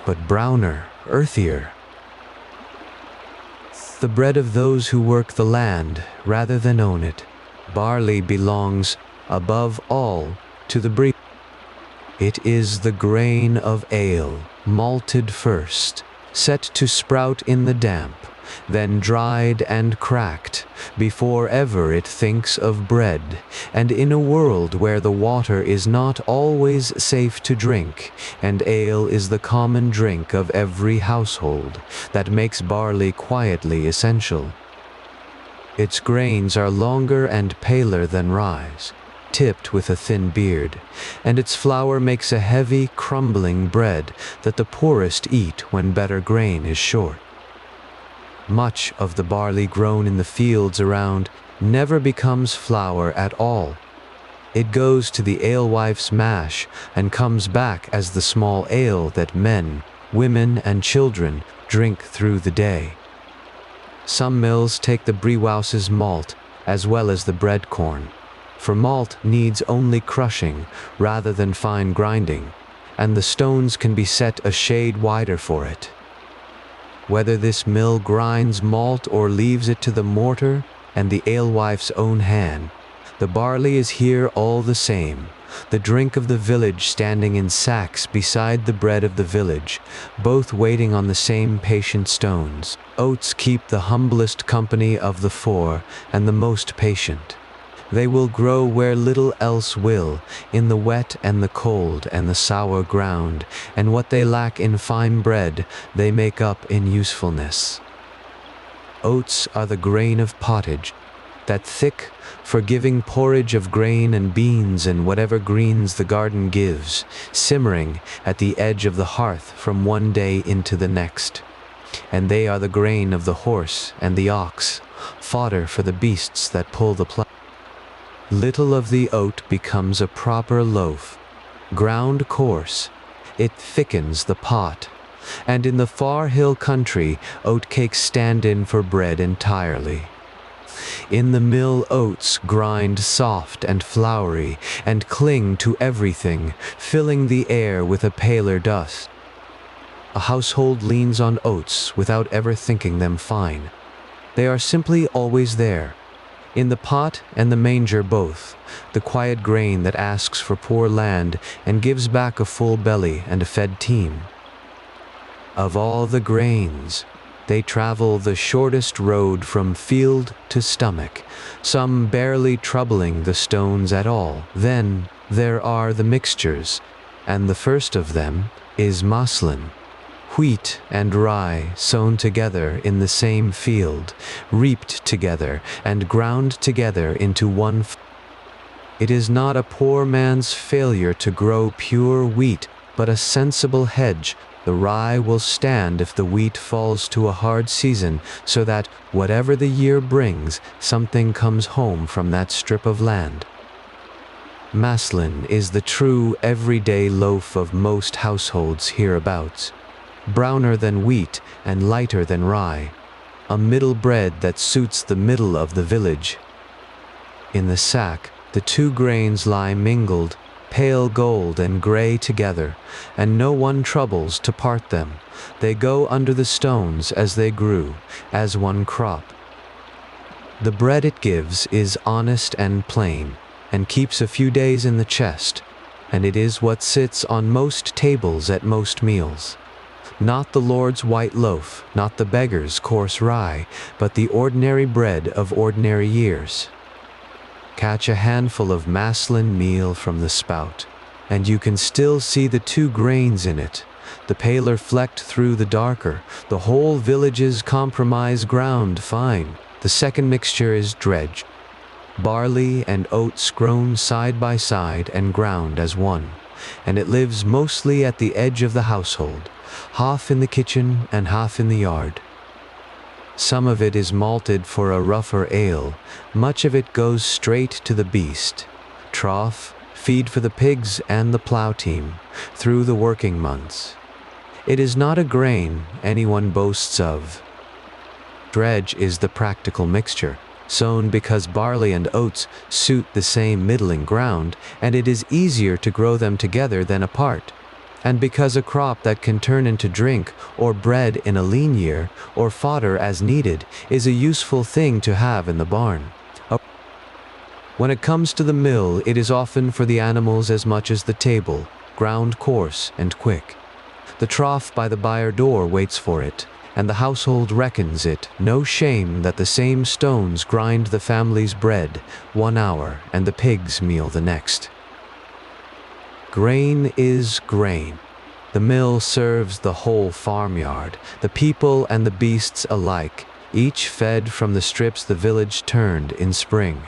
but browner, earthier. The bread of those who work the land rather than own it. Barley belongs, above all, to the breed. It is the grain of ale, malted first, set to sprout in the damp, then dried and cracked, before ever it thinks of bread, and in a world where the water is not always safe to drink, and ale is the common drink of every household, that makes barley quietly essential. Its grains are longer and paler than rye's, tipped with a thin beard, and its flour makes a heavy, crumbling bread that the poorest eat when better grain is short. Much of the barley grown in the fields around never becomes flour at all. It goes to the alewife's mash and comes back as the small ale that men, women, and children drink through the day. Some mills take the brewhouse's malt as well as the bread corn, for malt needs only crushing rather than fine grinding, and the stones can be set a shade wider for it. Whether this mill grinds malt or leaves it to the mortar and the alewife's own hand, the barley is here all the same, the drink of the village standing in sacks beside the bread of the village, both waiting on the same patient stones. Oats keep the humblest company of the four and the most patient. They will grow where little else will, in the wet and the cold and the sour ground, and what they lack in fine bread, they make up in usefulness. Oats are the grain of pottage, that thick, forgiving porridge of grain and beans and whatever greens the garden gives, simmering at the edge of the hearth from one day into the next. And they are the grain of the horse and the ox, fodder for the beasts that pull the plough. Little of the oat becomes a proper loaf. Ground coarse, it thickens the pot, and in the far hill country, oat cakes stand in for bread entirely. In the mill, oats grind soft and floury, and cling to everything, filling the air with a paler dust. A household leans on oats without ever thinking them fine. They are simply always there. In the pot and the manger both, the quiet grain that asks for poor land and gives back a full belly and a fed team. Of all the grains, they travel the shortest road from field to stomach, some barely troubling the stones at all. Then there are the mixtures, and the first of them is muslin, Wheat and rye sown together in the same field, reaped together and ground together into one. It is not a poor man's failure to grow pure wheat, but a sensible hedge. The rye will stand if the wheat falls to a hard season, so that, whatever the year brings, something comes home from that strip of land. Maslin is the true everyday loaf of most households hereabouts. Browner than wheat and lighter than rye. A middle bread that suits the middle of the village. In the sack, the two grains lie mingled, pale gold and gray together, and no one troubles to part them. They go under the stones as they grew, as one crop. The bread it gives is honest and plain, and keeps a few days in the chest, and it is what sits on most tables at most meals. Not the Lord's white loaf, not the beggar's coarse rye, but the ordinary bread of ordinary years. Catch a handful of Maslin meal from the spout, and you can still see the two grains in it, the paler flecked through the darker. The whole village's compromise ground fine. The second mixture is dredged. Barley and oats grown side by side and ground as one, and it lives mostly at the edge of the household, half in the kitchen and half in the yard. Some of it is malted for a rougher ale, much of it goes straight to the beast. Trough, feed for the pigs and the plow team, through the working months. It is not a grain anyone boasts of. Dredge is the practical mixture, sown because barley and oats suit the same middling ground, and it is easier to grow them together than apart. And because a crop that can turn into drink or bread in a lean year, or fodder as needed, is a useful thing to have in the barn. When it comes to the mill, it is often for the animals as much as the table, ground coarse and quick. The trough by the byre door waits for it, and the household reckons it no shame that the same stones grind the family's bread 1 hour and the pig's meal the next. Grain is grain. The mill serves the whole farmyard, the people and the beasts alike, each fed from the strips the village turned in spring.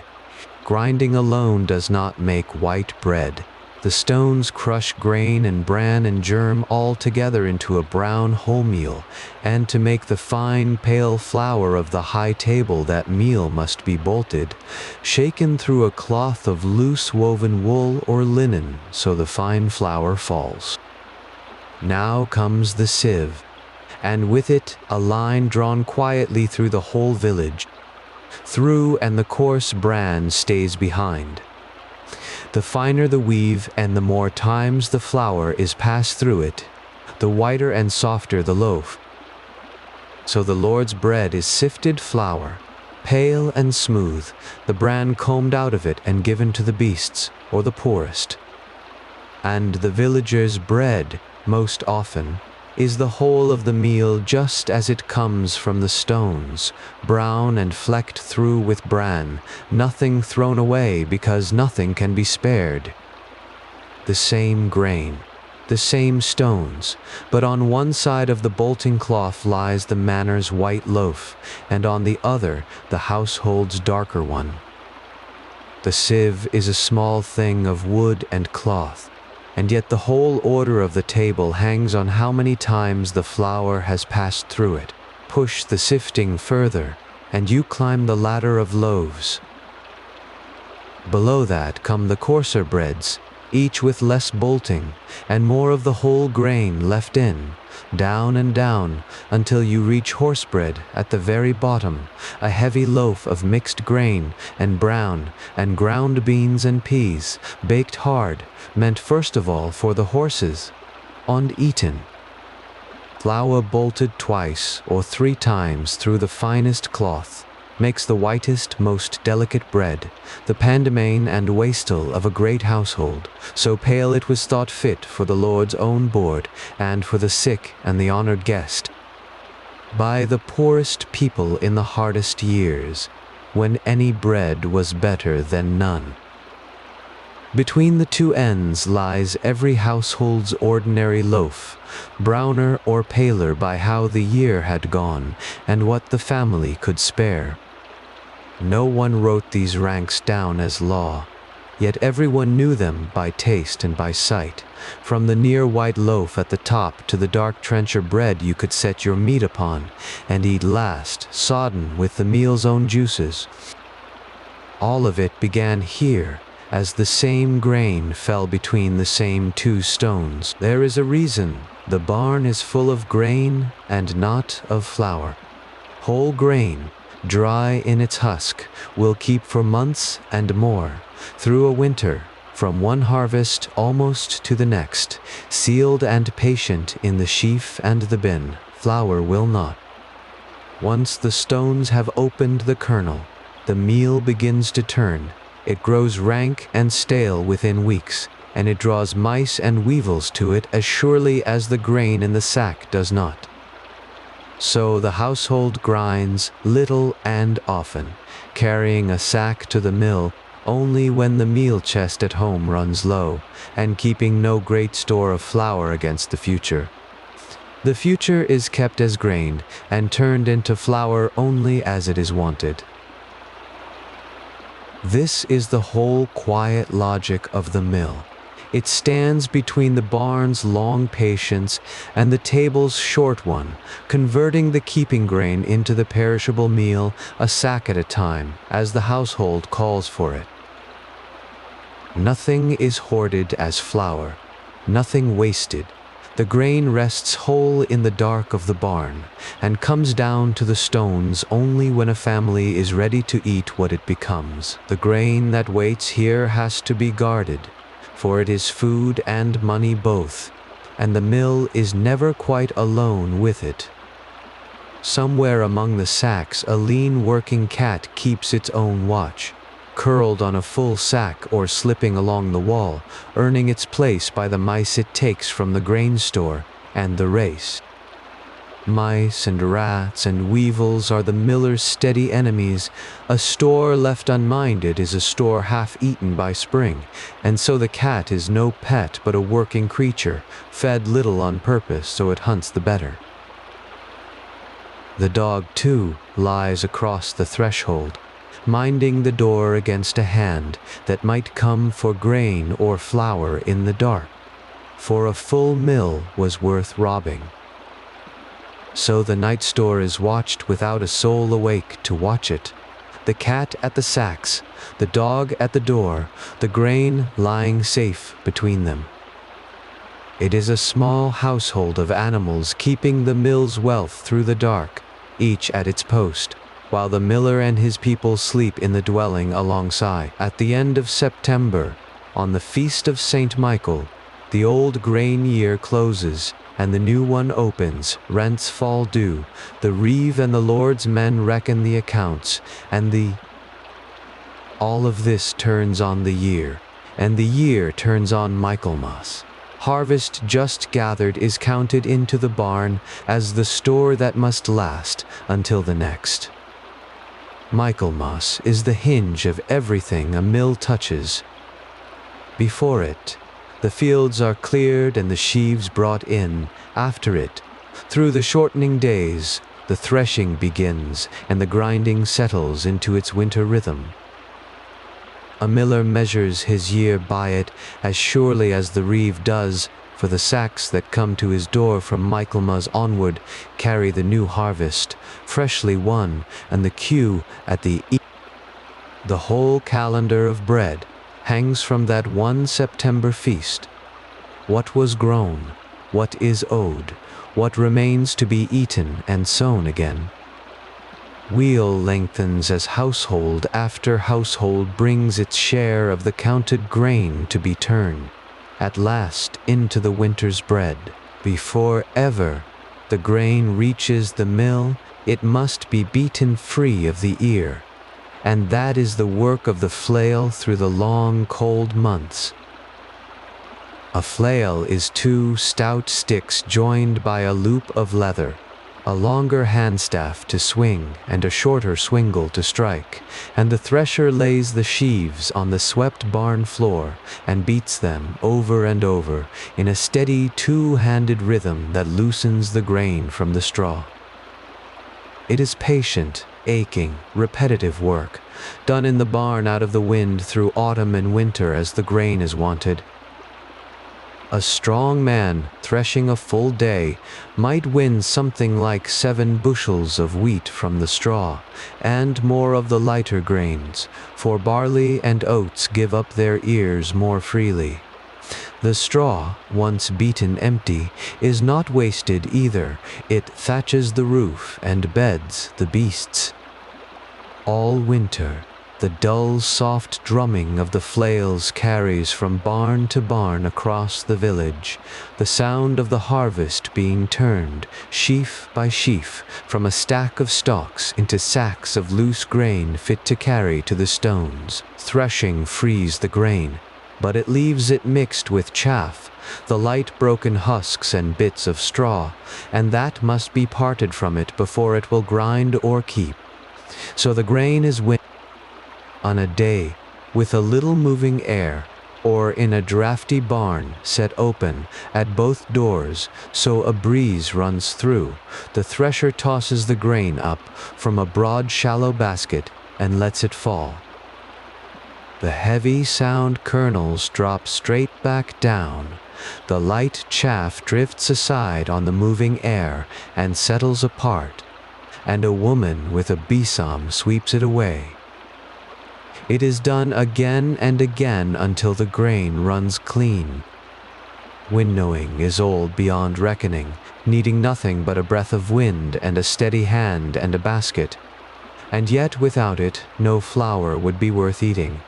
Grinding alone does not make white bread. The stones crush grain and bran and germ all together into a brown wholemeal, and to make the fine pale flour of the high table that meal must be bolted, shaken through a cloth of loose woven wool or linen so the fine flour falls. Now comes the sieve, and with it a line drawn quietly through the whole village. Through and the coarse bran stays behind. The finer the weave and the more times the flour is passed through it, the whiter and softer the loaf. So the Lord's bread is sifted flour, pale and smooth, the bran combed out of it and given to the beasts, or the poorest. And the villager's bread, most often, is the whole of the meal just as it comes from the stones, brown and flecked through with bran, nothing thrown away because nothing can be spared. The same grain, the same stones, but on one side of the bolting cloth lies the manor's white loaf, and on the other the household's darker one. The sieve is a small thing of wood and cloth, and yet the whole order of the table hangs on how many times the flour has passed through it. Push the sifting further, and you climb the ladder of loaves. Below that come the coarser breads, each with less bolting, and more of the whole grain left in, down and down, until you reach horse bread at the very bottom, a heavy loaf of mixed grain and brown and ground beans and peas, baked hard, meant first of all for the horses, and eaten. Flour bolted twice or 3 times through the finest cloth makes the whitest, most delicate bread, the pandemain and wastel of a great household, so pale it was thought fit for the Lord's own board and for the sick and the honored guest. By the poorest people in the hardest years, when any bread was better than none. Between the two ends lies every household's ordinary loaf, browner or paler by how the year had gone and what the family could spare. No one wrote these ranks down as law, yet everyone knew them by taste and by sight, from the near white loaf at the top to the dark trencher bread you could set your meat upon and eat last, sodden with the meal's own juices. All of it began here, as the same grain fell between the same two stones. There is a reason the barn is full of grain and not of flour. Whole grain, dry in its husk, will keep for months and more, through a winter, from one harvest almost to the next, sealed and patient in the sheaf and the bin. Flour will not. Once the stones have opened the kernel, the meal begins to turn. It grows rank and stale within weeks, and it draws mice and weevils to it as surely as the grain in the sack does not. So the household grinds little and often, carrying a sack to the mill only when the meal chest at home runs low, and keeping no great store of flour against the future. The future is kept as grain, and turned into flour only as it is wanted. This is the whole quiet logic of the mill. It stands between the barn's long patience and the table's short one, converting the keeping grain into the perishable meal a sack at a time, as the household calls for it. Nothing is hoarded as flour, nothing wasted. The grain rests whole in the dark of the barn, and comes down to the stones only when a family is ready to eat what it becomes. The grain that waits here has to be guarded, for it is food and money both, and the mill is never quite alone with it. Somewhere among the sacks a lean working cat keeps its own watch, curled on a full sack or slipping along the wall, earning its place by the mice it takes from the grain store and the race. Mice and rats and weevils are the miller's steady enemies. A store left unminded is a store half eaten by spring, and so the cat is no pet but a working creature, fed little on purpose so it hunts the better. The dog, too, lies across the threshold, minding the door against a hand that might come for grain or flour in the dark, for a full mill was worth robbing. So the night store is watched without a soul awake to watch it, the cat at the sacks, the dog at the door, the grain lying safe between them. It is a small household of animals keeping the mill's wealth through the dark, each at its post, while the miller and his people sleep in the dwelling alongside. At the end of September, on the feast of St. Michael, the old grain year closes, and the new one opens. Rents fall due, the reeve and the Lord's men reckon the accounts, and all of this turns on the year, and the year turns on Michaelmas. Harvest just gathered is counted into the barn as the store that must last until the next. Michaelmas is the hinge of everything a mill touches. Before it, the fields are cleared and the sheaves brought in. After it, through the shortening days, the threshing begins and the grinding settles into its winter rhythm. A miller measures his year by it as surely as the reeve does, for the sacks that come to his door from Michaelmas onward carry the new harvest, freshly won, and the queue at the whole calendar of bread hangs from that one September feast. What was grown, what is owed, what remains to be eaten and sown again. Wheel lengthens as household after household brings its share of the counted grain to be turned, at last into the winter's bread. Before ever the grain reaches the mill, it must be beaten free of the ear, and that is the work of the flail through the long cold months. A flail is two stout sticks joined by a loop of leather. a longer handstaff to swing and a shorter swingle to strike, and the thresher lays the sheaves on the swept barn floor and beats them over and over in a steady two-handed rhythm that loosens the grain from the straw. It is patient, aching, repetitive work, done in the barn out of the wind through autumn and winter as the grain is wanted. A strong man, threshing a full day, might win something like 7 bushels of wheat from the straw, and more of the lighter grains, for barley and oats give up their ears more freely. The straw, once beaten empty, is not wasted either. It thatches the roof and beds the beasts. All winter, the dull, soft drumming of the flails carries from barn to barn across the village, the sound of the harvest being turned, sheaf by sheaf, from a stack of stalks into sacks of loose grain fit to carry to the stones. Threshing frees the grain, but it leaves it mixed with chaff, the light broken husks and bits of straw, and that must be parted from it before it will grind or keep. So the grain is on a day with a little moving air, or in a draughty barn set open at both doors so a breeze runs through, the thresher tosses the grain up from a broad shallow basket and lets it fall. The heavy sound kernels drop straight back down. The light chaff drifts aside on the moving air and settles apart, and a woman with a besom sweeps it away. It is done again and again until the grain runs clean. Winnowing is old beyond reckoning, needing nothing but a breath of wind and a steady hand and a basket, and yet without it no flour would be worth eating.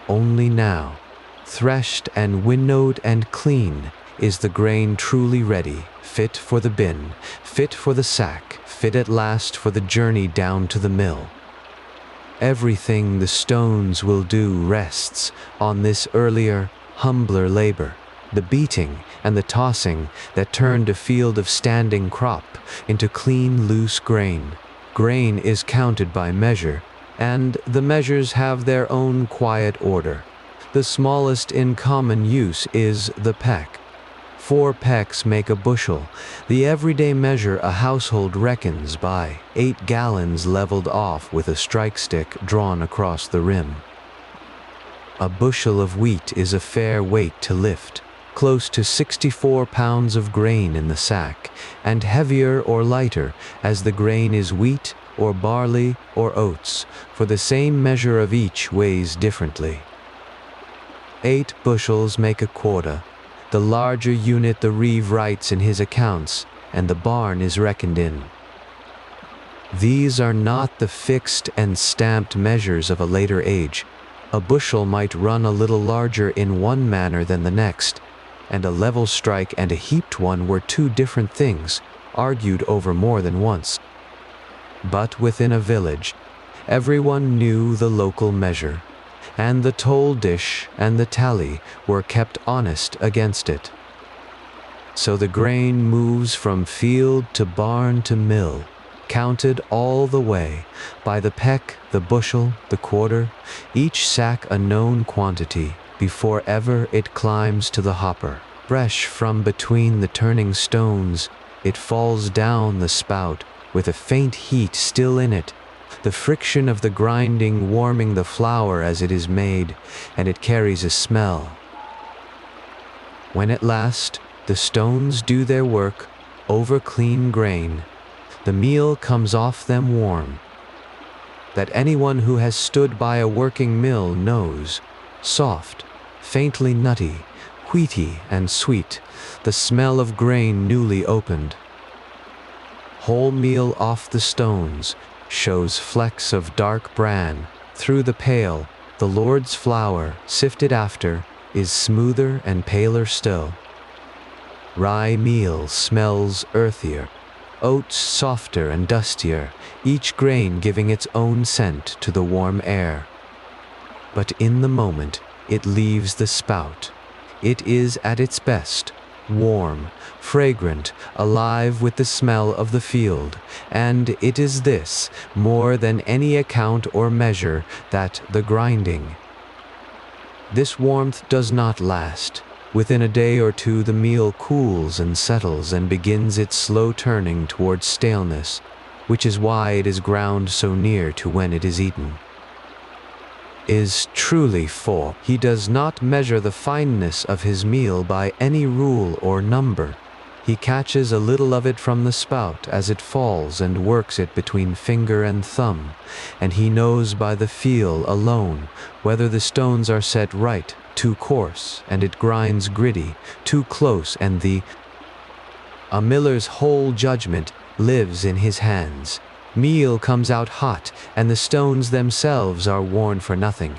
Only now, threshed and winnowed and clean, is the grain truly ready, fit for the bin, fit for the sack, fit at last for the journey down to the mill. Everything the stones will do rests on this earlier, humbler labor, the beating and the tossing that turned a field of standing crop into clean, loose grain. Grain is counted by measure, and the measures have their own quiet order. The smallest in common use is the peck. 4 pecks make a bushel, the everyday measure a household reckons by 8 gallons leveled off with a strike stick drawn across the rim. A bushel of wheat is a fair weight to lift, close to 64 pounds of grain in the sack, and heavier or lighter as the grain is wheat or barley or oats, for the same measure of each weighs differently. 8 bushels make a quota. The larger unit the reeve writes in his accounts, and the barn is reckoned in. These are not the fixed and stamped measures of a later age. A bushel might run a little larger in one manner than the next, and a level strike and a heaped one were 2 different things, argued over more than once. But within a village, everyone knew the local measure, and the toll dish and the tally were kept honest against it. So the grain moves from field to barn to mill, counted all the way, by the peck, the bushel, the quarter, each sack a known quantity, before ever it climbs to the hopper. Fresh from between the turning stones, it falls down the spout, with a faint heat still in it, the friction of the grinding warming the flour as it is made, and it carries a smell. When at last the stones do their work over clean grain, the meal comes off them warm. That anyone who has stood by a working mill knows, soft, faintly nutty, wheaty and sweet, the smell of grain newly opened. Whole meal off the stones shows flecks of dark bran. Through the pail, the Lord's flour, sifted after, is smoother and paler still. Rye meal smells earthier, oats softer and dustier, each grain giving its own scent to the warm air. But in the moment it leaves the spout, it is at its best, warm, fragrant, alive with the smell of the field, and it is this, more than any account or measure, that the grinding. This warmth does not last. Within a day or two the meal cools and settles and begins its slow turning towards staleness, which is why it is ground so near to when it is eaten. Is truly for he does not measure the fineness of his meal by any rule or number. He catches a little of it from the spout as it falls and works it between finger and thumb, and he knows by the feel alone whether the stones are set right, too coarse, and it grinds gritty, too close, and a miller's whole judgment lives in his hands. Meal comes out hot, and the stones themselves are worn for nothing.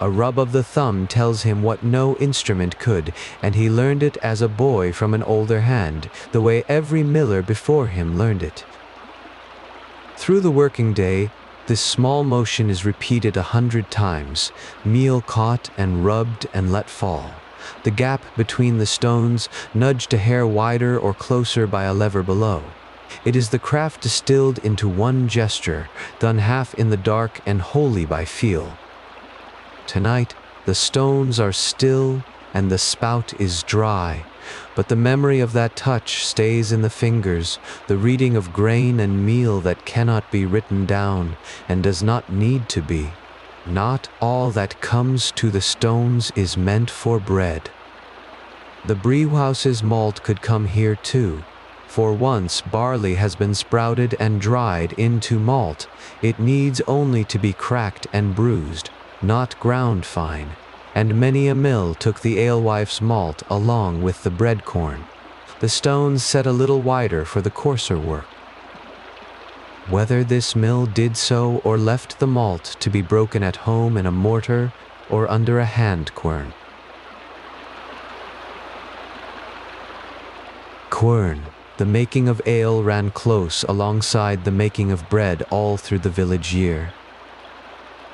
A rub of the thumb tells him what no instrument could, and he learned it as a boy from an older hand, the way every miller before him learned it. Through the working day, this small motion is repeated 100 times, meal caught and rubbed and let fall. The gap between the stones nudged a hair wider or closer by a lever below. It is the craft distilled into one gesture, done half in the dark and wholly by feel. Tonight, the stones are still and the spout is dry, but the memory of that touch stays in the fingers, the reading of grain and meal that cannot be written down and does not need to be. Not all that comes to the stones is meant for bread. The brewhouse's malt could come here too. For once barley has been sprouted and dried into malt, it needs only to be cracked and bruised, not ground fine, and many a mill took the alewife's malt along with the bread corn. The stones set a little wider for the coarser work. Whether this mill did so or left the malt to be broken at home in a mortar or under a hand quern. Quern. The making of ale ran close alongside the making of bread all through the village year.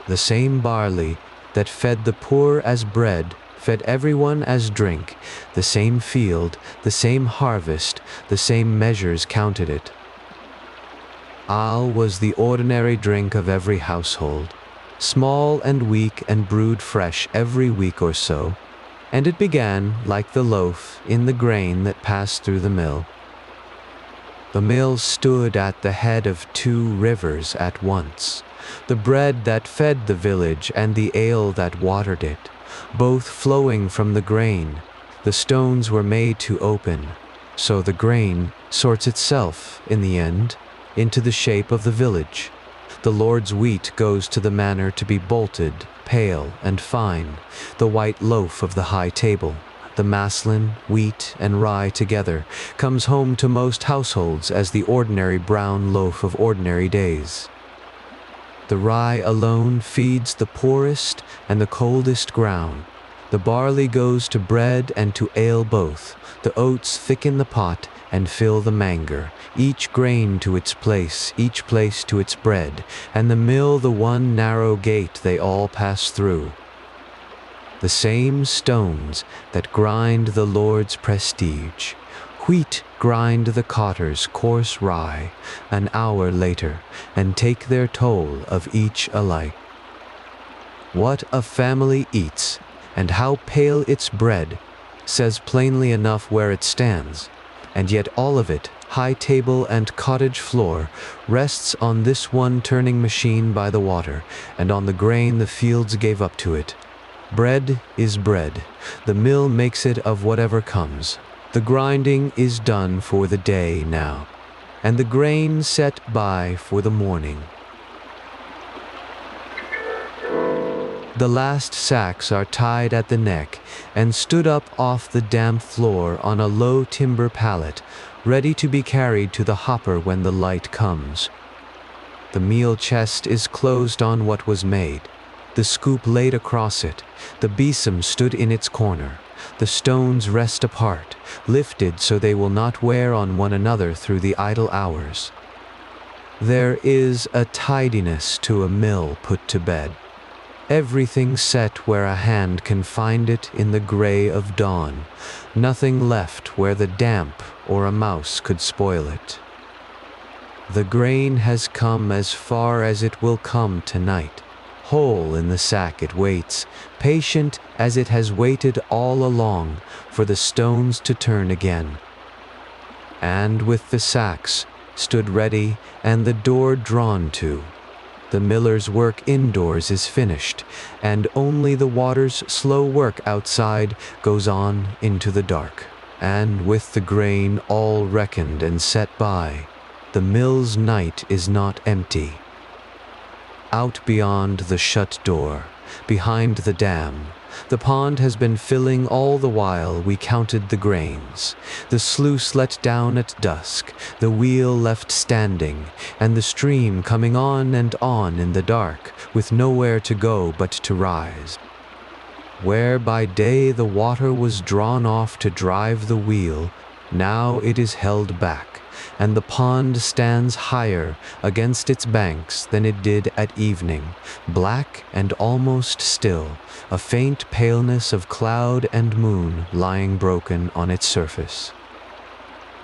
The same barley that fed the poor as bread fed everyone as drink, the same field, the same harvest, the same measures counted it. Ale was the ordinary drink of every household, small and weak and brewed fresh every week or so, and it began, like the loaf, in the grain that passed through the mill. The mill stood at the head of two rivers at once, the bread that fed the village and the ale that watered it, both flowing from the grain. The stones were made to open, so the grain sorts itself, in the end, into the shape of the village. The Lord's wheat goes to the manor to be bolted, pale and fine, the white loaf of the high table. The maslin, wheat, and rye together comes home to most households as the ordinary brown loaf of ordinary days. The rye alone feeds the poorest and the coldest ground. The barley goes to bread and to ale both. The oats thicken the pot and fill the manger, each grain to its place, each place to its bread, and the mill the one narrow gate they all pass through. The same stones that grind the Lord's prestige. Wheat grind the cotter's coarse rye an hour later, and take their toll of each alike. What a family eats, and how pale its bread, says plainly enough where it stands, and yet all of it, high table and cottage floor, rests on this one turning machine by the water, and on the grain the fields gave up to it. Bread is bread. The mill makes it of whatever comes. The grinding is done for the day now, and the grain set by for the morning. The last sacks are tied at the neck and stood up off the damp floor on a low timber pallet, ready to be carried to the hopper when the light comes. The meal chest is closed on what was made, the scoop laid across it, the besom stood in its corner, the stones rest apart, lifted so they will not wear on one another through the idle hours. There is a tidiness to a mill put to bed. everything set where a hand can find it in the gray of dawn, nothing left where the damp or a mouse could spoil it. The grain has come as far as it will come tonight. Whole in the sack it waits, patient as it has waited all along for the stones to turn again. And with the sacks stood ready and the door drawn to, the miller's work indoors is finished, and only the water's slow work outside goes on into the dark. And with the grain all reckoned and set by, the mill's night is not empty. Out beyond the shut door, behind the dam, the pond has been filling all the while we counted the grains. The sluice let down at dusk, the wheel left standing, and the stream coming on and on in the dark, with nowhere to go but to rise. Where by day the water was drawn off to drive the wheel, now it is held back, and the pond stands higher against its banks than it did at evening, black and almost still, a faint paleness of cloud and moon lying broken on its surface.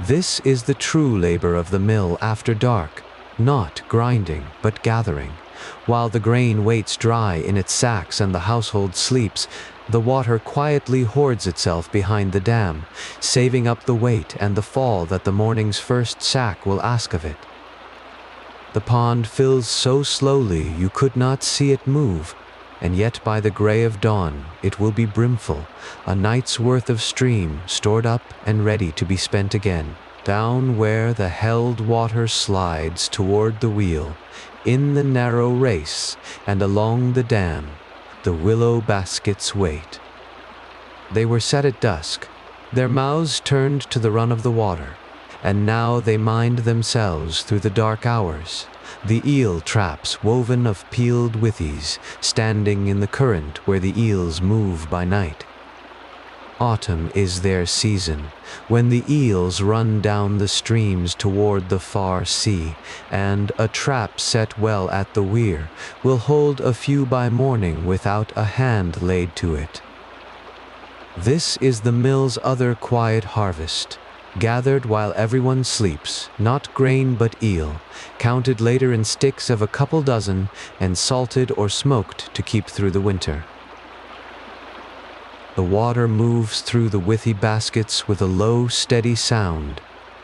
This is the true labor of the mill after dark, not grinding but gathering. While the grain waits dry in its sacks and the household sleeps, the water quietly hoards itself behind the dam, saving up the weight and the fall that the morning's first sack will ask of it. The pond fills so slowly you could not see it move, and yet by the gray of dawn it will be brimful, a night's worth of stream stored up and ready to be spent again. Down where the held water slides toward the wheel, in the narrow race, and along the dam, the willow baskets wait. They were set at dusk, their mouths turned to the run of the water, and now they mind themselves through the dark hours, the eel-traps woven of peeled withies, standing in the current where the eels move by night. Autumn is their season, when the eels run down the streams toward the far sea, and a trap set well at the weir will hold a few by morning without a hand laid to it. This is the mill's other quiet harvest, gathered while everyone sleeps, not grain but eel, counted later in sticks of a couple dozen, and salted or smoked to keep through the winter. The water moves through the withy baskets with a low, steady sound,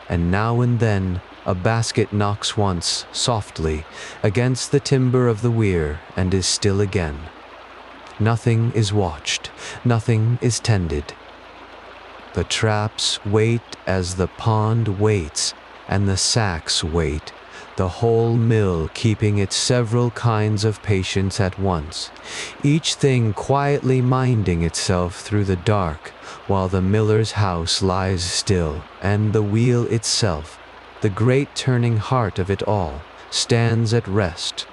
and now and then a basket knocks once, softly, against the timber of the weir and is still again. Nothing is watched, nothing is tended. The traps wait as the pond waits, and the sacks wait, the whole mill keeping its several kinds of patience at once, each thing quietly minding itself through the dark, while the miller's house lies still, and the wheel itself, the great turning heart of it all, stands at rest.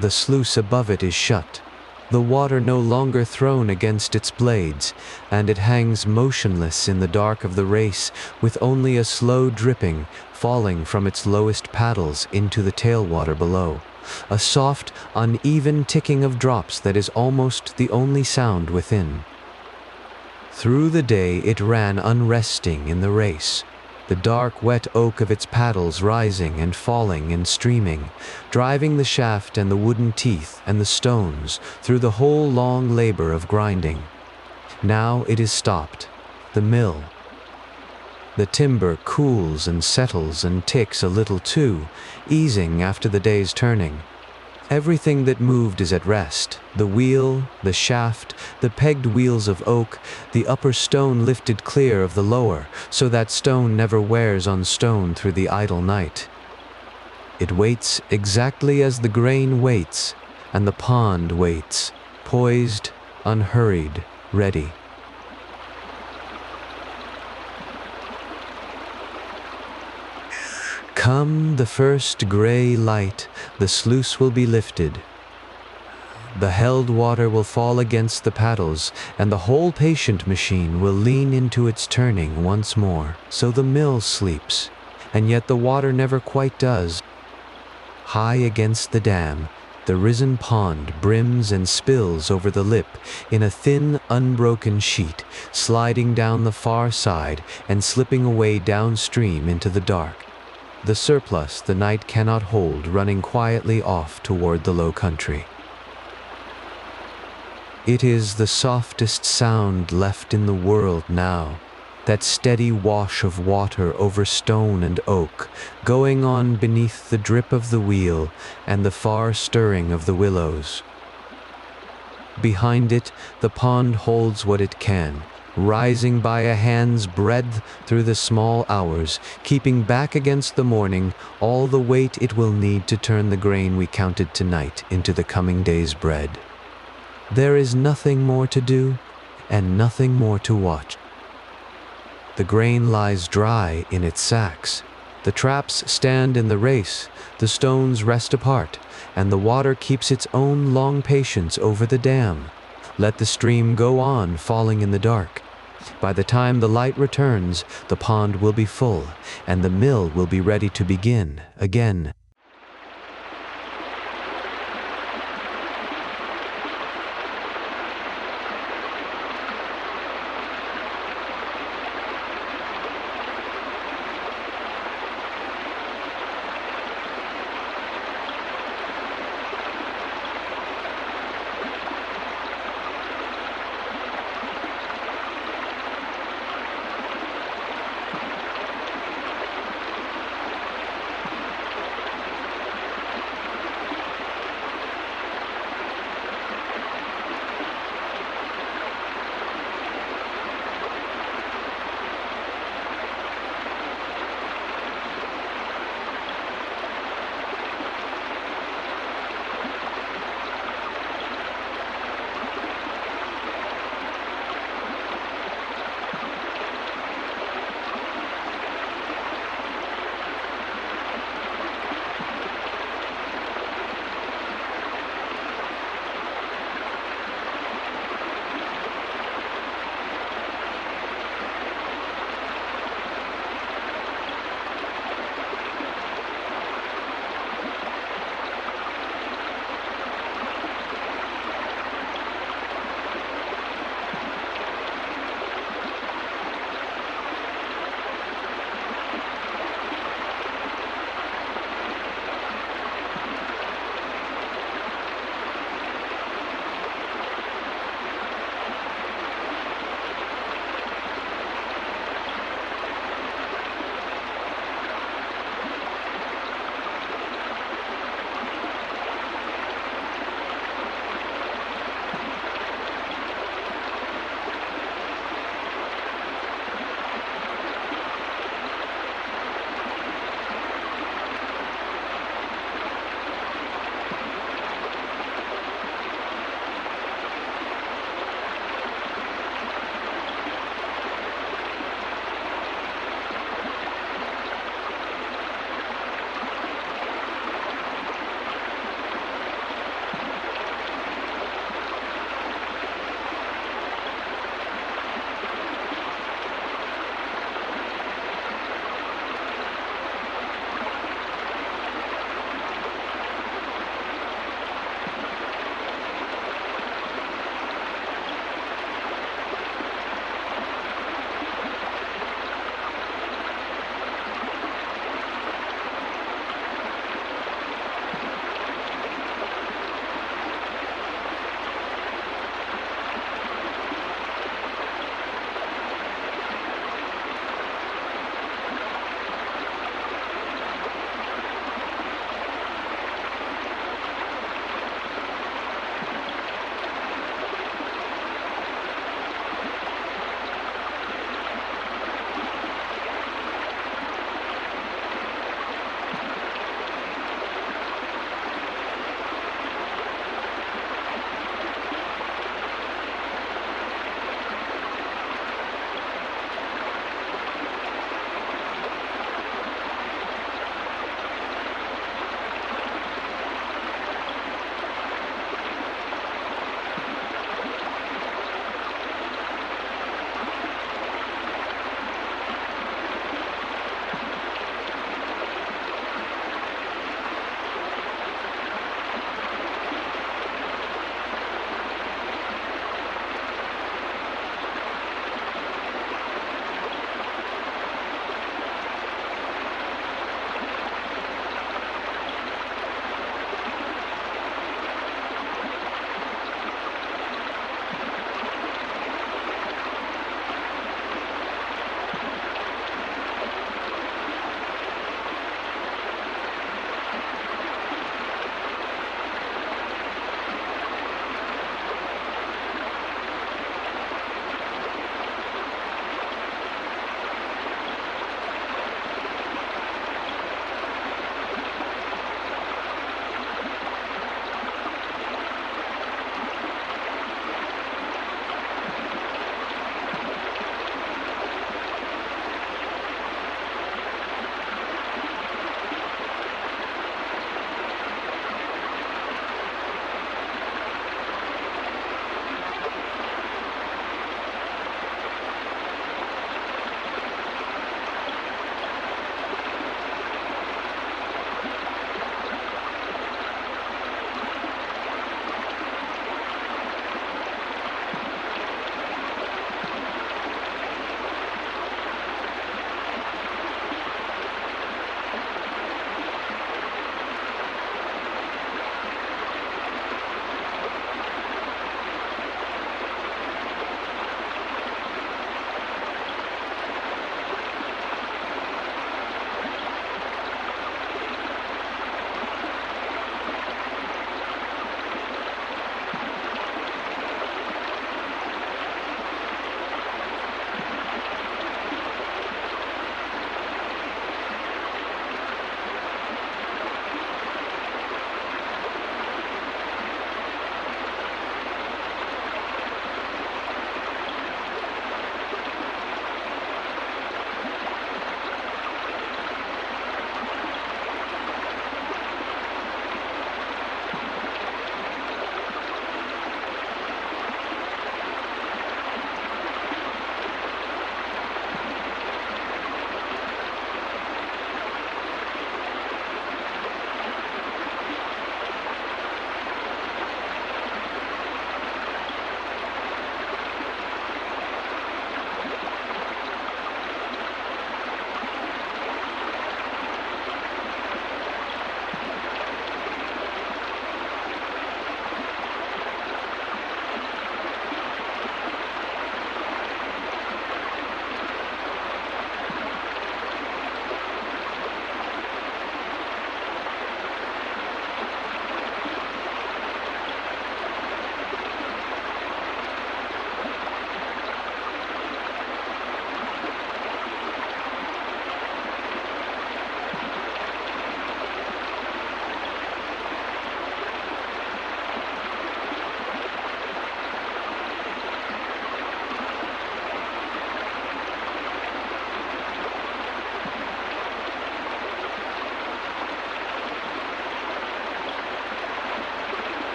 The sluice above it is shut, the water no longer thrown against its blades, and it hangs motionless in the dark of the race, with only a slow dripping falling from its lowest paddles into the tailwater below, a soft, uneven ticking of drops that is almost the only sound within. Through the day it ran unresting in the race, the dark wet oak of its paddles rising and falling and streaming, driving the shaft and the wooden teeth and the stones through the whole long labor of grinding. Now it is stopped, the mill. The timber cools and settles and ticks a little too, easing after the day's turning. Everything that moved is at rest, the wheel, the shaft, the pegged wheels of oak, the upper stone lifted clear of the lower, so that stone never wears on stone through the idle night. It waits exactly as the grain waits, and the pond waits, poised, unhurried, ready. Come the first gray light, the sluice will be lifted. The held water will fall against the paddles, and the whole patient machine will lean into its turning once more. So the mill sleeps, and yet the water never quite does. High against the dam, The risen pond brims and spills over the lip in a thin, unbroken sheet, sliding down the far side and slipping away downstream into the dark. The surplus the night cannot hold running quietly off toward the low country. It is the softest sound left in the world now, that steady wash of water over stone and oak, going on beneath the drip of the wheel and the far stirring of the willows. Behind it, the pond holds what it can, rising by a hand's breadth through the small hours, keeping back against the morning all the weight it will need to turn the grain we counted tonight into the coming day's bread. There is nothing more to do, and nothing more to watch. The grain lies dry in its sacks. The traps stand in the race, the stones rest apart, and the water keeps its own long patience over the dam. Let the stream go on falling in the dark. By the time the light returns, the pond will be full, and the mill will be ready to begin again.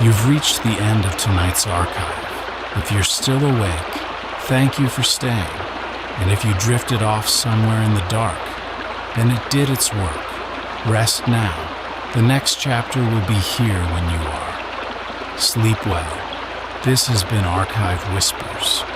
You've reached the end of tonight's archive. If you're still awake, thank you for staying. And if you drifted off somewhere in the dark, then it did its work. Rest now. The next chapter will be here when you are. Sleep well. This has been Archive Whispers.